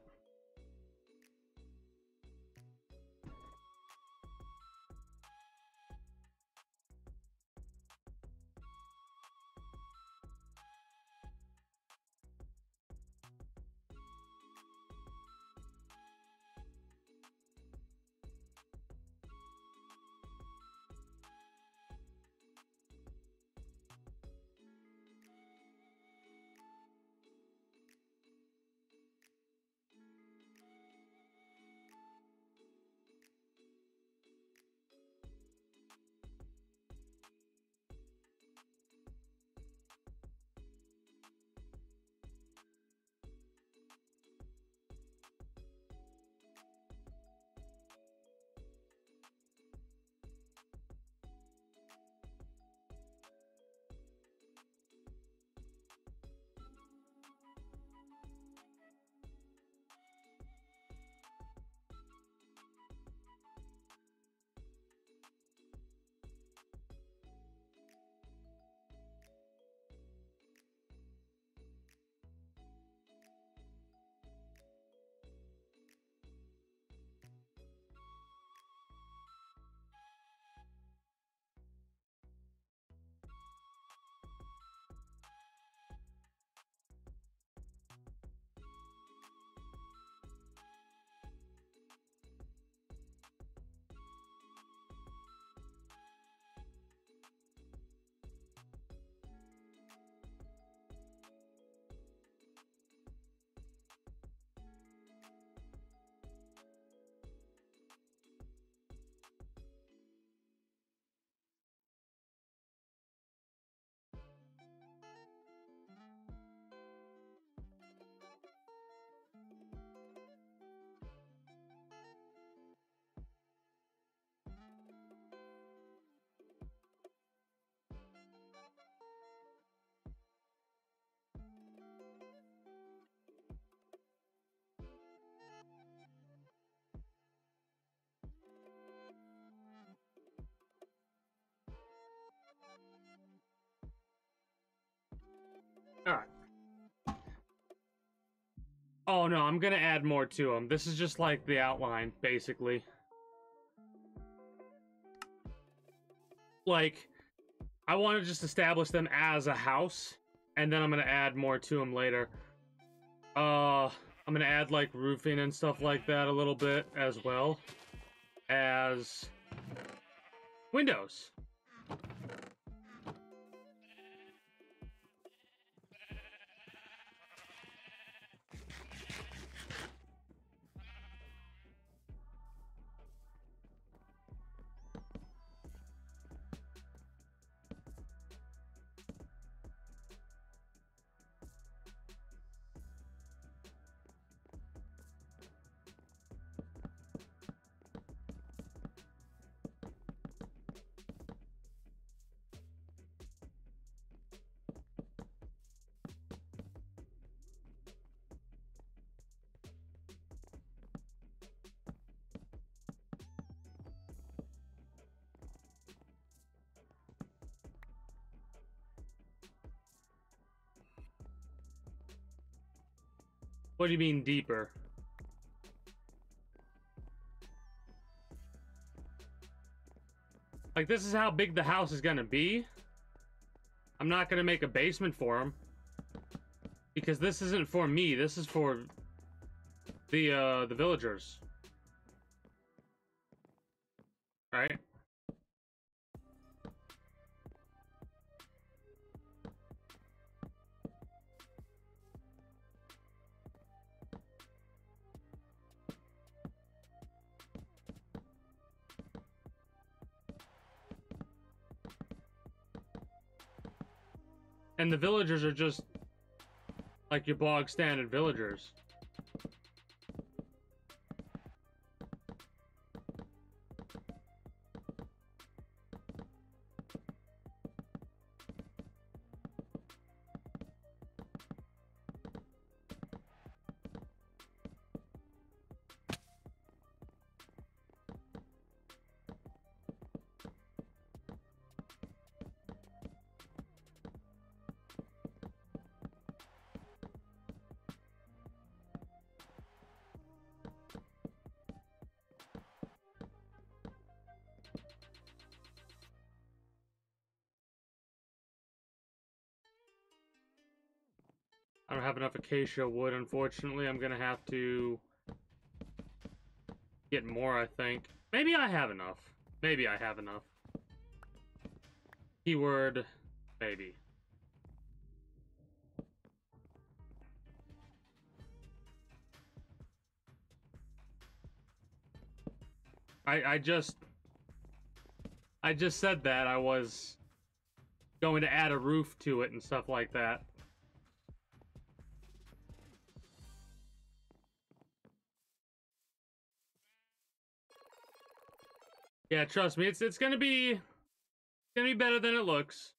Oh no, I'm gonna add more to them. This is just like the outline, basically. Like, I want to just establish them as a house, and then I'm gonna add more to them later. I'm gonna add like roofing and stuff like that a little bit, as well as windows. What do you mean deeper? Like, this is how big the house is gonna be. I'm not gonna make a basement for him, because this isn't for me. This is for the villagers, right? And the villagers are just like your bog standard villagers. I don't have enough acacia wood, unfortunately. I'm gonna have to get more, I think. Maybe I have enough. Maybe I have enough. Keyword, maybe. I just said that I was going to add a roof to it and stuff like that. Yeah, trust me, it's gonna be better than it looks.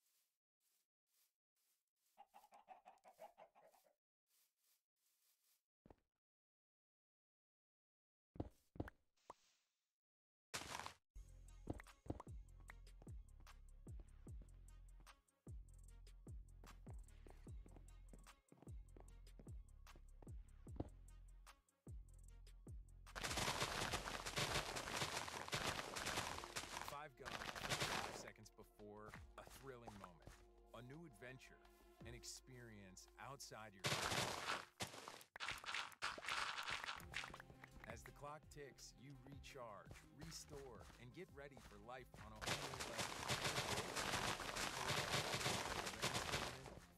An experience outside your As the clock ticks, you recharge, restore, and get ready for life on a whole new level.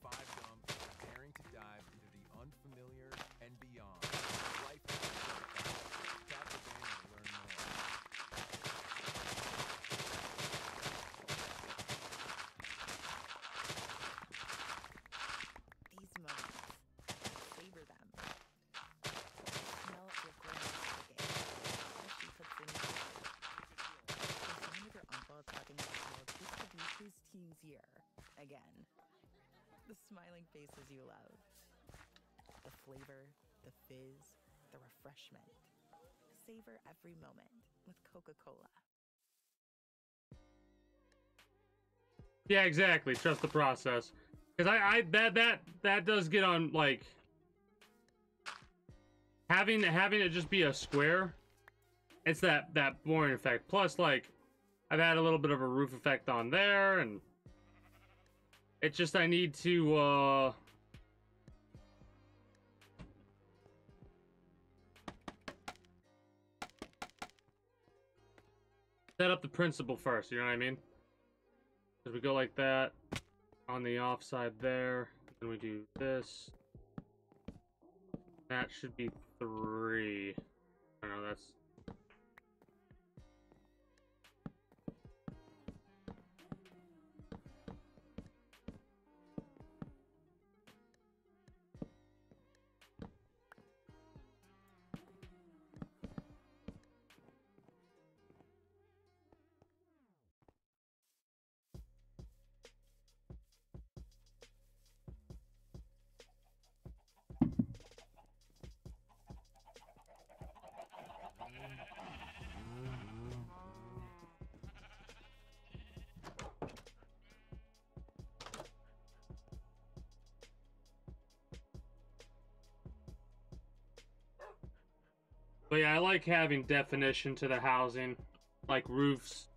5 gum, preparing to dive into the unfamiliar and beyond. Life tap the banner to learn more. Year again. The smiling faces you love. The flavor, the fizz, the refreshment. Savor every moment with Coca-Cola. Yeah, exactly. Trust the process. Because that does get on, like, Having it just be a square, it's that boring effect. Plus, like, I've had a little bit of a roof effect on there, and it's just I need to set up the principle first, you know what I mean? Because we go like that on the offside there, then we do this. That should be 3. I don't know, that's... But yeah, I like having definition to the housing, like roofs,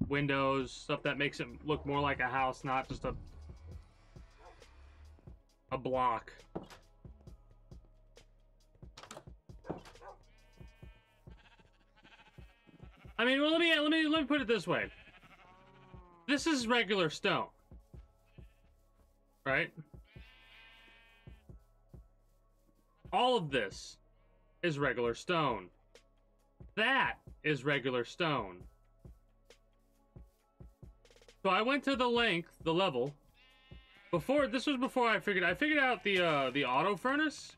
windows, stuff that makes it look more like a house, not just a block. I mean, well, let me put it this way. This is regular stone, right? All of this is regular stone. That is regular stone. So I went to the level. This was before I figured out the auto furnace.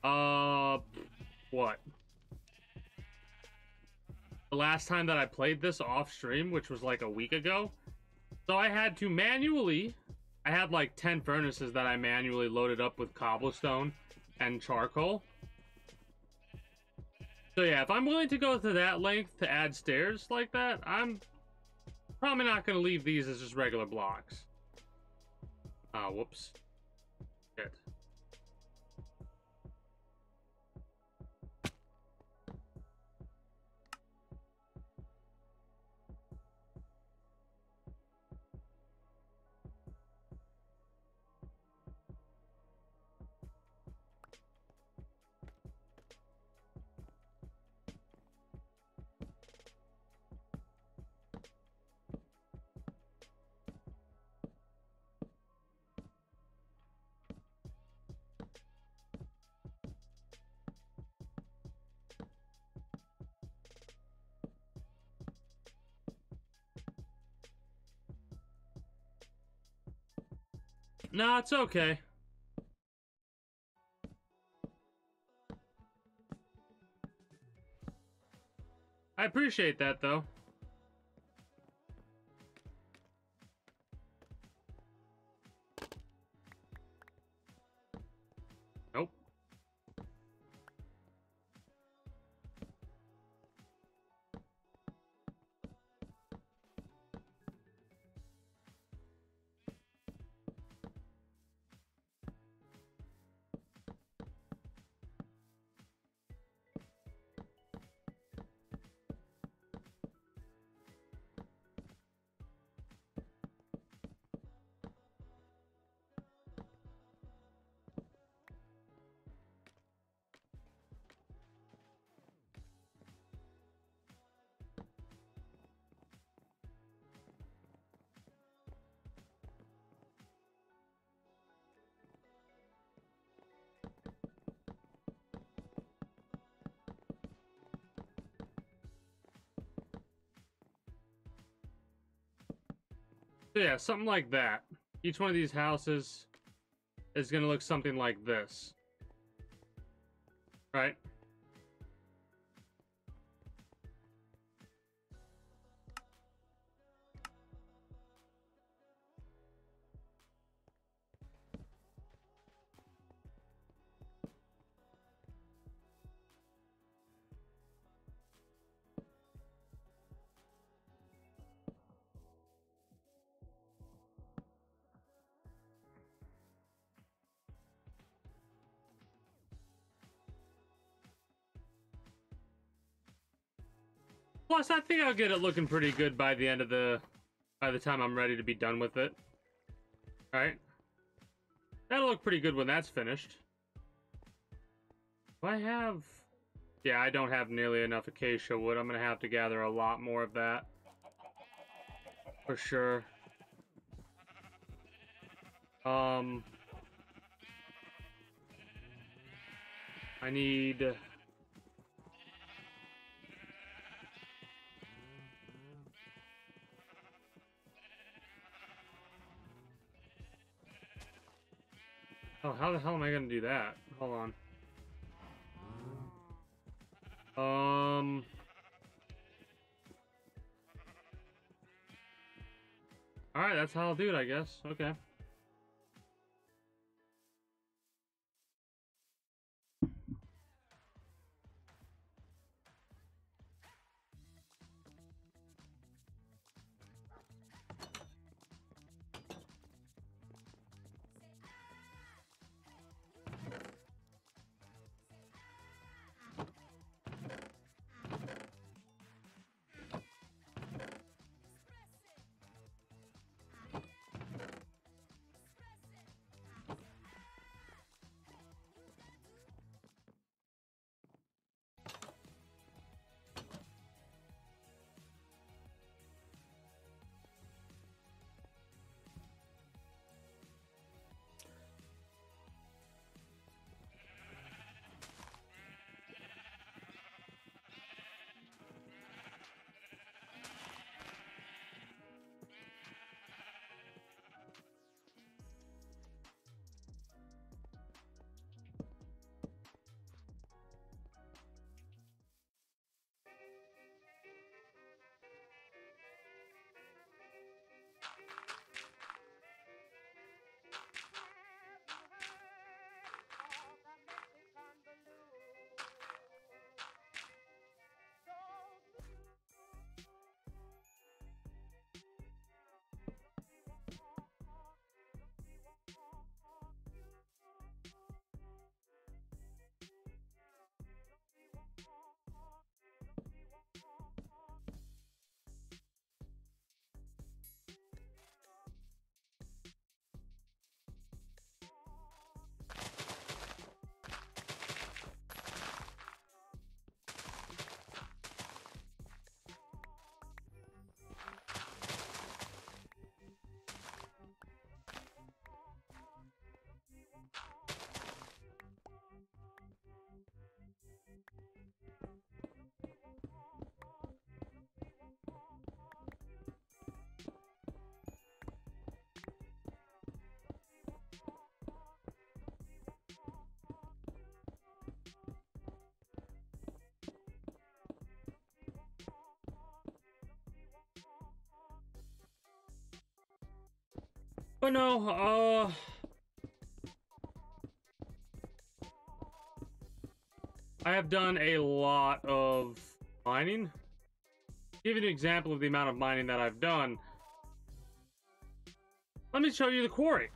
What? The last time that I played this off stream, which was like a week ago. So I had to I had like 10 furnaces that I manually loaded up with cobblestone and charcoal. So yeah, if I'm willing to go to that length to add stairs like that, I'm probably not going to leave these as just regular blocks. Ah, whoops. Shit. No, it's okay. I appreciate that, though. Nope. So yeah, something like that. Each one of these houses is gonna look something like this. Right? Plus, I think I'll get it looking pretty good by the end of by the time I'm ready to be done with it. Alright. That'll look pretty good when that's finished. Do I have... Yeah, I don't have nearly enough acacia wood. I'm gonna have to gather a lot more of that. For sure. I need... Oh, how the hell am I gonna do that? Hold on. Alright, that's how I'll do it, I guess. Okay. But no, I have done a lot of mining. Give you an example of the amount of mining that I've done. Let me show you the quarry.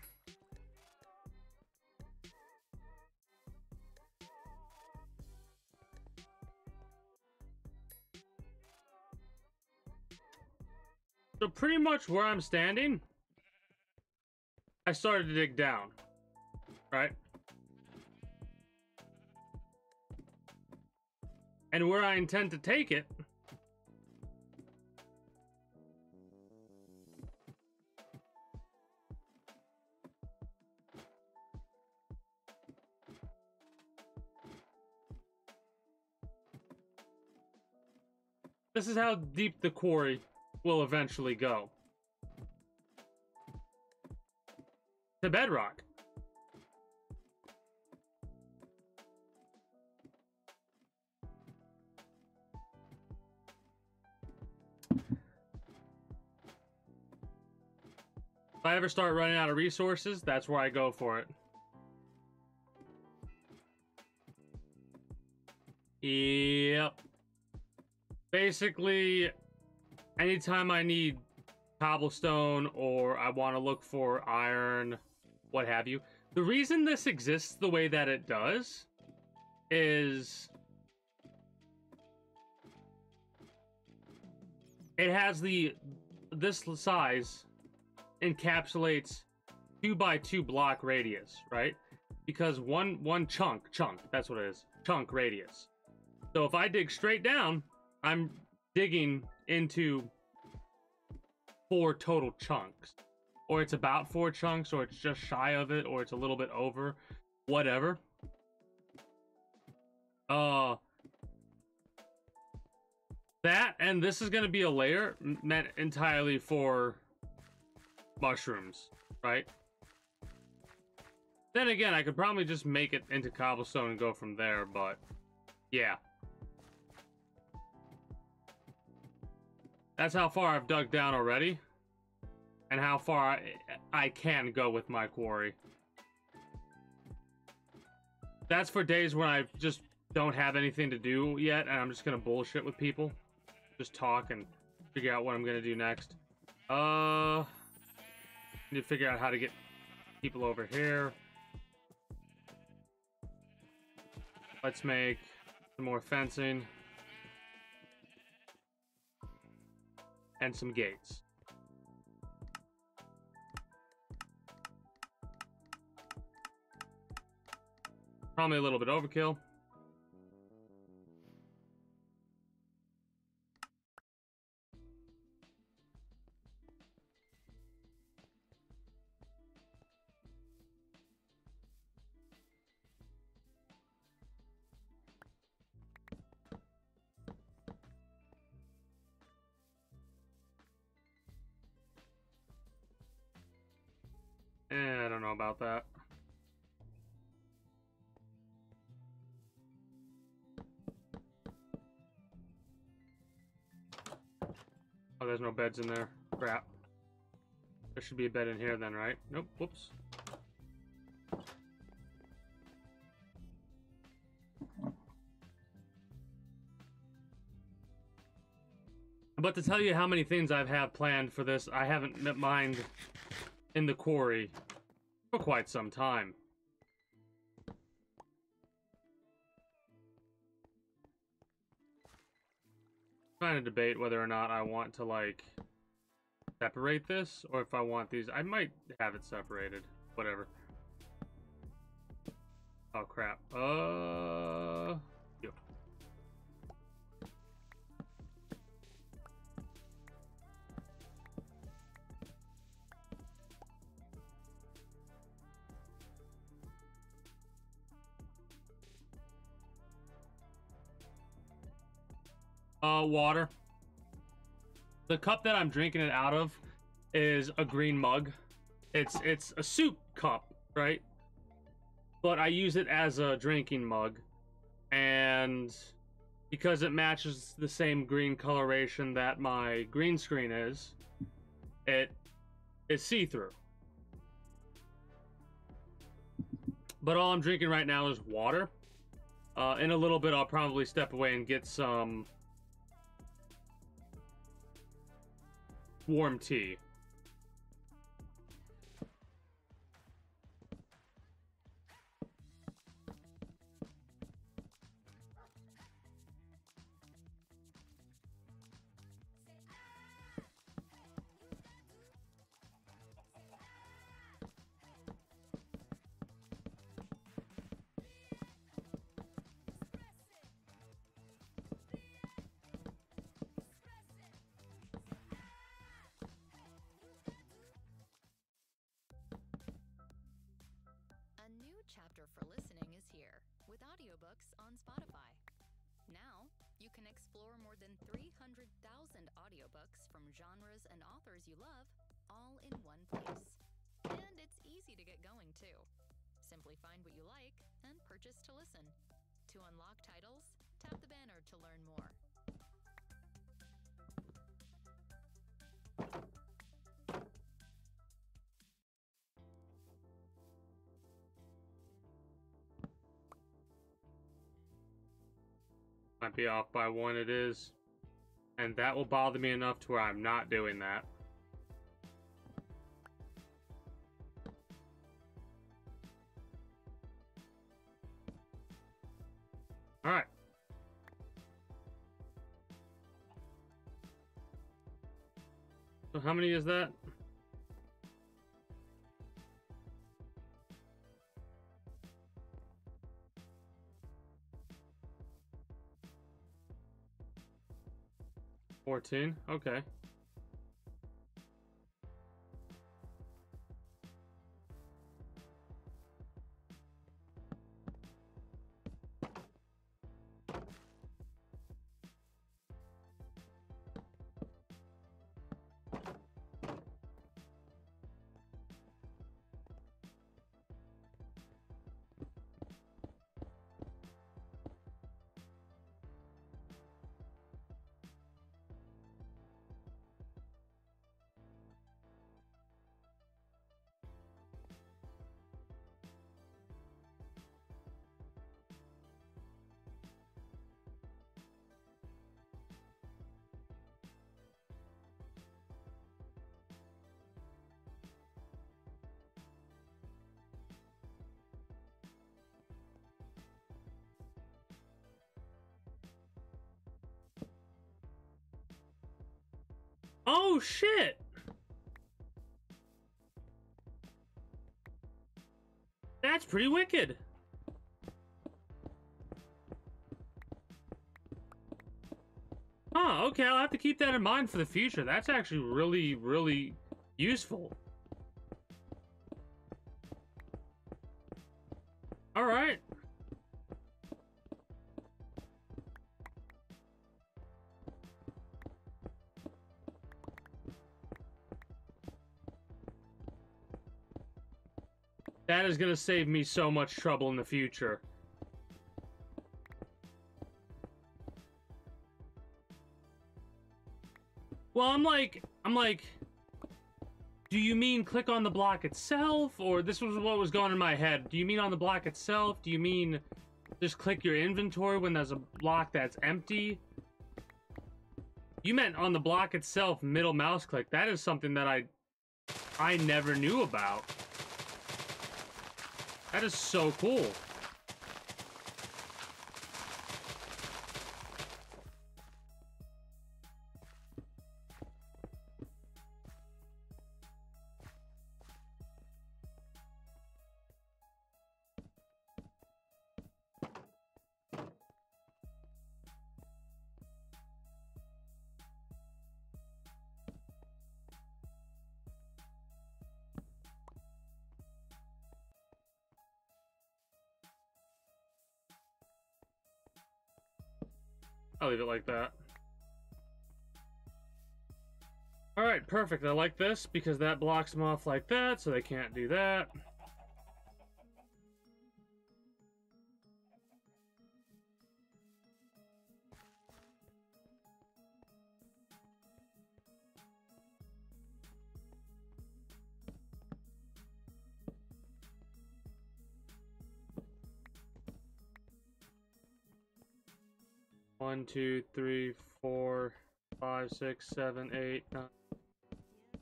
So pretty much where I'm standing, I started to dig down, right? And where I intend to take it, this is how deep the quarry will eventually go. To bedrock. If I ever start running out of resources, that's where I go for it. Yep. Basically, anytime I need cobblestone or I want to look for iron, what have you. The reason this exists the way that it does is it has this size encapsulates 2x2 block radius, right? Because one chunk, that's what it is, chunk radius. So if I dig straight down, I'm digging into 4 total chunks. Or it's about 4 chunks, or it's just shy of it, or it's a little bit over, whatever. That, and this is going to be a layer meant entirely for mushrooms, right? Then again, I could probably just make it into cobblestone and go from there, but yeah. That's how far I've dug down already, and how far I can go with my quarry. That's for days when I just don't have anything to do yet, and I'm just gonna bullshit with people. Just talk and figure out what I'm gonna do next. Need to figure out how to get people over here. Let's make some more fencing. And some gates. Probably a little bit overkill. I don't know about that. Oh, there's no beds in there. Crap. There should be a bed in here then, right? Nope. Whoops. But to tell you how many things I have planned for this, I haven't mined in the quarry for quite some time. Trying to debate whether or not I want to, like, separate this, or if I want these. I might have it separated. Whatever. Oh, crap. Yep. Water. The cup that I'm drinking it out of is a green mug. It's a soup cup, right? But I use it as a drinking mug, and because it matches the same green coloration that my green screen is, it is see-through. But all I'm drinking right now is water. In a little bit, I'll probably step away and get some warm tea. Chapter for listening is here, with audiobooks on Spotify. Now, you can explore more than 300,000 audiobooks from genres and authors you love, all in one place. And it's easy to get going, too. Simply find what you like and purchase to listen. To unlock titles, tap the banner to learn more. Might be off by 1, it is. And that will bother me enough to where I'm not doing that. Alright. So how many is that? $14. Okay. Oh shit! That's pretty wicked. Huh, okay, I'll have to keep that in mind for the future. That's actually really, really useful. Alright. That is gonna save me so much trouble in the future. Well, I'm like, do you mean click on the block itself? Or this was what was going in my head. Do you mean on the block itself? Do you mean just click your inventory when there's a block that's empty? You meant on the block itself, middle mouse click. That is something that I never knew about. That is so cool. I'll leave it like that. Alright, perfect. I like this because that blocks them off like that, so they can't do that. One, 2, 3, 4, 5, 6, 7, 8, 9,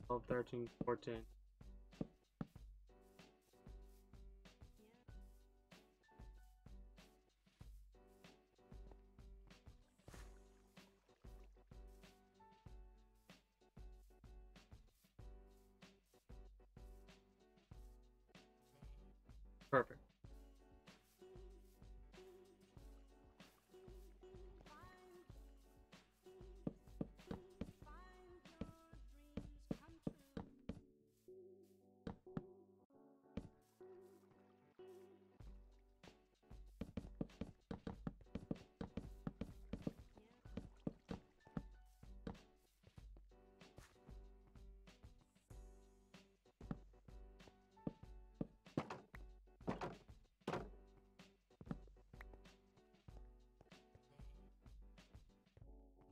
12, 13, 14. Perfect.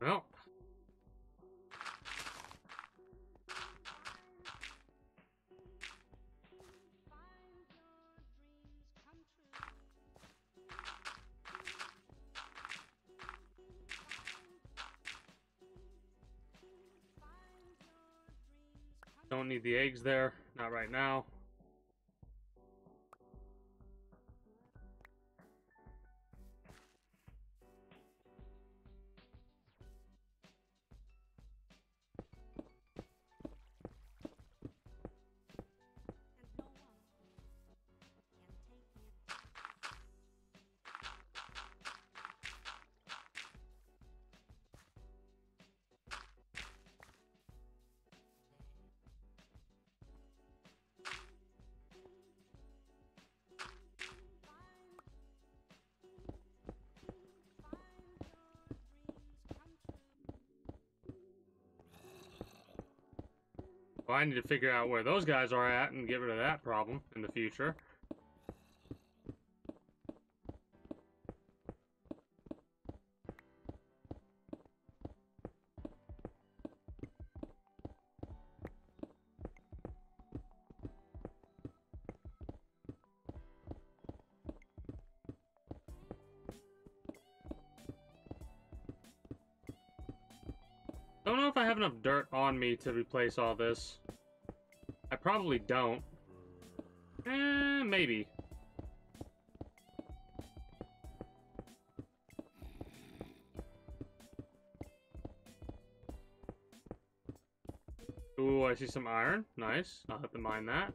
Well. Don't need the eggs there. Not right now. Well, I need to figure out where those guys are at and get rid of that problem in the future. Don't know if I have enough dirt on me to replace all this. I probably don't. Maybe. Ooh, I see some iron. Nice. I'll have to mine that.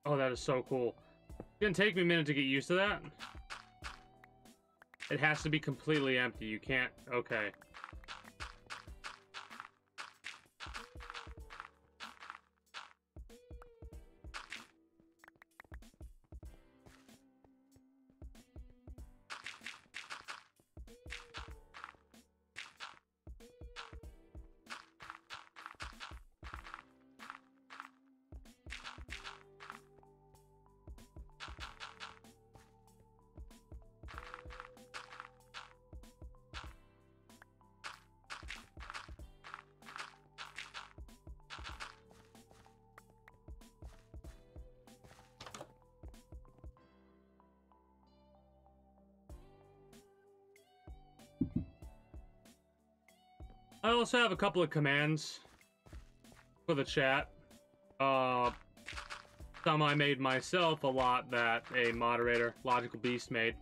Oh, that is so cool. It's gonna take me a minute to get used to that. It has to be completely empty. You can't... Okay. I also have a couple of commands for the chat. Some I made myself, a lot that a moderator, Logical Beast, made.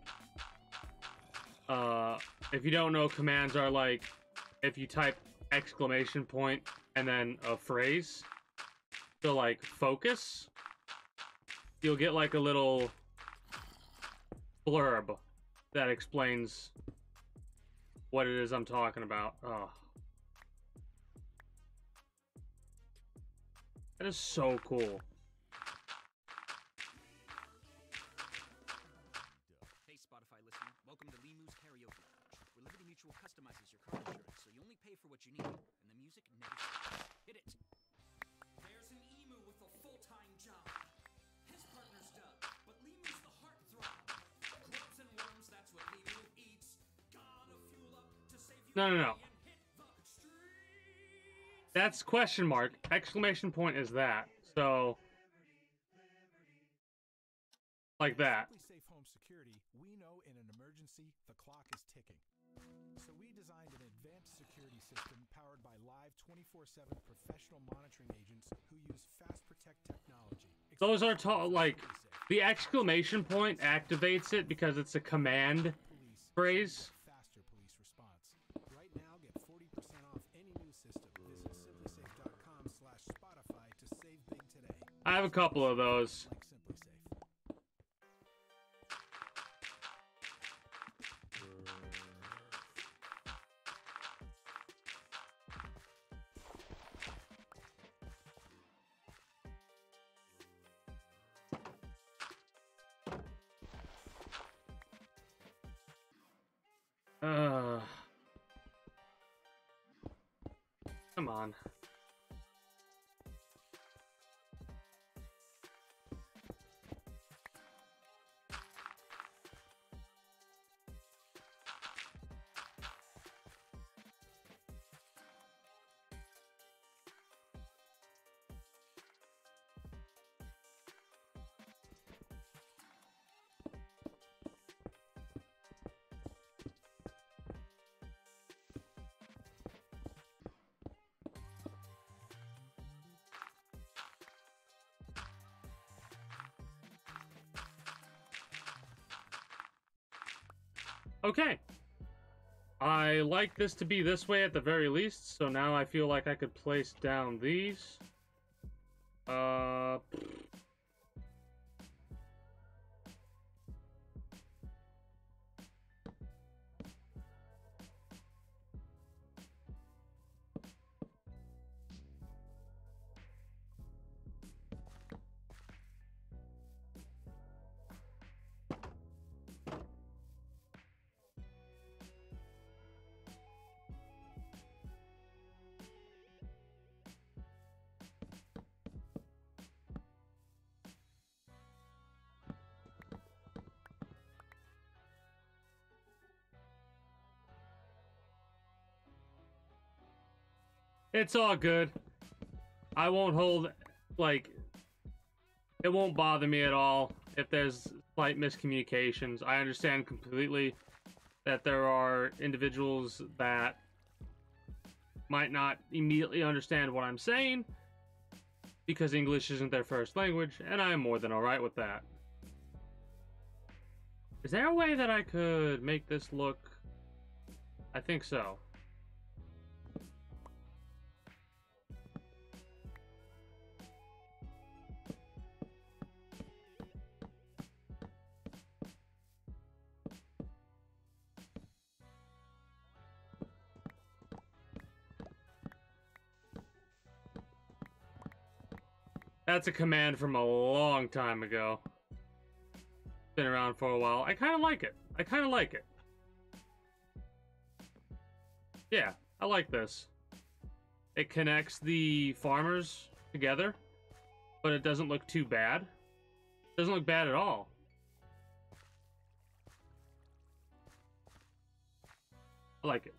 If you don't know, commands are like, if you type exclamation point and then a phrase, so like focus, you'll get like a little blurb that explains what it is I'm talking about. Oh. That is so cool. Hey Spotify listener, welcome to Limu's Karaoke Lounge, where Liberty Mutual customizes your car insurance so you only pay for what you need, and the music never stops. Hit it! There's an emu with a full-time job. His partner's Doug, but Limu's the heartthrob. Grubs and worms, that's what Limu eats. Gotta fuel up to save you. No. That's question mark. Exclamation point is that. So, like that. Safe home security, we know in an emergency the clock is ticking. So we designed an advanced security system powered by live 24/7 professional monitoring agents who use Fast Protect technology. Those are like the exclamation point activates it because it's a command phrase. Faster police response. Right now, get 40% off any new system. Visit simplysafe.com/Spotify to save big today. I have a couple of those. Come on. Okay. I like this to be this way at the very least, so now I feel like I could place down these. It's all good. I won't hold, like, it won't bother me at all if there's slight miscommunications. I understand completely that there are individuals that might not immediately understand what I'm saying because English isn't their first language, and I am more than alright with that. Is there a way that I could make this look? I think so. That's a command from a long time ago. Been around for a while. I kind of like it. I kind of like it. Yeah, I like this. It connects the farmers together, but it doesn't look too bad. It doesn't look bad at all. I like it.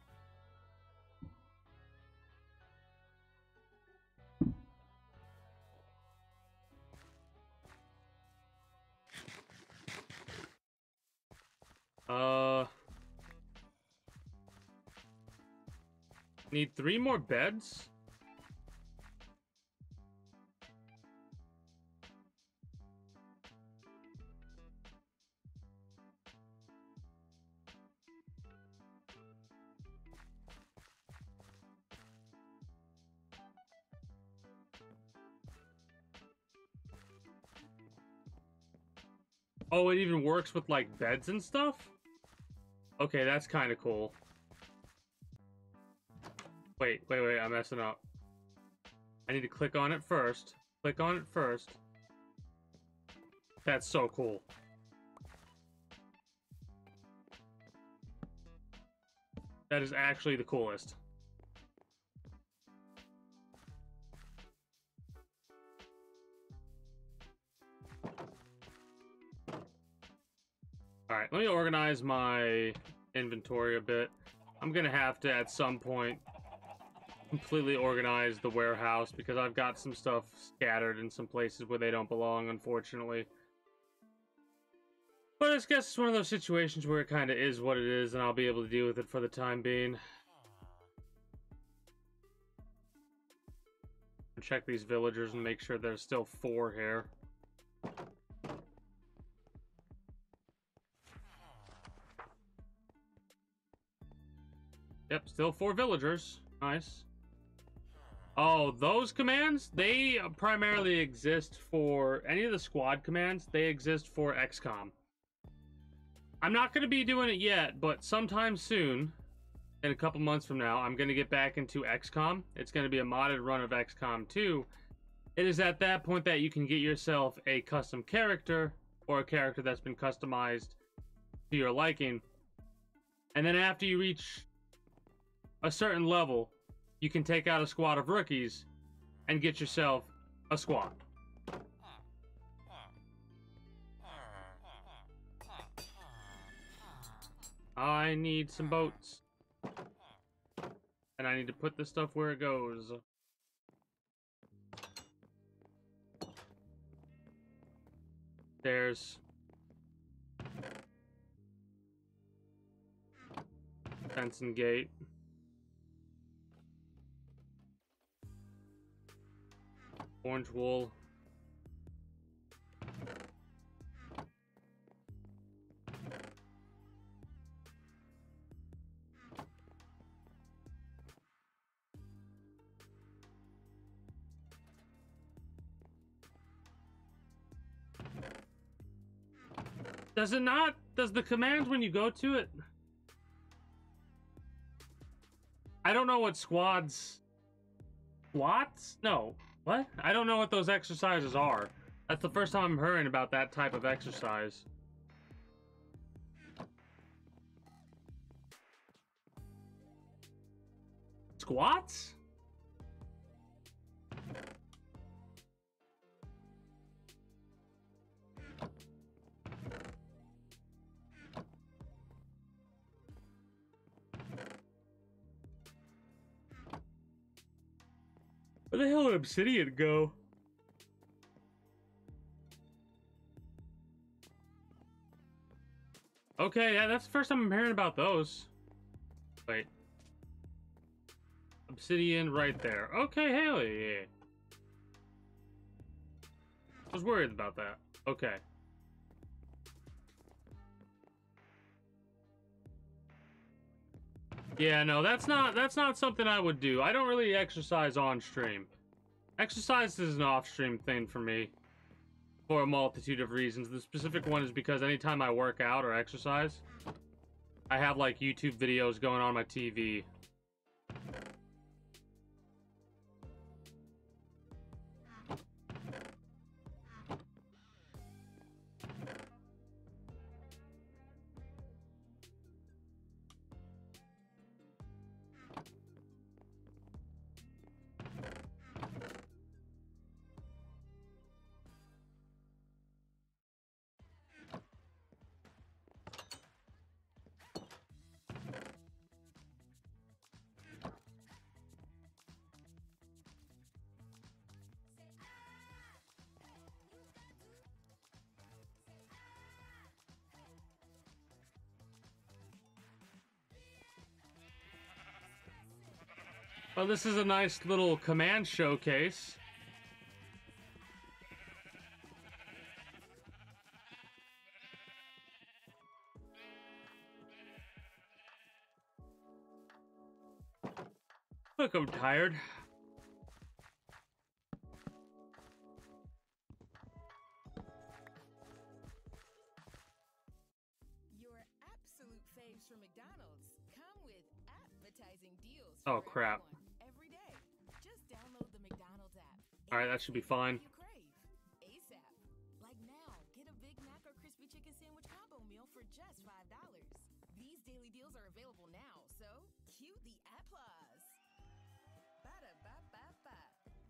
Need 3 more beds? Oh, it even works with, like, beds and stuff? Okay, that's kind of cool. Wait, I'm messing up. I need to click on it first. Click on it first. That's so cool. That is actually the coolest. Alright, let me organize my inventory a bit. I'm gonna have to, at some point, completely organize the warehouse because I've got some stuff scattered in some places where they don't belong, unfortunately. But I guess it's one of those situations where it kind of is what it is, and I'll be able to deal with it for the time being. Check these villagers and make sure there's still 4 here. Yep, still 4 villagers. Nice. Oh, those commands, they primarily exist for any of the squad commands. They exist for XCOM. I'm not going to be doing it yet, but sometime soon, in a couple months from now, I'm going to get back into XCOM. It's going to be a modded run of XCOM 2. It is at that point that you can get yourself a custom character, or a character that's been customized to your liking. And then after you reach a certain level, you can take out a squad of rookies and get yourself a squad. I need some boats. And I need to put this stuff where it goes. There's fence and gate. Orange wool. Does it not? Does the command when you go to it? I don't know what squats? No. What? I don't know what those exercises are. That's the first time I'm hearing about that type of exercise. Squats? Where the hell did Obsidian go? Okay, yeah, that's the first time I'm hearing about those. Wait. Obsidian right there. Okay, hell yeah. I was worried about that. Okay. Yeah, no, that's not something I would do. I don't really exercise on stream. Exercise is an off-stream thing for me. For a multitude of reasons. The specific one is because anytime I work out or exercise, I have like YouTube videos going on my TV. Well, this is a nice little command showcase. Look, I'm tired. Your absolute faves from McDonald's come with appetizing deals. Oh, crap. Every day. Just download the McDonald's app. Alright, that should be fine. You crave ASAP. Like now, get a Big Mac or crispy chicken sandwich combo meal for just $5. These daily deals are available now, so cue the applause. Ba-da-ba-ba-ba.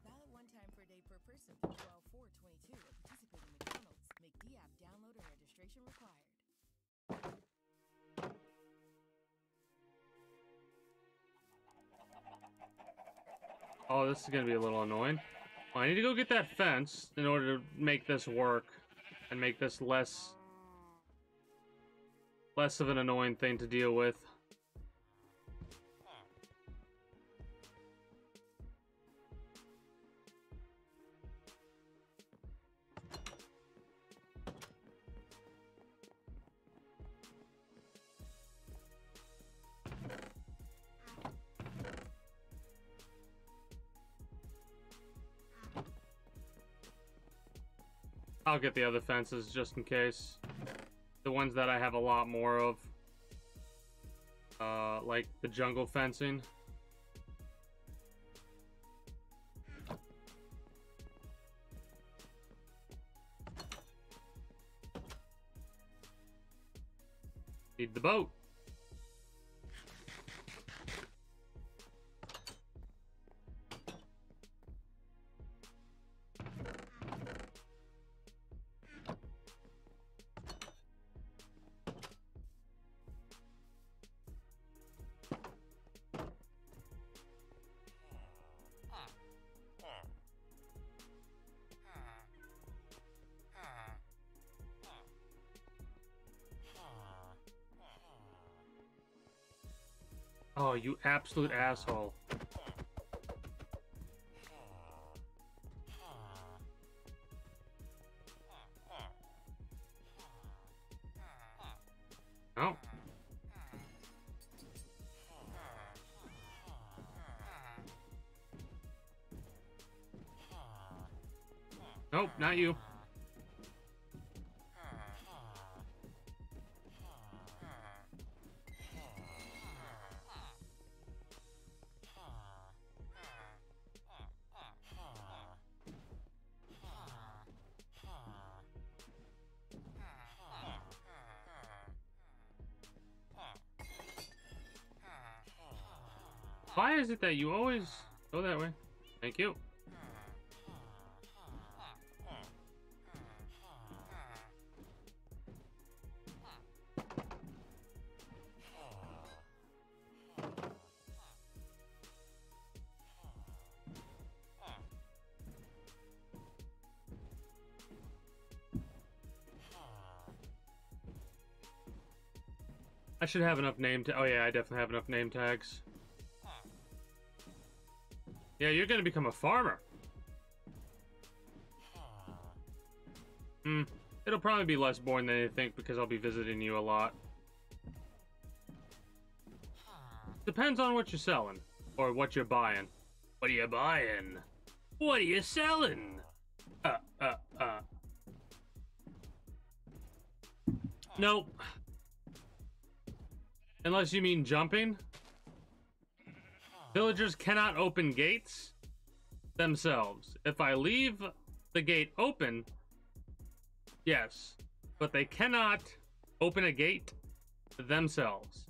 Valid one time per day per person for 12/4/22 at participating McDonald's. McD app download and registration required. Oh, this is gonna be a little annoying. Well, I need to go get that fence in order to make this work and make this less of an annoying thing to deal with. I'll get the other fences just in case. The ones that I have a lot more of. Like the jungle fencing. Need the boat. Oh, you absolute asshole. Oh. Nope, not you. Why is it that you always go that way? Thank you. I should have enough name tags. Oh yeah, I definitely have enough name tags. Yeah, you're gonna become a farmer. It'll probably be less boring than you think because I'll be visiting you a lot. Depends on what you're selling. Or what you're buying. What are you buying? What are you selling? Nope. Unless you mean jumping. Villagers cannot open gates themselves. If I leave the gate open, yes. But they cannot open a gate themselves.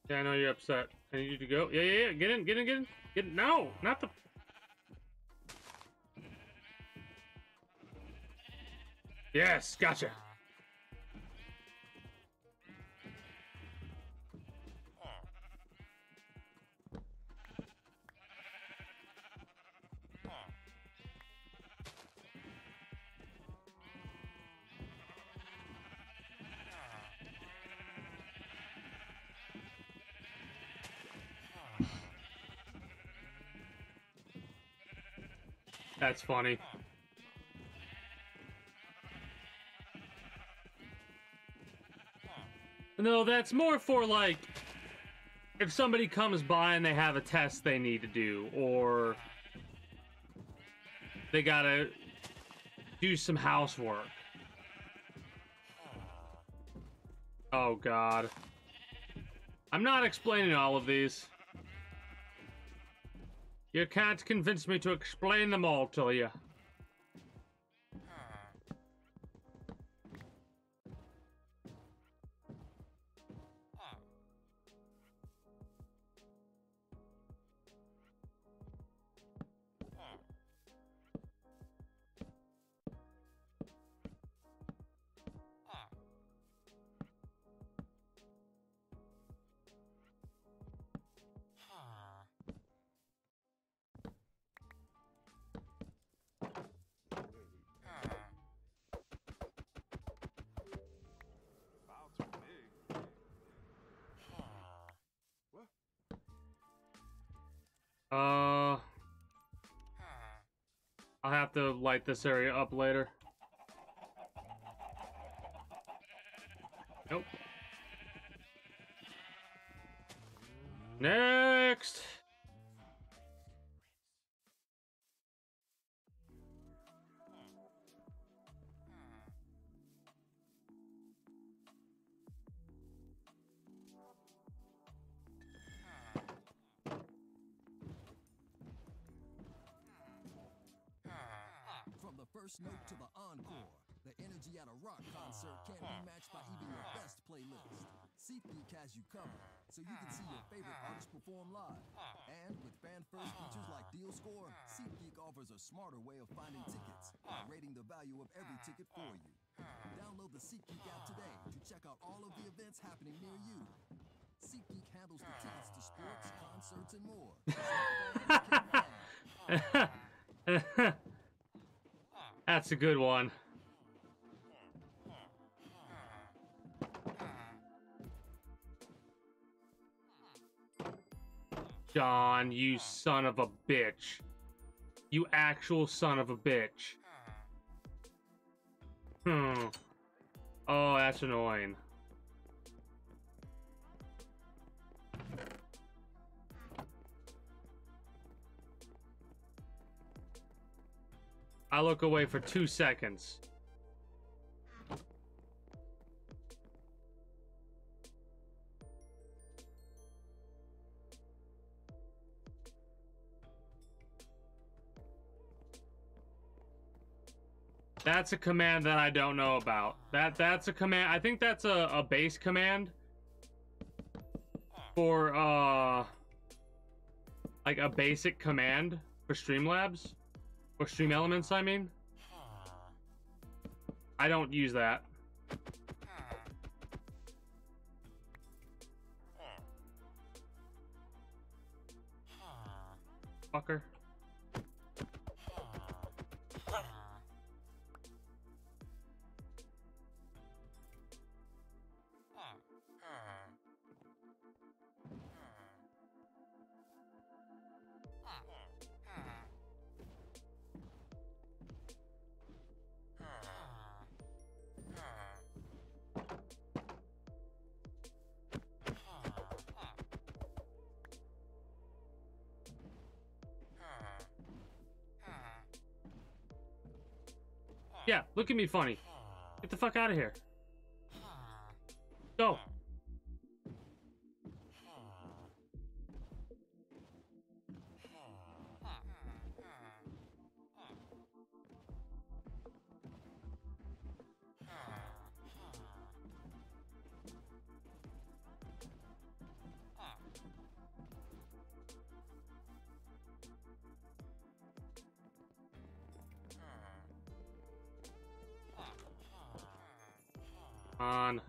Yeah, I know you're upset. I need you to go. Yeah. Get in. Get in. No, not the... Yes, gotcha. That's funny. No, that's more for like if somebody comes by and they have a test they need to do, or they gotta do some housework. Oh God. I'm not explaining all of these. You can't convince me to explain them all to you. I'll have to light this area up later. Nope. Next! first note to the encore. The energy at a rock concert can't be matched by even your best playlist. SeatGeek has you covered, so you can see your favorite artists perform live. And with fan-first features like Deal Score, SeatGeek offers a smarter way of finding tickets by rating the value of every ticket for you. Download the SeatGeek app today to check out all of the events happening near you. SeatGeek handles the tickets to sports, concerts, and more. That's a good one. John, you son of a bitch. You actual son of a bitch. Oh, that's annoying. I look away for 2 seconds. That's a command that I don't know about. That's a command. I think that's a base command for like a basic command for Streamlabs or Stream Elements, I mean. I don't use that. Fucker. Yeah, look at me funny. Get the fuck out of here. Go. On.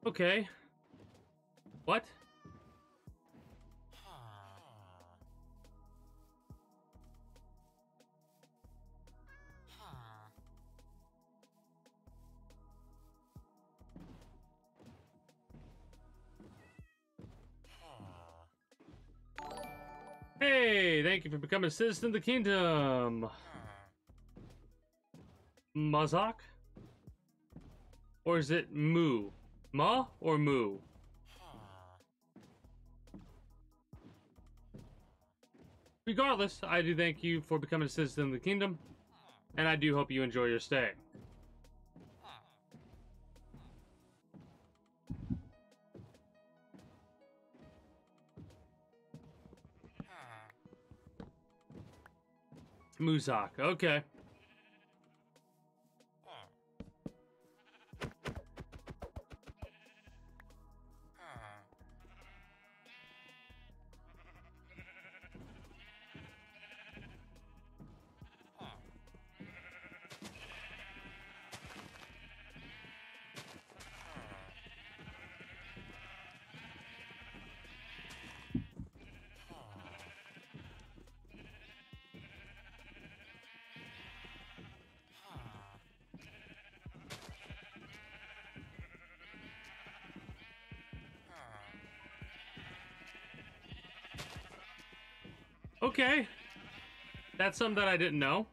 Okay. What? Hey, thank you for becoming a citizen of the kingdom. Mazak? Or is it Moo? Ma or Moo? Regardless, I do thank you for becoming a citizen of the kingdom, and I do hope you enjoy your stay. Muzak, okay. Okay. That's something that I didn't know.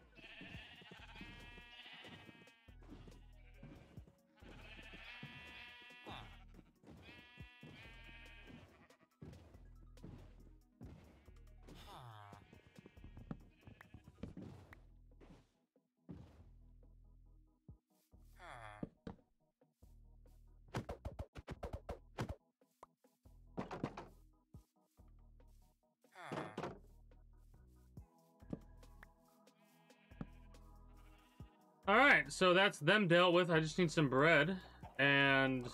Alright, so that's them dealt with. I just need some bread. And...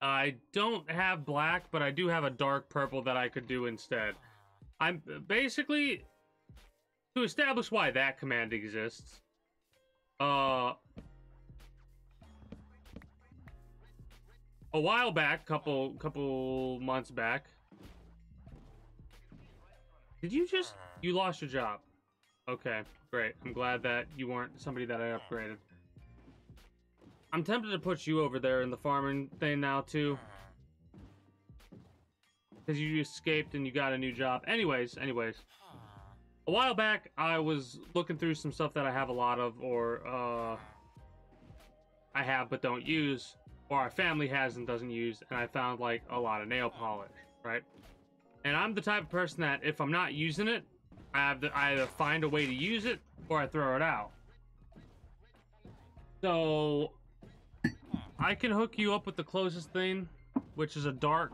I don't have black, but I do have a dark purple that I could do instead. I'm basically... To establish why that command exists. A while back, couple months back. Did you just... You lost your job. Okay, great. I'm glad that you weren't somebody that I upgraded. I'm tempted to put you over there in the farming thing now, too. Because you escaped and you got a new job. Anyways. A while back, I was looking through some stuff that I have a lot of, or, I have but don't use, or our family has and doesn't use, and I found, like, a lot of nail polish, right? And I'm the type of person that, if I'm not using it, I have to either find a way to use it, or I throw it out. So... I can hook you up with the closest thing, which is a dark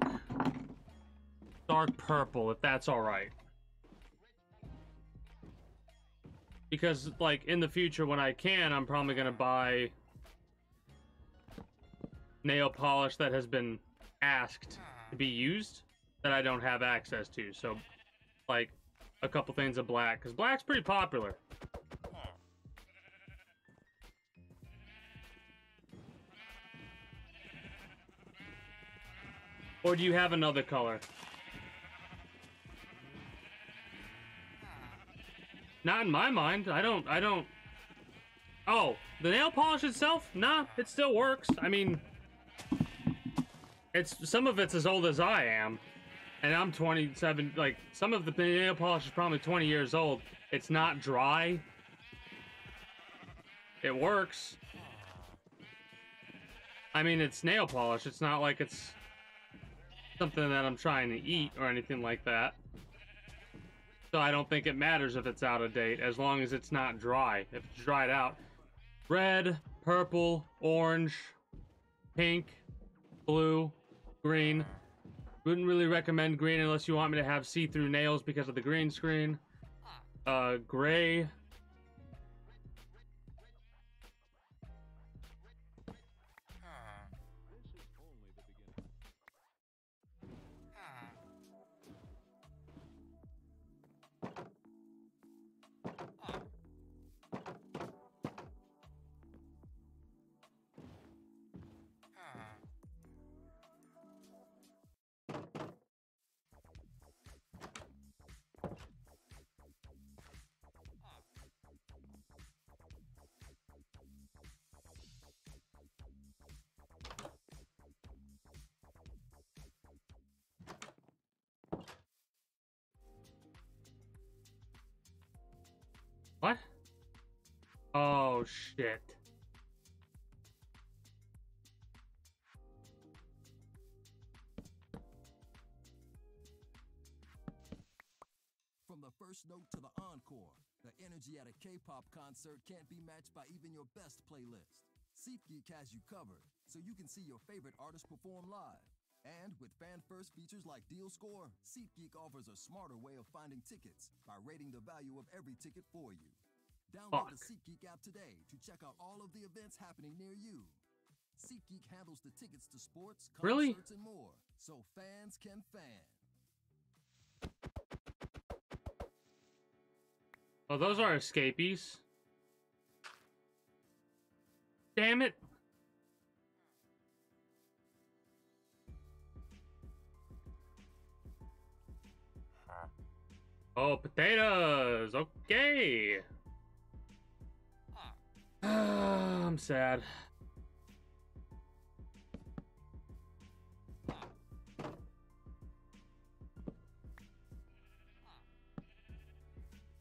purple, if that's alright. Because, like, in the future, when I can, I'm probably gonna buy nail polish that has been asked to be used that I don't have access to. So, like, a couple things of black, because black's pretty popular. Or do you have another color? Not in my mind. I don't... Oh, the nail polish itself? Nah, it still works. I mean... Some of it's as old as I am. And I'm 27, like, some of the nail polish is probably 20 years old. It's not dry. It works. I mean, it's nail polish. It's not like it's... something that I'm trying to eat or anything like that. So I don't think it matters if it's out of date, as long as it's not dry. If it's dried out. Red, purple, orange, pink, blue, green. Wouldn't really recommend green unless you want me to have see-through nails because of the green screen. Gray. What? Oh, shit. From the first note to the encore, the energy at a K-pop concert can't be matched by even your best playlist. SeatGeek has you covered, so you can see your favorite artists perform live. And with fan-first features like Deal Score, SeatGeek offers a smarter way of finding tickets by rating the value of every ticket for you. Download the SeatGeek app today to check out all of the events happening near you. SeatGeek handles the tickets to sports, concerts, and more, so fans can fan. Oh, those are escapees. Damn it. Oh, potatoes. Okay. I'm sad.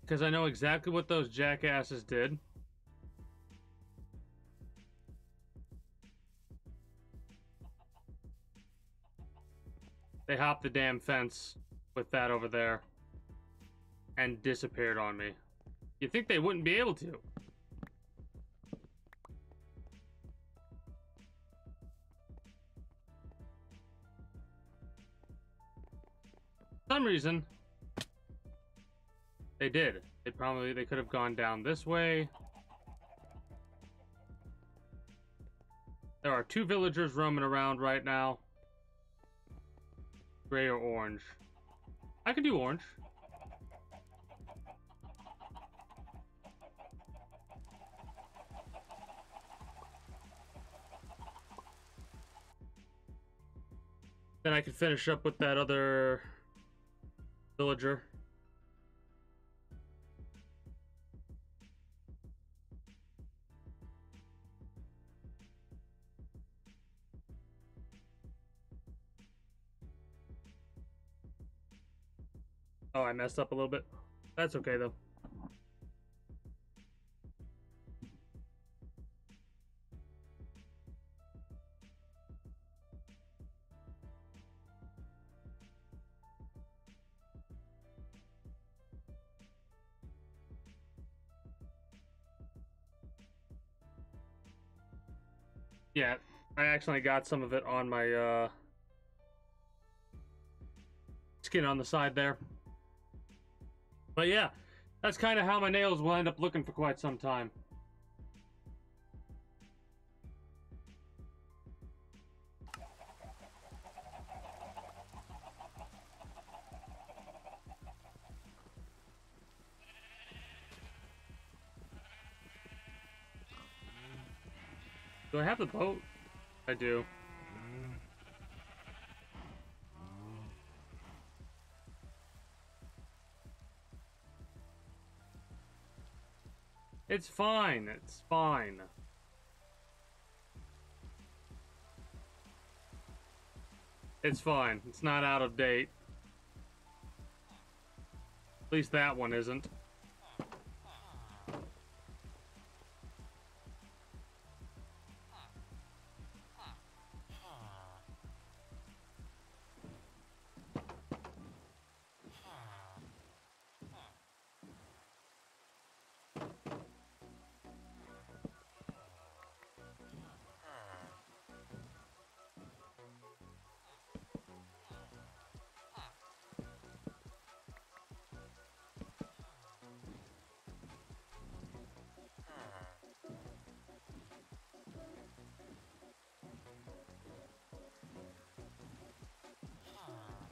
Because I know exactly what those jackasses did. They hopped the damn fence with that over there and disappeared on me. You'd think they wouldn't be able to. some reason, they did. They could have gone down this way. There are 2 villagers roaming around right now. Gray or orange? I can do orange. Then I can finish up with that other villager. Oh, I messed up a little bit. That's okay, though. Yeah, I actually got some of it on my skin on the side there. But yeah, that's kind of how my nails will end up looking for quite some time. Do I have the boat? I do. It's fine. It's fine. It's fine. It's not out of date. At least that one isn't.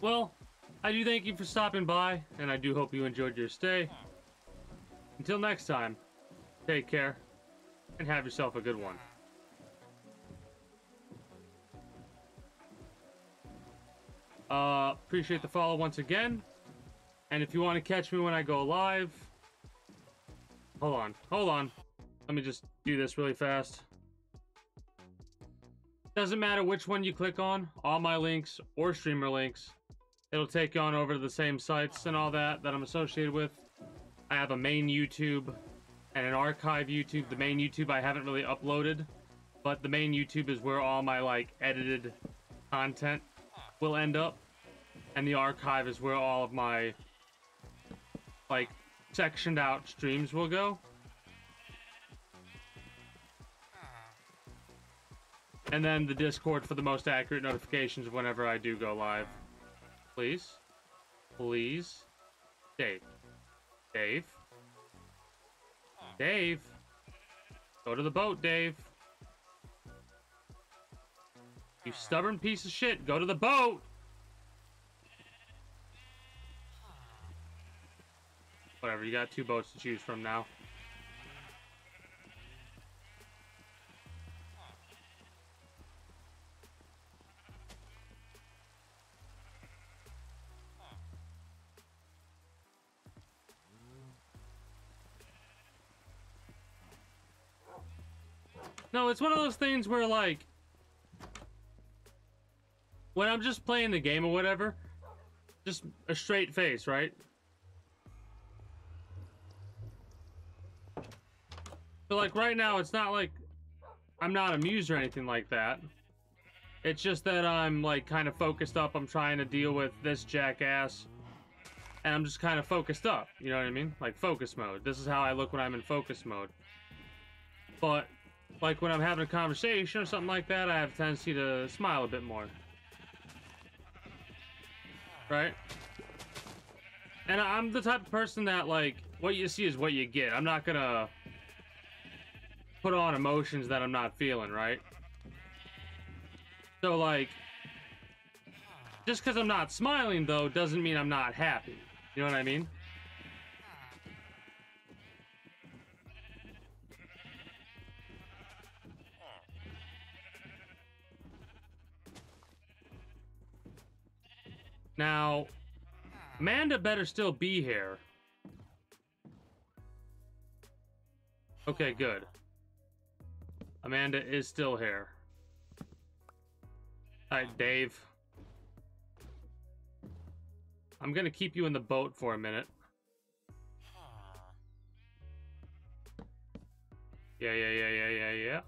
Well, I do thank you for stopping by, and I do hope you enjoyed your stay. Until next time, take care, and have yourself a good one. Appreciate the follow once again, and if you want to catch me when I go live... Hold on. Let me just do this really fast. Doesn't matter which one you click on, all my links or streamer links, it'll take you on over to the same sites and all that I'm associated with. I have a main YouTube and an archive YouTube. The main YouTube I haven't really uploaded, but the main YouTube is where all my like edited content will end up, and the archive is where all of my like sectioned out streams will go. And then the Discord for the most accurate notifications of whenever I do go live. Please. Please. Dave. Dave. Dave. Go to the boat, Dave. You stubborn piece of shit. Go to the boat! Whatever, you got 2 boats to choose from now. No, it's one of those things where, like, when I'm just playing the game or whatever, just a straight face, right? So, like, right now, it's not like I'm not amused or anything like that. It's just that I'm, like, kind of focused up. I'm trying to deal with this jackass, and I'm just kind of focused up. You know what I mean? Like, focus mode. This is how I look when I'm in focus mode. But... like when I'm having a conversation or something like that, I have a tendency to smile a bit more. Right? And I'm the type of person that, like, what you see is what you get. I'm not gonna put on emotions that I'm not feeling, right? So, like, just because I'm not smiling, though, doesn't mean I'm not happy. You know what I mean? Now, Amanda better still be here. Okay, good. Amanda is still here. Alright, Dave. I'm gonna keep you in the boat for a minute. Yeah.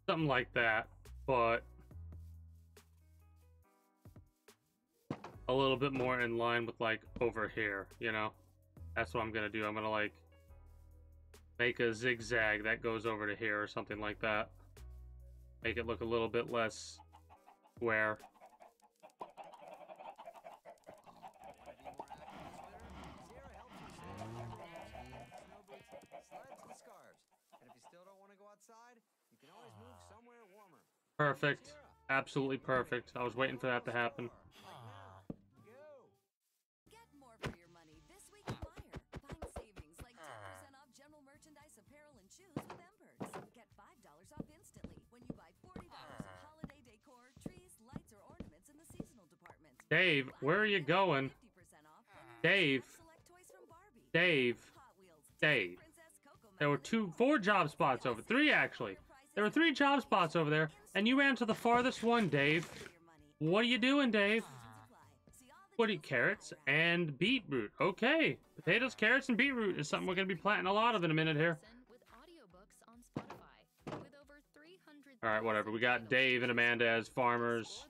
Something like that, but a little bit more in line with, like, over here, you know? That's what I'm gonna do. I'm gonna, like, make a zigzag that goes over to here or something like that. Make it look a little bit less square. Perfect. Absolutely perfect. I was waiting for that to happen. Get more for your money this week at Meijer. Find savings like 10% off general merchandise, apparel, and shoes with M-Perks. Get $5 off instantly when you buy $40 of holiday decor, trees, lights, or ornaments in the seasonal department. Dave, where are you going? Dave. Dave. Dave. There were 4 job spots over. 3, actually. There were 3 job spots over there, and you ran to the farthest one, Dave. What are you doing, Dave? What are you, carrots and beetroot? Okay. Potatoes, carrots, and beetroot is something we're going to be planting a lot of in a minute here. Alright, whatever. We got Dave and Amanda as farmers.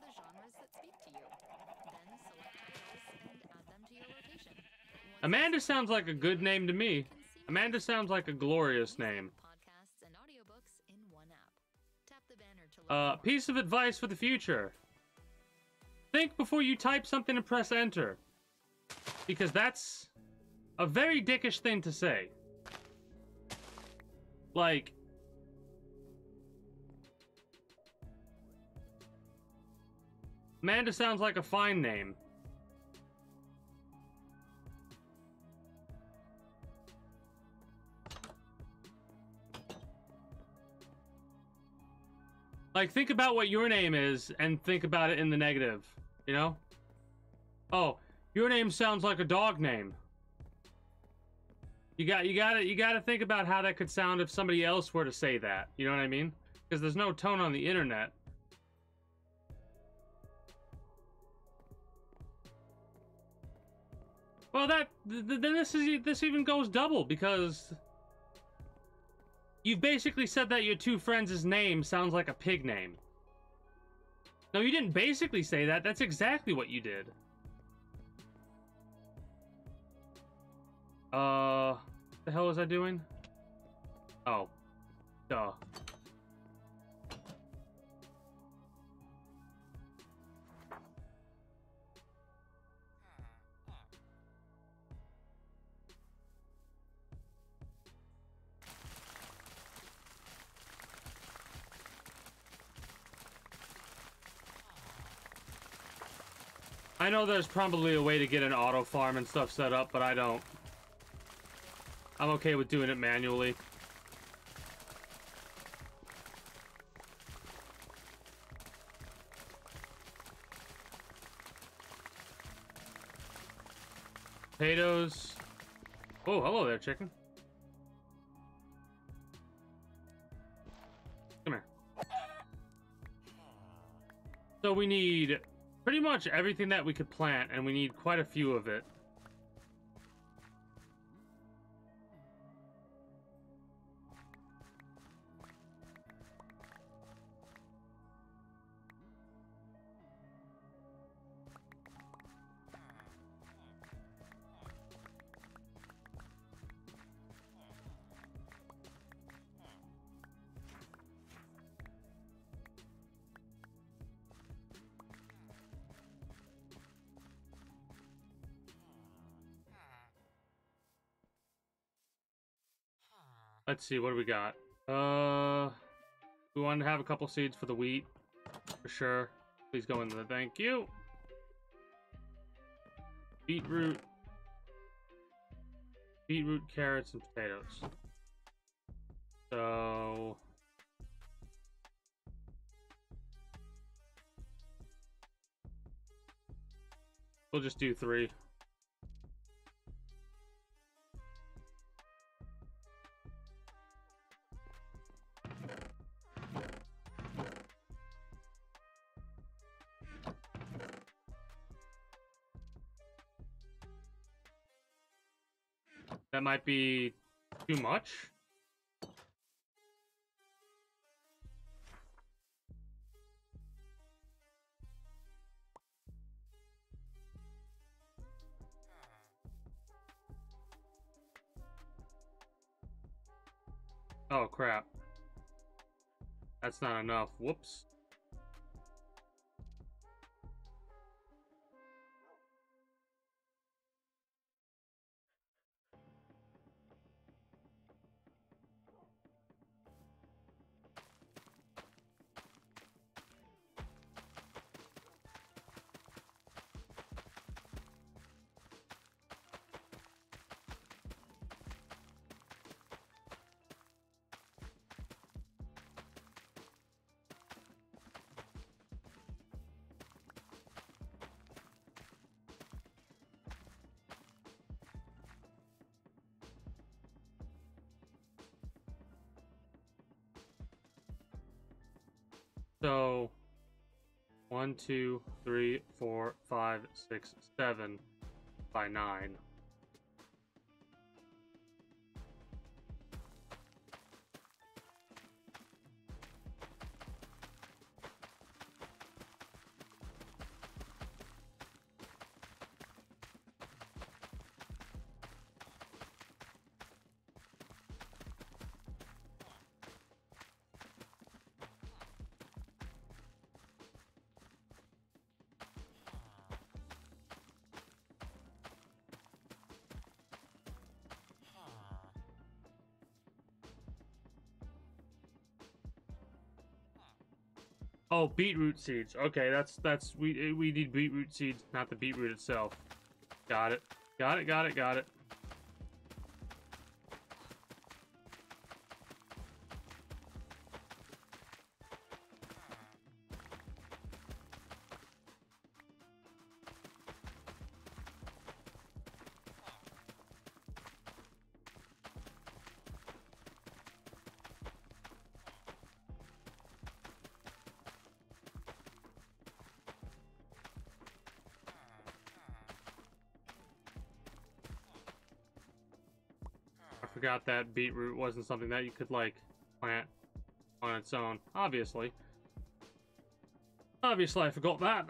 Amanda sounds like a good name to me. Amanda sounds like a glorious name. Piece of advice for the future. Think before you type something and press enter. Because that's a very dickish thing to say. Like, Amanda sounds like a fine name. Like, think about what your name is and think about it in the negative, you know? Oh, your name sounds like a dog name. You gotta think about how that could sound if somebody else were to say that. You know what I mean? Because there's no tone on the internet. Well, then this even goes double, because you've basically said that your 2 friends' name sounds like a pig name. No, you didn't basically say that. That's exactly what you did. What the hell was I doing? Oh. Duh. I know there's probably a way to get an auto farm and stuff set up, but I don't. I'm okay with doing it manually. Potatoes. Oh, hello there, chicken. Come here. So we need pretty much everything that we could plant, and we need quite a few of it. Let's see, what do we got? We want to have a couple seeds for the wheat, for sure. Please go in the thank you. Beetroot, carrots, and potatoes. So we'll just do 3. That might be too much. Oh, crap. That's not enough. Whoops. So 1, 2, 3, 4, 5, 6, 7 by 9. Oh, beetroot seeds. Okay, that's we need beetroot seeds, not the beetroot itself. Got it. Got it. I forgot that beetroot wasn't something that you could, like, plant on its own. Obviously. Obviously, I forgot that.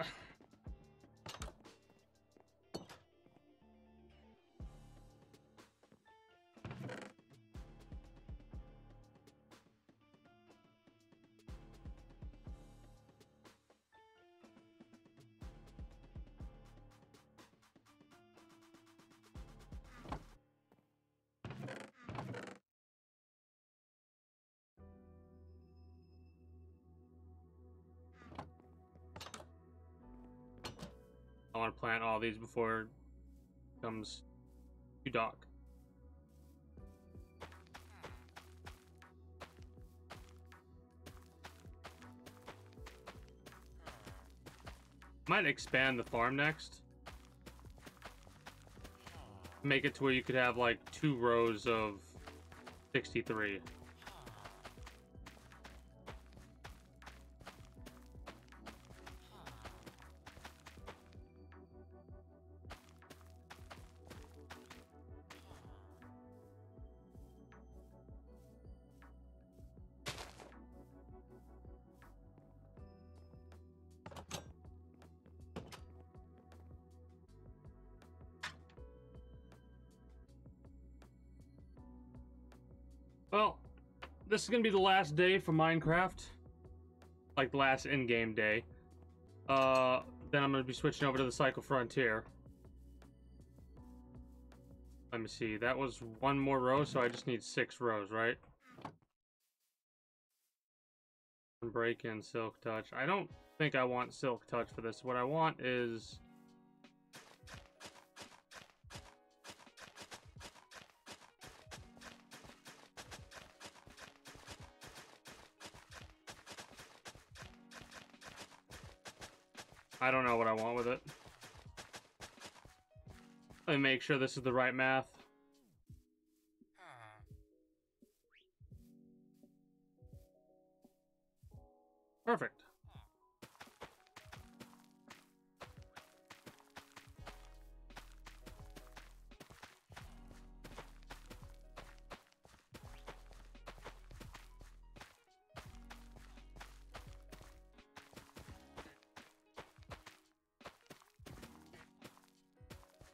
I want to plant all these before it becomes too dark. Might expand the farm next. Make it to where you could have like 2 rows of 63. Well, this is gonna be the last day for Minecraft. Like the last in-game day. Then I'm gonna be switching over to the Cycle Frontier. Let me see, that was one more row, so I just need 6 rows, right? Break in Silk Touch. I don't think I want Silk Touch for this. What I want is... I don't know what I want with it. Let me make sure this is the right math. Perfect.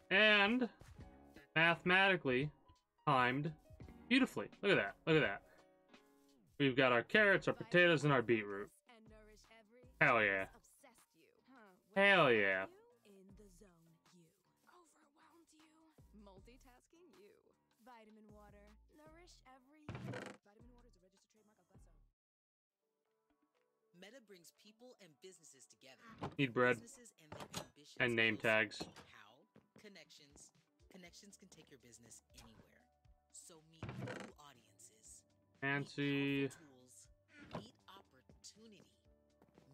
And mathematically timed beautifully. Look at that. Look at that. We've got our carrots, our potatoes, and our beetroot. Hell yeah. Hell yeah. In the zone, you. Overwhelmed you. Multitasking you. Vitamin water. Nourish every. Vitamin water is a registered trademark of Glesso. Meta brings people and businesses together. Need bread. Businesses and their ambitions And name tags. How? Connections. Connections can take your business anywhere. So meet new audiences. Fancy. Meet tools. Meet opportunity.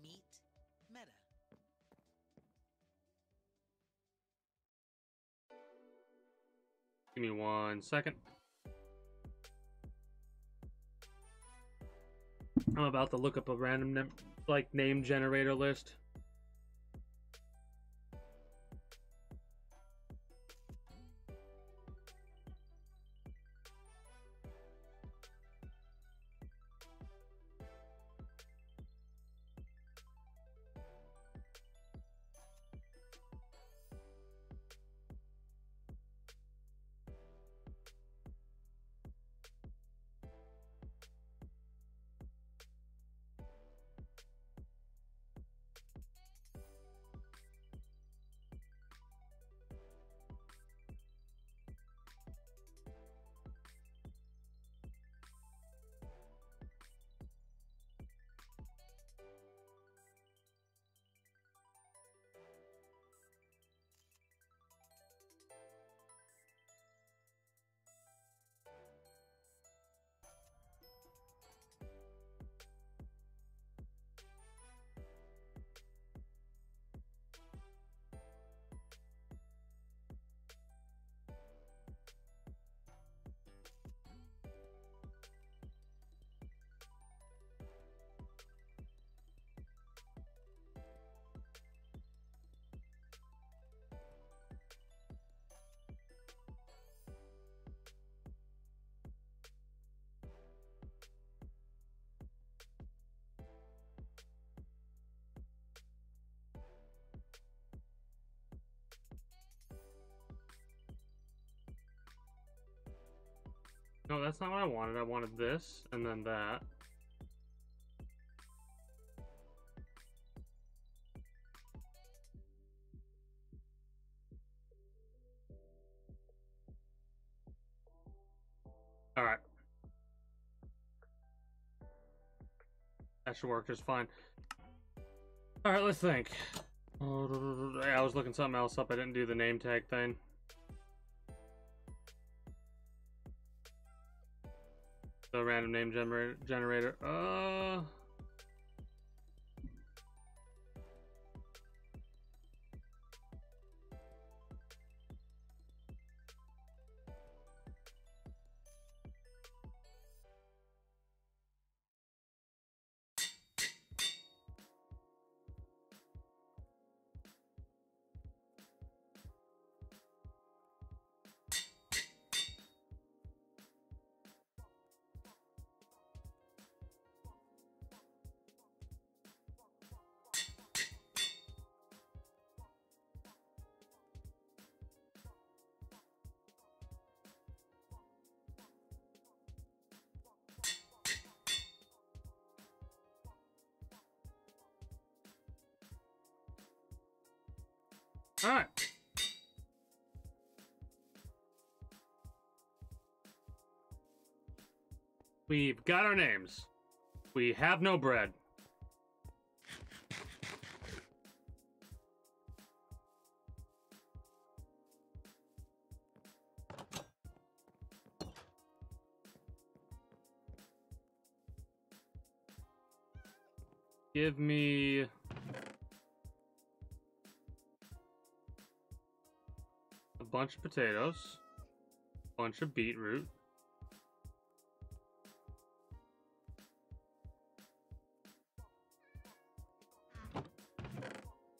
Meet Meta. Give me 1 second. I'm about to look up a random name generator list. No, that's not what I wanted. I wanted this, and then that. Alright. That should work just fine. Alright, let's think. I was looking something else up. I didn't do the name tag thing. The random name generator. Alright. We've got our names. We have no bread. Give me a bunch of potatoes, a bunch of beetroot,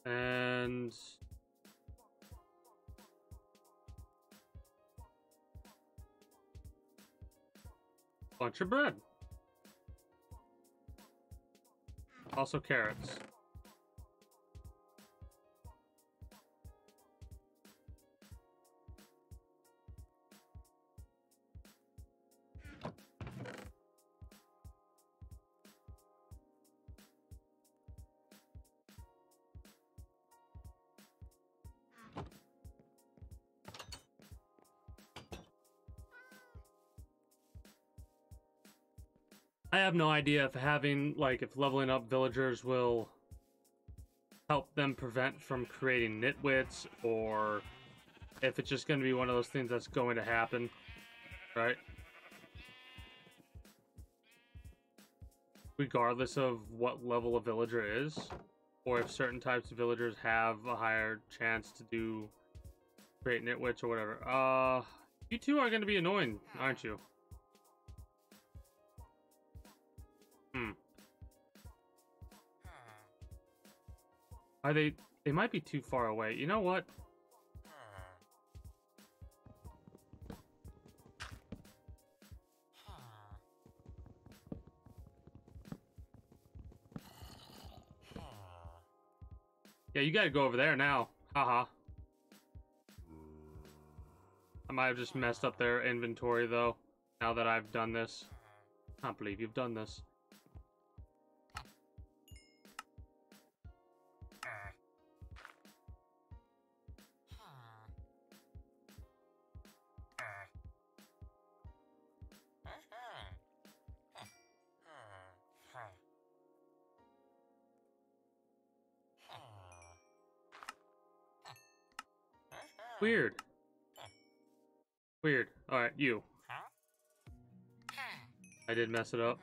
and a bunch of bread. Also carrots. I have no idea if having, like, if leveling up villagers will help them prevent from creating nitwits, or if it's just going to be one of those things that's going to happen, right? Regardless of what level a villager is, or if certain types of villagers have a higher chance to create nitwits or whatever. You two are going to be annoying, aren't you? Are they might be too far away. You know what? Yeah, you gotta go over there now. Haha. I might have just messed up their inventory though, now that I've done this. I can't believe you've done this. Weird. Weird. Alright, you. I did mess it up.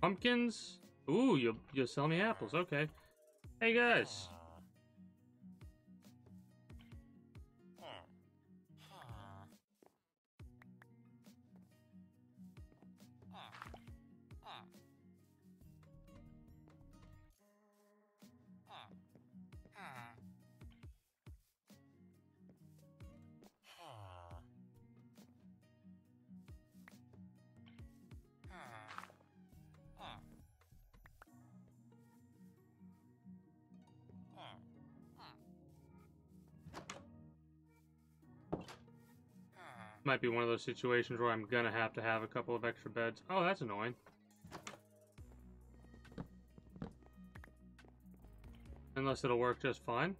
Pumpkins? Ooh, you'll sell me apples, okay. Hey guys. Might be one of those situations where I'm gonna have to have a couple of extra beds. Oh, that's annoying. Unless it'll work just fine.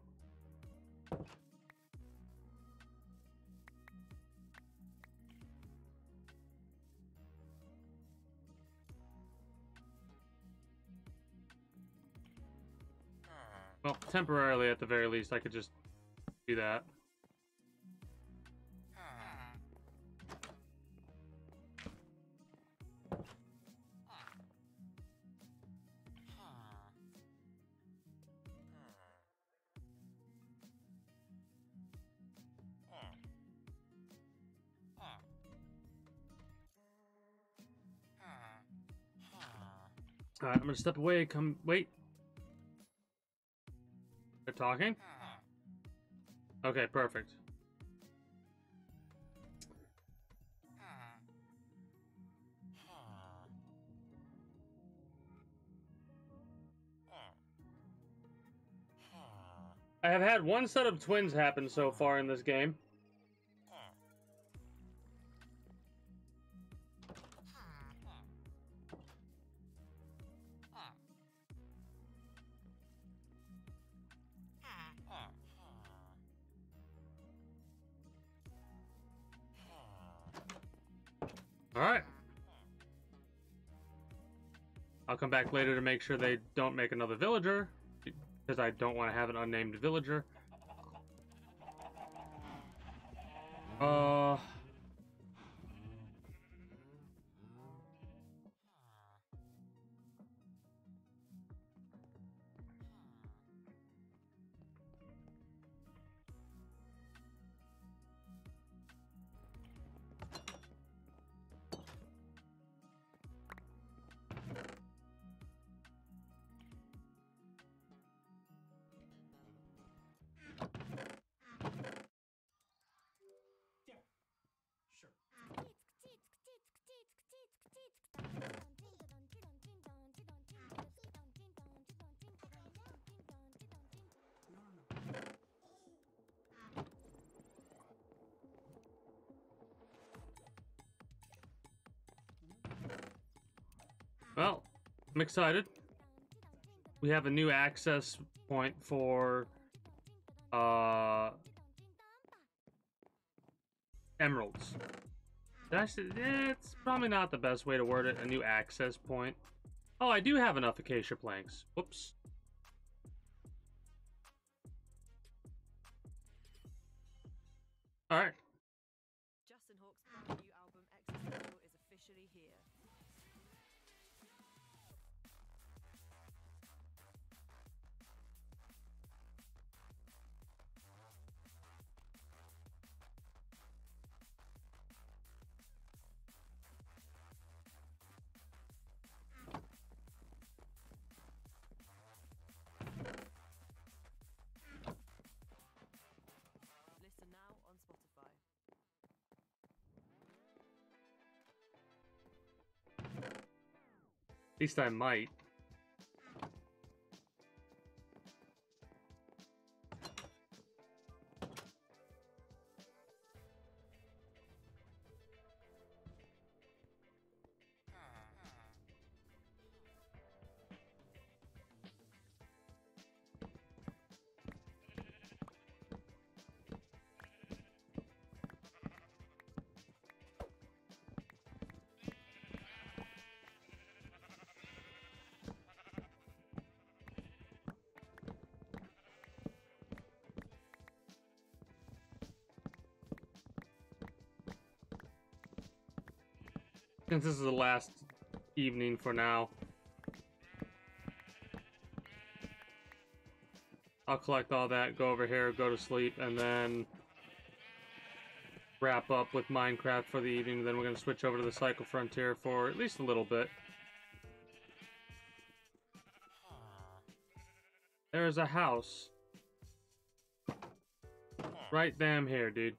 Well, temporarily at the very least, I could just do that. Alright, I'm gonna step away. Come, wait. They're talking? Okay, perfect. I have had one set of twins happen so far in this game. Alright. I'll come back later to make sure they don't make another villager, because I don't want to have an unnamed villager. Well, I'm excited. We have a new access point for emeralds. Did I say, it's probably not the best way to word it. A new access point. Oh, I do have enough acacia planks. Whoops. All right. Justin Hawk's brand new album Existential is officially here. Listen now on Spotify. At least I might. Since this is the last evening for now, I'll collect all that, go over here, go to sleep, and then wrap up with Minecraft for the evening. Then we're going to switch over to the Cycle Frontier for at least a little bit. There's a house. Right damn here, dude.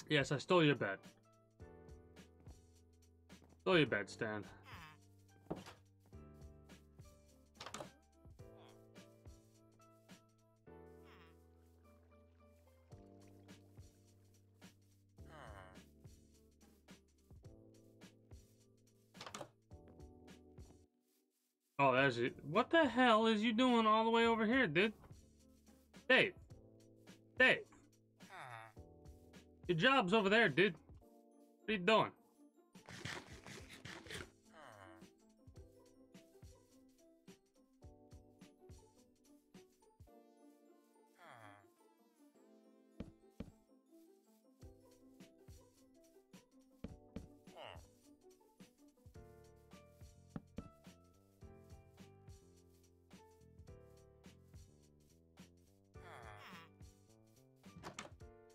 Yes, I stole your bed. Stole your bed, Stan. Oh, that's it. What the hell is you doing all the way over here, dude? Dave. Dave. Your job's over there, dude. What are you doing?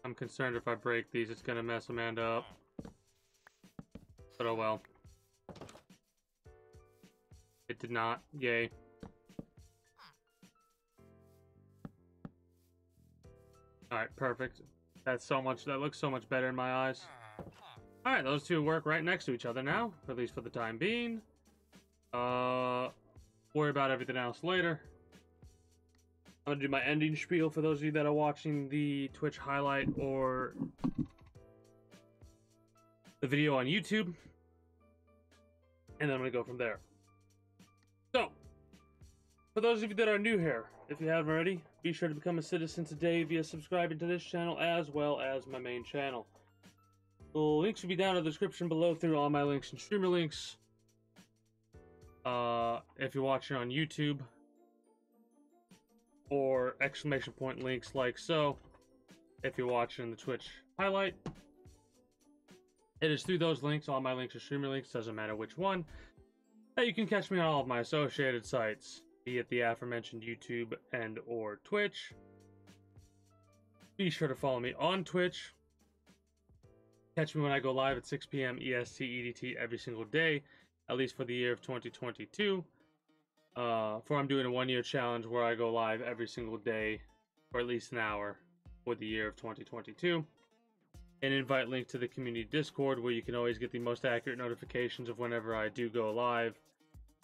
I'm concerned if I break these, it's gonna mess Amanda up. But oh well. It did not. Yay. Alright, perfect. That's so much, that looks so much better in my eyes. Alright, those two work right next to each other now, at least for the time being. Worry about everything else later. I'm gonna do my ending spiel for those of you that are watching the Twitch highlight or the video on YouTube. And then I'm gonna go from there. So, For those of you that are new here, if you haven't already, be sure to become a citizen today via subscribing to this channel as well as my main channel. The links will be down in the description below through all my links and streamer links. If you're watching on YouTube, or exclamation point links like so, if you're watching the Twitch highlight. It is through those links, all my links are streamer links, doesn't matter which one, that you can catch me on all of my associated sites, be it the aforementioned YouTube and or Twitch. Be sure to follow me on Twitch. Catch me when I go live at 6 p.m. EST EDT every single day, at least for the year of 2022. For I'm doing a 1-year challenge where I go live every single day for at least an hour for the year of 2022. An invite link to the community Discord where you can always get the most accurate notifications of whenever I do go live.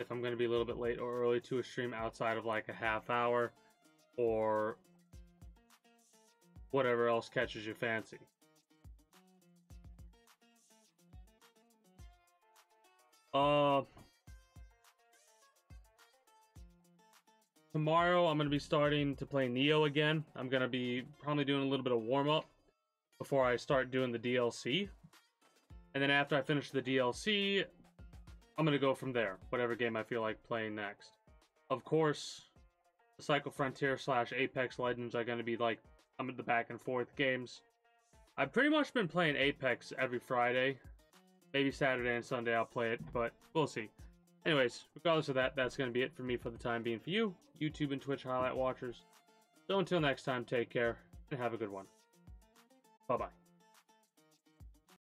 If I'm going to be a little bit late or early to a stream outside of like a half hour or whatever else catches your fancy. Tomorrow I'm going to be starting to play Nioh again. I'm going to be probably doing a little bit of warm-up before I start doing the DLC. And then after I finish the DLC, I'm going to go from there. Whatever game I feel like playing next. Of course, the Cycle Frontier / Apex Legends are going to be like, I'm in the back and forth games. I've pretty much been playing Apex every Friday. Maybe Saturday and Sunday I'll play it, but we'll see. Anyways, regardless of that, that's going to be it for me for the time being for you, YouTube and Twitch highlight watchers. So until next time, take care and have a good one. Bye-bye.